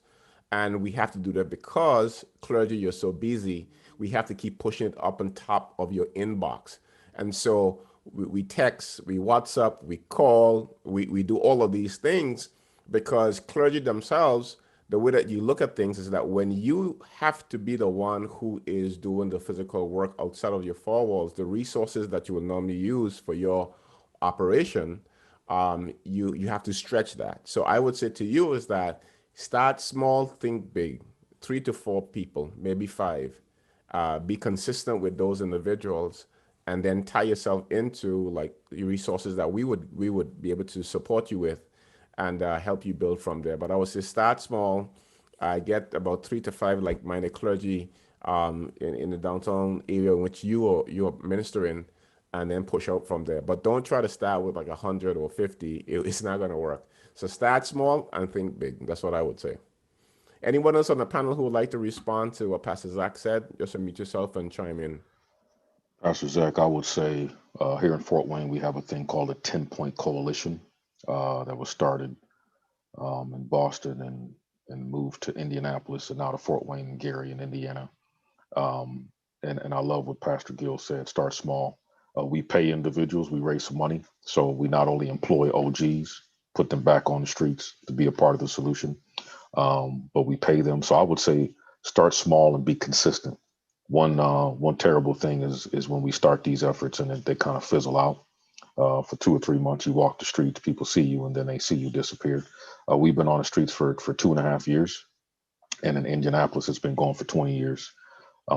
And we have to do that because, clergy, you're so busy. We have to keep pushing it up on top of your inbox. And so we text, we WhatsApp, we call, we do all of these things because clergy themselves, the way that you look at things is that when you have to be the one who is doing the physical work outside of your four walls, the resources that you will normally use for your operation, you have to stretch that. So I would say to you is that start small, think big, 3 to 4 people, maybe 5. Be consistent with those individuals, and then tie yourself into like the resources that we would be able to support you with and help you build from there. But I would say start small. Get about 3 to 5 like-minded clergy in the downtown area in which you're ministering, and then push out from there. But don't try to start with like 100 or 50. It's not going to work. So start small and think big. That's what I would say. Anyone else on the panel who would like to respond to what Pastor Zach said? Just unmute yourself and chime in. Pastor Zach, I would say here in Fort Wayne, we have a thing called a 10-point coalition that was started in Boston and moved to Indianapolis and now to Fort Wayne and Gary in Indiana. And I love what Pastor Gill said, start small. We pay individuals, we raise some money. So we not only employ OGs, put them back on the streets to be a part of the solution, but we pay them. So I would say start small and be consistent. One terrible thing is when we start these efforts and they kind of fizzle out. For 2 or 3 months, you walk the streets, people see you, and then they see you disappear. We've been on the streets for 2.5 years, and in Indianapolis, it's been going for 20 years.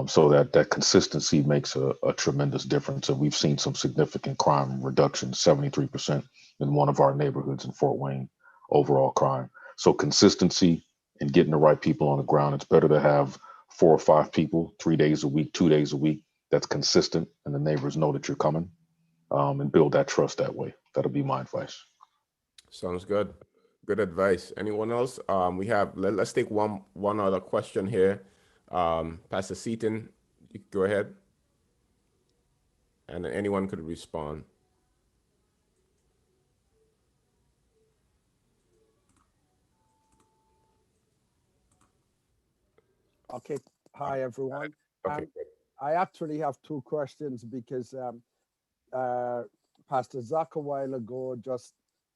So that consistency makes a tremendous difference, and we've seen some significant crime reduction, 73% in one of our neighborhoods in Fort Wayne, overall crime. So consistency and getting the right people on the ground. It's better to have 4 or 5 people, 3 days a week, 2 days a week, that's consistent, and the neighbors know that you're coming, and build that trust that way. That'll be my advice. Sounds good. Good advice. Anyone else? We have, let's take one other question here. Pastor Seaton, you go ahead. And anyone could respond. Okay. Hi, everyone. Okay. I actually have 2 questions because Pastor Zach a while ago just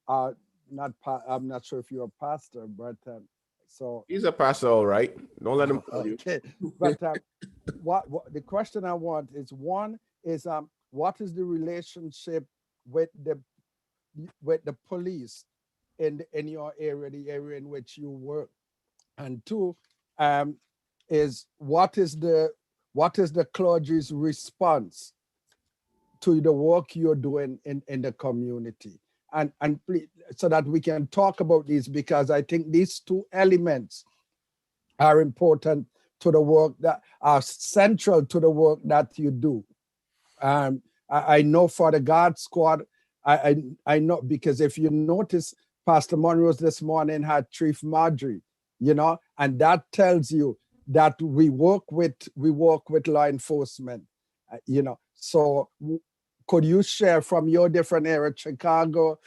I'm not sure if you're a pastor, but so He's a pastor, all right. Don't let him call you. okay. But what the question I want is, one is what is the relationship with the police in your area, the area in which you work, and 2 is what is the clergy's response to the work you're doing in the community, and please, so that we can talk about these, because I think these 2 elements are important to the work, that are central to the work that you do. I know for the God Squad, I know, because if you notice, Pastor Monroe's this morning had Chief Madrid, and that tells you that we work with law enforcement, so could you share from your different area, Chicago,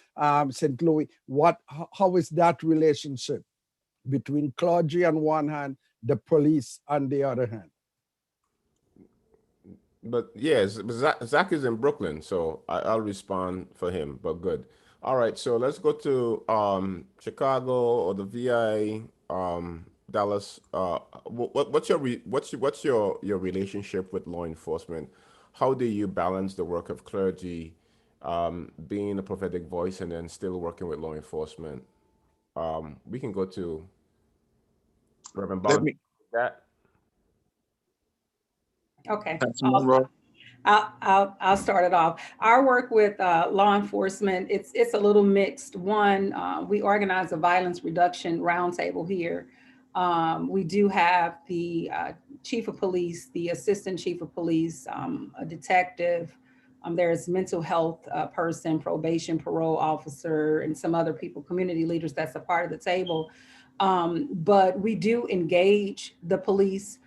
St. Louis, how is that relationship between clergy on one hand, the police on the other hand? But yes, Zach is in Brooklyn, so I'll respond for him, but good. All right, so let's go to Chicago or the VI, Dallas. What's your relationship with law enforcement? How do you balance the work of clergy, being a prophetic voice, and then still working with law enforcement? We can go to Reverend Bond. Okay. I'll start it off. Our work with law enforcement, it's a little mixed. One, we organize a violence reduction roundtable here. We do have the chief of police, the assistant chief of police, a detective. There's mental health person, probation, parole officer, and some other people, community leaders that's a part of the table. But we do engage the police.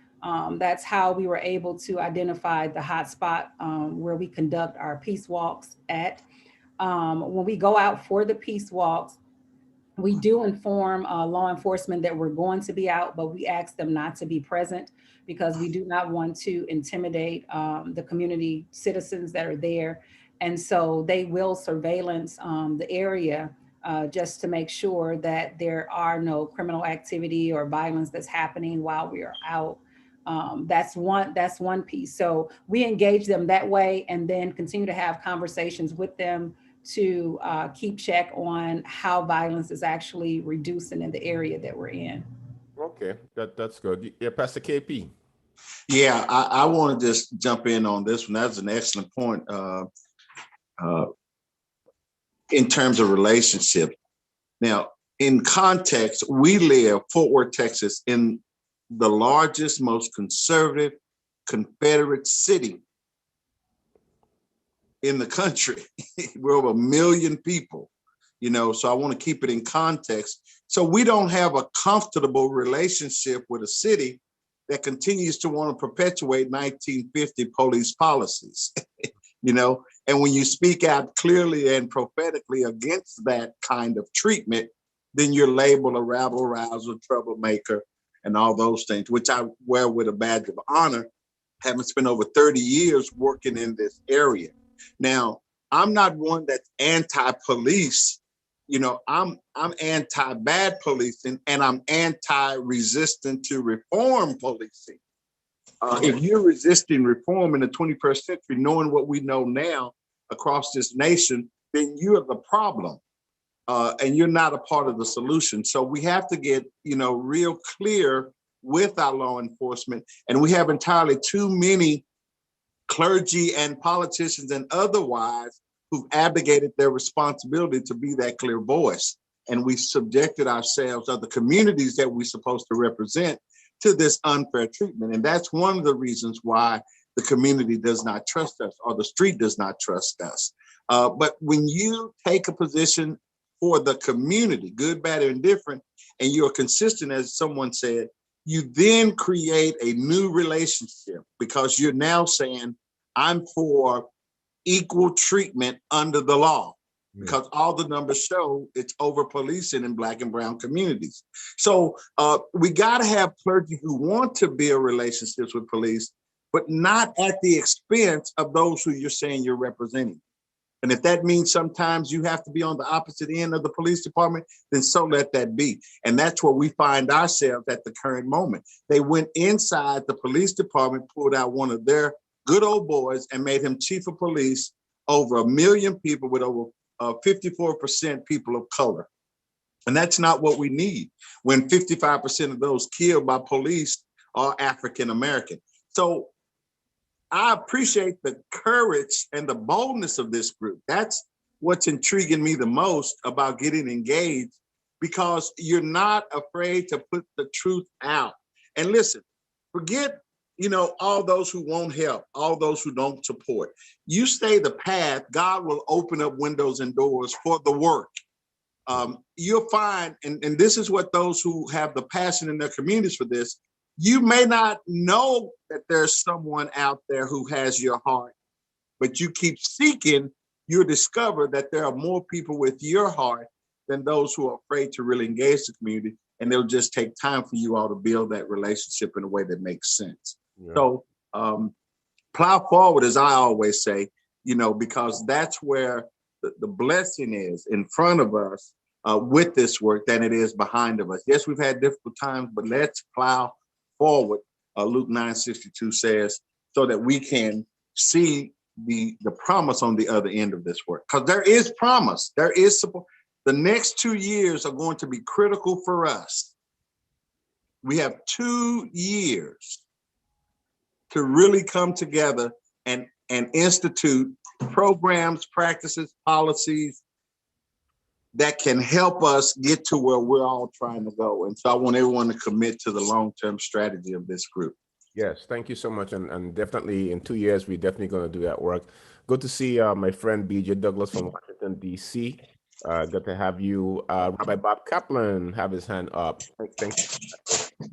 That's how we were able to identify the hot spot where we conduct our peace walks at. When we go out for the peace walks, we do inform law enforcement that we're going to be out, but we ask them not to be present because we do not want to intimidate the community citizens that are there. And so they will surveillance the area just to make sure that there are no criminal activity or violence that's happening while we are out. That's one piece. So we engage them that way and then continue to have conversations with them to keep check on how violence is actually reducing in the area that we're in. Okay, that's good. Yeah, Pastor KP. Yeah, I want to just jump in on this one. That's an excellent point in terms of relationship. Now, in context, we live, Fort Worth, Texas, in the largest, most conservative Confederate city in the country. We're over 1 million people, so I want to keep it in context. So we don't have a comfortable relationship with a city that continues to want to perpetuate 1950 police policies, and when you speak out clearly and prophetically against that kind of treatment, then you're labeled a rabble rouser, troublemaker, and all those things, which I wear with a badge of honor, having spent over 30 years working in this area. Now, I'm not one that's anti-police. I'm anti-bad policing, and I'm anti-resistant to reform policing. If you're resisting reform in the 21st century, knowing what we know now across this nation, then you're the problem. And you're not a part of the solution. So we have to get, real clear with our law enforcement. And we have entirely too many clergy and politicians and otherwise who've abdicated their responsibility to be that clear voice. And we subjected ourselves, or the communities that we're supposed to represent, to this unfair treatment. And that's one of the reasons why the community does not trust us, or the street does not trust us. But when you take a position for the community, good, bad, or indifferent, and you're consistent, as someone said, you then create a new relationship, because you're now saying, I'm for equal treatment under the law, because all the numbers show it's over policing in Black and brown communities. So we got to have clergy who want to build relationships with police, but not at the expense of those who you're saying you're representing. And if that means sometimes you have to be on the opposite end of the police department, then so let that be. And that's where we find ourselves at the current moment. They went inside the police department, pulled out one of their good old boys and made him chief of police over 1 million people, with over 54% people of color. And that's not what we need when 55% of those killed by police are African American. So I appreciate the courage and the boldness of this group. That's what's intriguing me the most about getting engaged, because you're not afraid to put the truth out. And listen, forget, all those who won't help, all those who don't support. You stay the path, God will open up windows and doors for the work. You'll find, and this is what those who have the passion in their communities for this, you may not know that there's someone out there who has your heart, but you keep seeking, you'll discover that there are more people with your heart than those who are afraid to really engage the community. And it'll just take time for you all to build that relationship in a way that makes sense. Yeah. So plow forward, as I always say, because that's where the blessing is, in front of us with this work, than it is behind of us. Yes, we've had difficult times, but let's plow forward, Luke 9:62 says, so that we can see the promise on the other end of this work. Because there is promise, there is support. The next 2 years are going to be critical for us. We have 2 years to really come together and institute programs, practices, policies that can help us get to where we're all trying to go. And so I want everyone to commit to the long-term strategy of this group. Yes, thank you so much. And definitely in 2 years, we're definitely going to do that work. Good to see my friend BJ Douglas from Washington, D.C. Good to have you. Rabbi Bob Kaplan have his hand up. Thank you.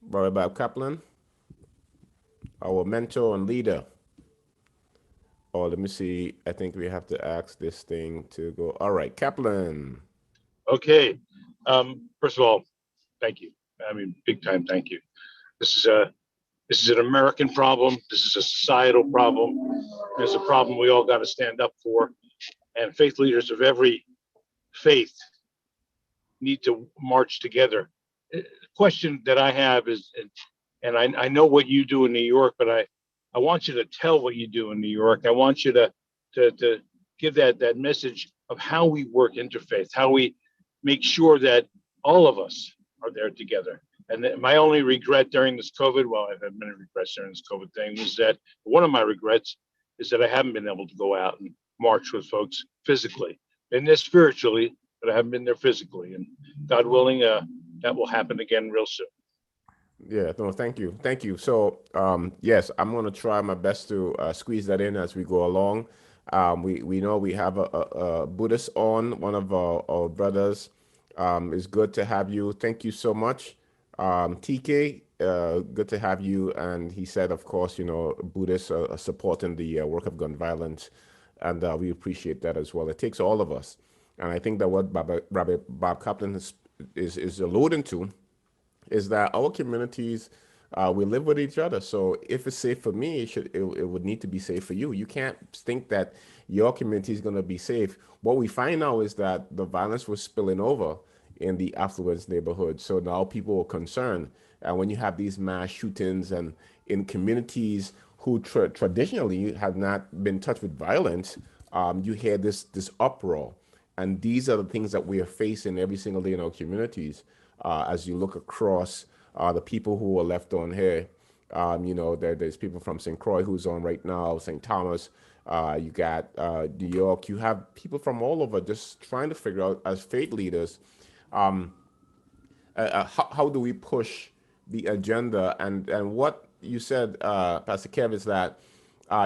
Rabbi Bob Kaplan, our mentor and leader. Oh, let me see. I think we have to ask this thing to go. All right, Kaplan. Okay. First of all, thank you. I mean, big time thank you. This is an American problem. This is a societal problem. It's a problem we all got to stand up for. And faith leaders of every faith need to march together. The question that I have is, and I know what you do in New York, but I want you to tell what you do in New York. I want you to give that message of how we work interfaith, how we make sure that all of us are there together. And my only regret during this COVID, well, I've had many regrets during this COVID thing, was that one of my regrets is that I haven't been able to go out and march with folks physically. Been there spiritually, but I haven't been there physically. And God willing, that will happen again real soon. Yeah, no, thank you. Thank you. So, yes, I'm going to try my best to squeeze that in as we go along. We know we have a Buddhist on, one of our brothers. It's good to have you. Thank you so much. TK, good to have you. And he said, of course, Buddhists are supporting the work of gun violence. And we appreciate that as well. It takes all of us. And I think that what Rabbi Bob Kaplan is alluding to is that our communities, we live with each other. So if it's safe for me, it would need to be safe for you. You can't think that your community is going to be safe. What we find now is that the violence was spilling over in the affluent neighborhood. So now people are concerned. And when you have these mass shootings and in communities who traditionally have not been touched with violence, you hear this uproar. And these are the things that we are facing every single day in our communities. As you look across the people who are left on here, there's people from St. Croix who's on right now, St. Thomas, You got New York. You have people from all over just trying to figure out, as faith leaders, how do we push the agenda? And what you said, Pastor Kev, is that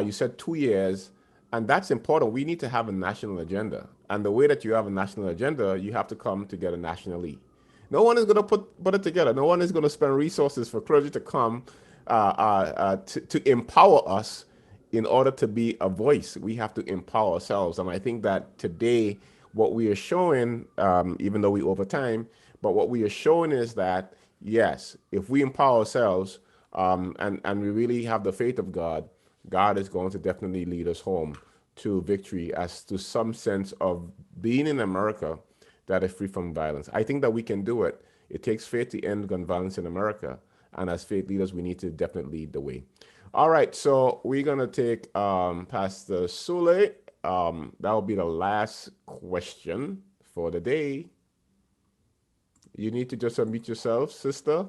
you said 2 years, and that's important. We need to have a national agenda. And the way that you have a national agenda, you have to come together nationally. No one is going to put it together. No one is going to spend resources for clergy to come to empower us in order to be a voice. We have to empower ourselves. And I think that today, what we are showing, even though we over time, but what we are showing is that, yes, if we empower ourselves and we really have the faith of God, God is going to definitely lead us home to victory, as to some sense of being in America that is free from violence. I think that we can do it. It takes faith to end gun violence in America. And as faith leaders, we need to definitely lead the way. All right, so we're going to take Pastor Sule. That will be the last question for the day. You need to just unmute yourself, sister.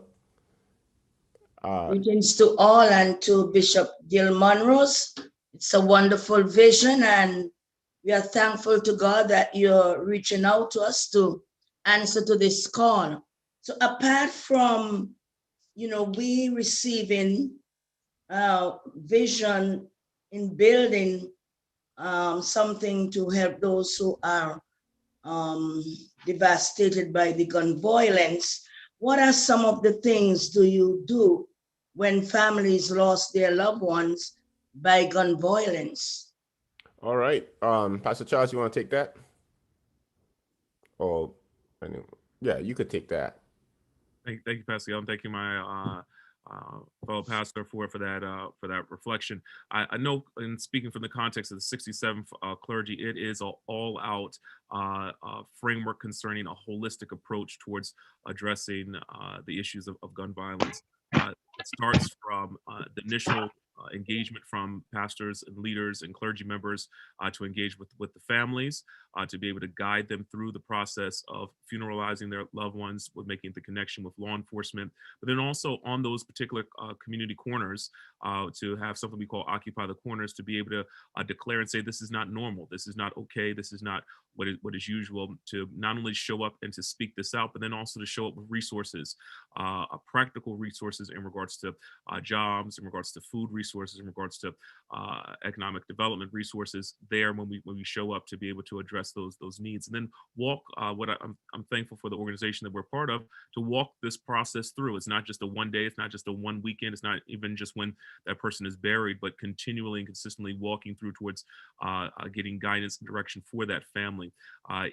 Greetings to all, and to Bishop Gil Monrose. It's a wonderful vision, and we are thankful to God that you're reaching out to us to answer to this call. So apart from, we receiving vision in building something to help those who are devastated by the gun violence, what are some of the things do you do when families lost their loved ones by gun violence? All right. Pastor Charles, you want to take that? Or, yeah, you could take that. Thank you, Pastor. I'm thanking my fellow pastor for that reflection. I know, in speaking from the context of the 67th clergy, it is an all-out framework concerning a holistic approach towards addressing the issues of gun violence. It starts from the initial engagement from pastors and leaders and clergy members to engage with the families, to be able to guide them through the process of funeralizing their loved ones, with making the connection with law enforcement, but then also on those particular community corners to have something we call Occupy the Corners, to be able to declare and say, this is not normal, this is not okay, this is not what is usual, to not only show up and to speak this out, but then also to show up with resources, practical resources in regards to jobs, in regards to food resources, in regards to economic development resources there when we show up, to be able to address those needs, and then walk I'm thankful for the organization that we're part of, to walk this process through. It's not just a one day, it's not just a one weekend, it's not even just when that person is buried, but continually and consistently walking through towards getting guidance and direction for that family.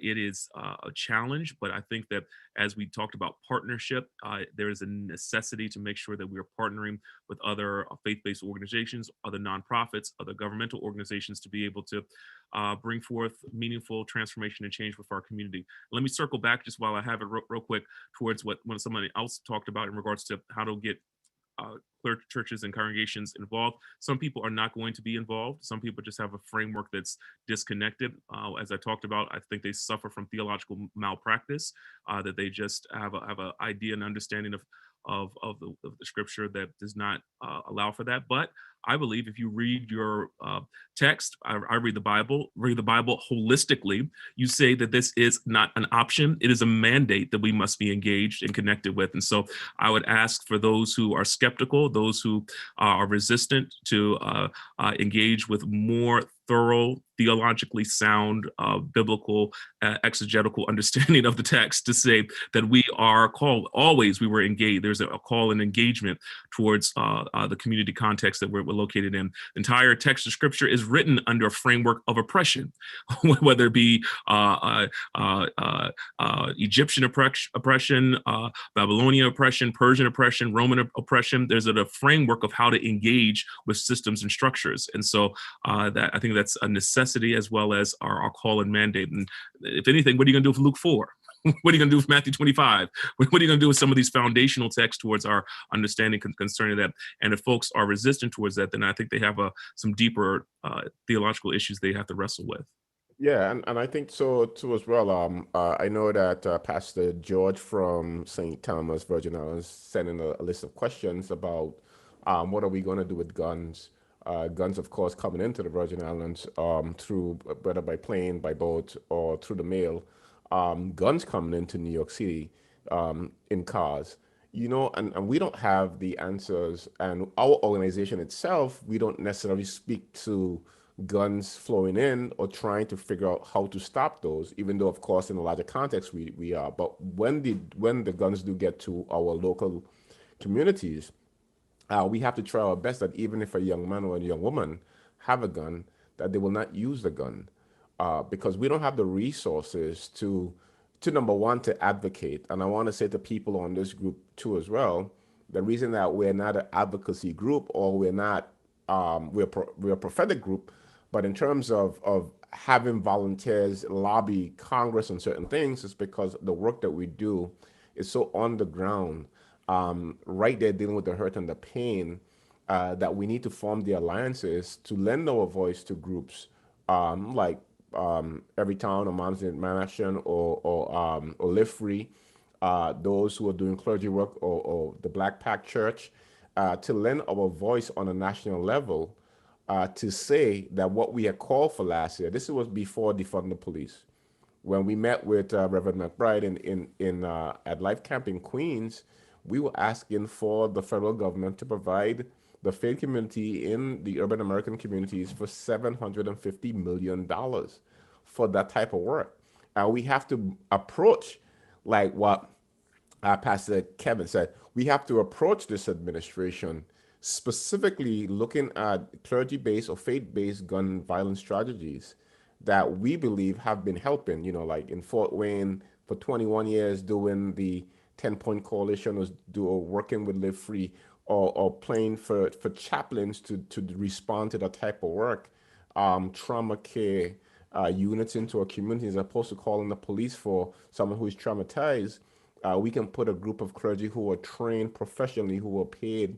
It is a challenge, but I think that as we talked about partnership, there is a necessity to make sure that we are partnering with other faith-based organizations, other nonprofits, other governmental organizations, to be able to bring forth meaningful transformation and change with our community. Let me circle back just while I have it real quick towards what somebody else talked about in regards to how to get churches and congregations involved. Some people are not going to be involved. Some people just have a framework that's disconnected. As I talked about, I think they suffer from theological malpractice, that they just have an idea and understanding of the scripture that does not allow for that. But I believe if you read your text, I read the Bible holistically, you say that this is not an option. It is a mandate that we must be engaged and connected with. And so I would ask for those who are skeptical, those who are resistant, to engage with more thorough, theologically sound, biblical, exegetical understanding of the text, to say that we are called, always we were engaged. There's a call and engagement towards the community context that we're located in. The entire text of scripture is written under a framework of oppression, whether it be Egyptian oppression, Babylonian oppression, Persian oppression, Roman oppression. There's a framework of how to engage with systems and structures. And so that I think that's a necessity, as well as our call and mandate. And if anything, what are you going to do with Luke 4? What are you going to do with Matthew 25? What are you going to do with some of these foundational texts towards our understanding concerning that? And if folks are resistant towards that, then I think they have some deeper theological issues they have to wrestle with. Yeah, and I think so too as well. I know that Pastor George from St. Thomas, Virgin Islands, sent in a list of questions about what are we going to do with guns guns, of course, coming into the Virgin Islands through whether by plane, by boat, or through the mail. Guns coming into New York City in cars, and we don't have the answers. And our organization itself, we don't necessarily speak to guns flowing in or trying to figure out how to stop those, even though, of course, in a larger context, we are. But when the guns do get to our local communities, we have to try our best that even if a young man or a young woman have a gun, that they will not use the gun, because we don't have the resources to number one, to advocate. And I want to say to people on this group too as well, the reason that we're not an advocacy group, or we're not we're a prophetic group, but in terms of having volunteers lobby Congress on certain things, is because the work that we do is so on the ground, right there dealing with the hurt and the pain, that we need to form the alliances to lend our voice to groups like Every Town or Moms in Action or Live Free, those who are doing clergy work, or the Black Pact Church, to lend our voice on a national level, to say that what we had called for last year, this was before defund the police. When we met with Reverend McBride at Life Camp in Queens, we were asking for the federal government to provide the faith community in the urban American communities for $750 million for that type of work. We have to approach, like what Pastor Kevin said, we have to approach this administration specifically looking at clergy-based or faith-based gun violence strategies that we believe have been helping, like in Fort Wayne for 21 years doing the 10-point coalition, was working with Live Free, or playing for chaplains to respond to that type of work, trauma care units into our communities, as opposed to calling the police for someone who is traumatized. We can put a group of clergy who are trained professionally, who are paid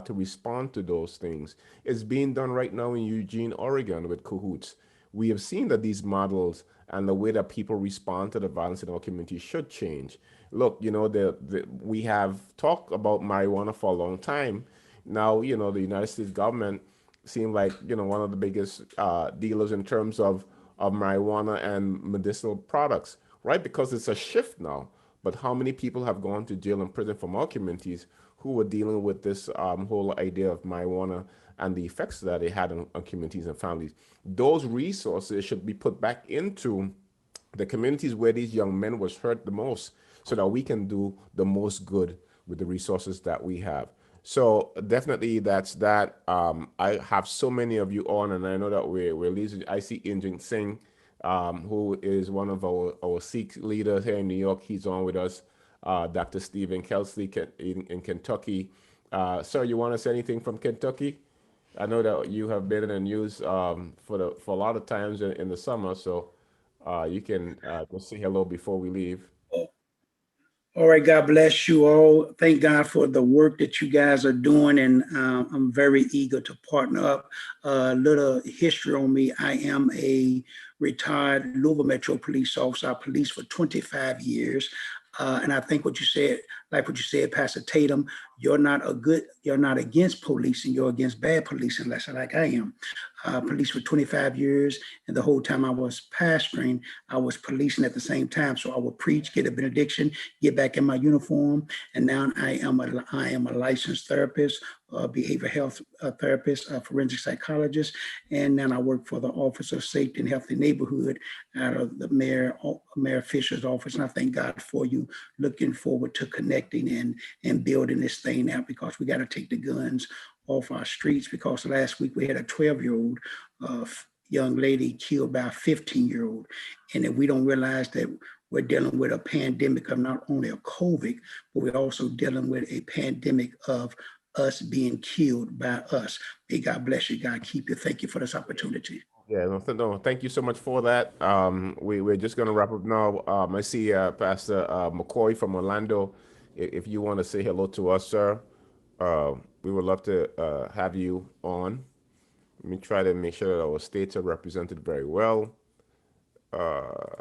to respond to those things. It's being done right now in Eugene, Oregon with Cahoots. We have seen that these models and the way that people respond to the violence in our community should change. Look, we have talked about marijuana for a long time. Now, the United States government seemed like, one of the biggest dealers in terms of marijuana and medicinal products, right? Because it's a shift now. But how many people have gone to jail and prison from our communities who were dealing with this whole idea of marijuana and the effects that it had on communities and families? Those resources should be put back into the communities where these young men was hurt the most, so that we can do the most good with the resources that we have. So definitely that's that. I have so many of you on, and I know that we're losing. I see Injin Singh, who is one of our Sikh leaders here in New York. He's on with us. Dr. Stephen Kelsey in Kentucky. Sir, you want to say anything from Kentucky? I know that you have been in the news for a lot of times in the summer, so you can just say hello before we leave. All right, God bless you all. Thank God for the work that you guys are doing, and I'm very eager to partner up. A little history on me. I am a retired Louisville Metro police officer. I policed for 25 years. And I think what you said, Pastor Tatum, you're not against policing, you're against bad policing, like I am. Police for 25 years, and the whole time I was pastoring, I was policing at the same time. So I would preach, get a benediction, get back in my uniform, and now I am a licensed therapist, behavioral health therapist, forensic psychologist, and now I work for the Office of Safety and Healthy Neighborhood out of the Mayor Fisher's office. And I thank God for you. Looking forward to connecting and building this thing out, because we got to take the guns off our streets, because last week we had a 12-year-old young lady killed by a 15-year-old. And if we don't realize that we're dealing with a pandemic of not only a COVID, but we're also dealing with a pandemic of us being killed by us. May God bless you. God keep you. Thank you for this opportunity. Yeah, no, thank you so much for that. We're just going to wrap up now. I see Pastor McCoy from Orlando. If you want to say hello to us, sir, we would love to have you on. Let me try to make sure that our states are represented very well. All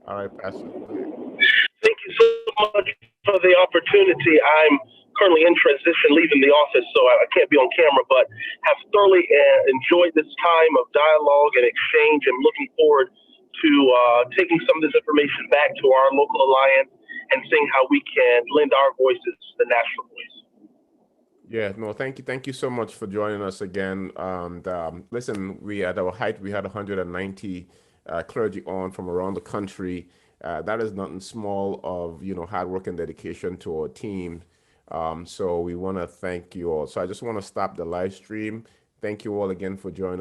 right, Pastor. Thank you so much for the opportunity. I'm currently in transition, leaving the office, so I can't be on camera, but have thoroughly enjoyed this time of dialogue and exchange, and looking forward to taking some of this information back to our local alliance and seeing how we can lend our voices to the national voice. Yeah, no, thank you so much for joining us again. Listen, we at our height, we had 190 clergy on from around the country. That is nothing small of, hard work and dedication to our team. So we want to thank you all. So I just want to stop the live stream. Thank you all again for joining us.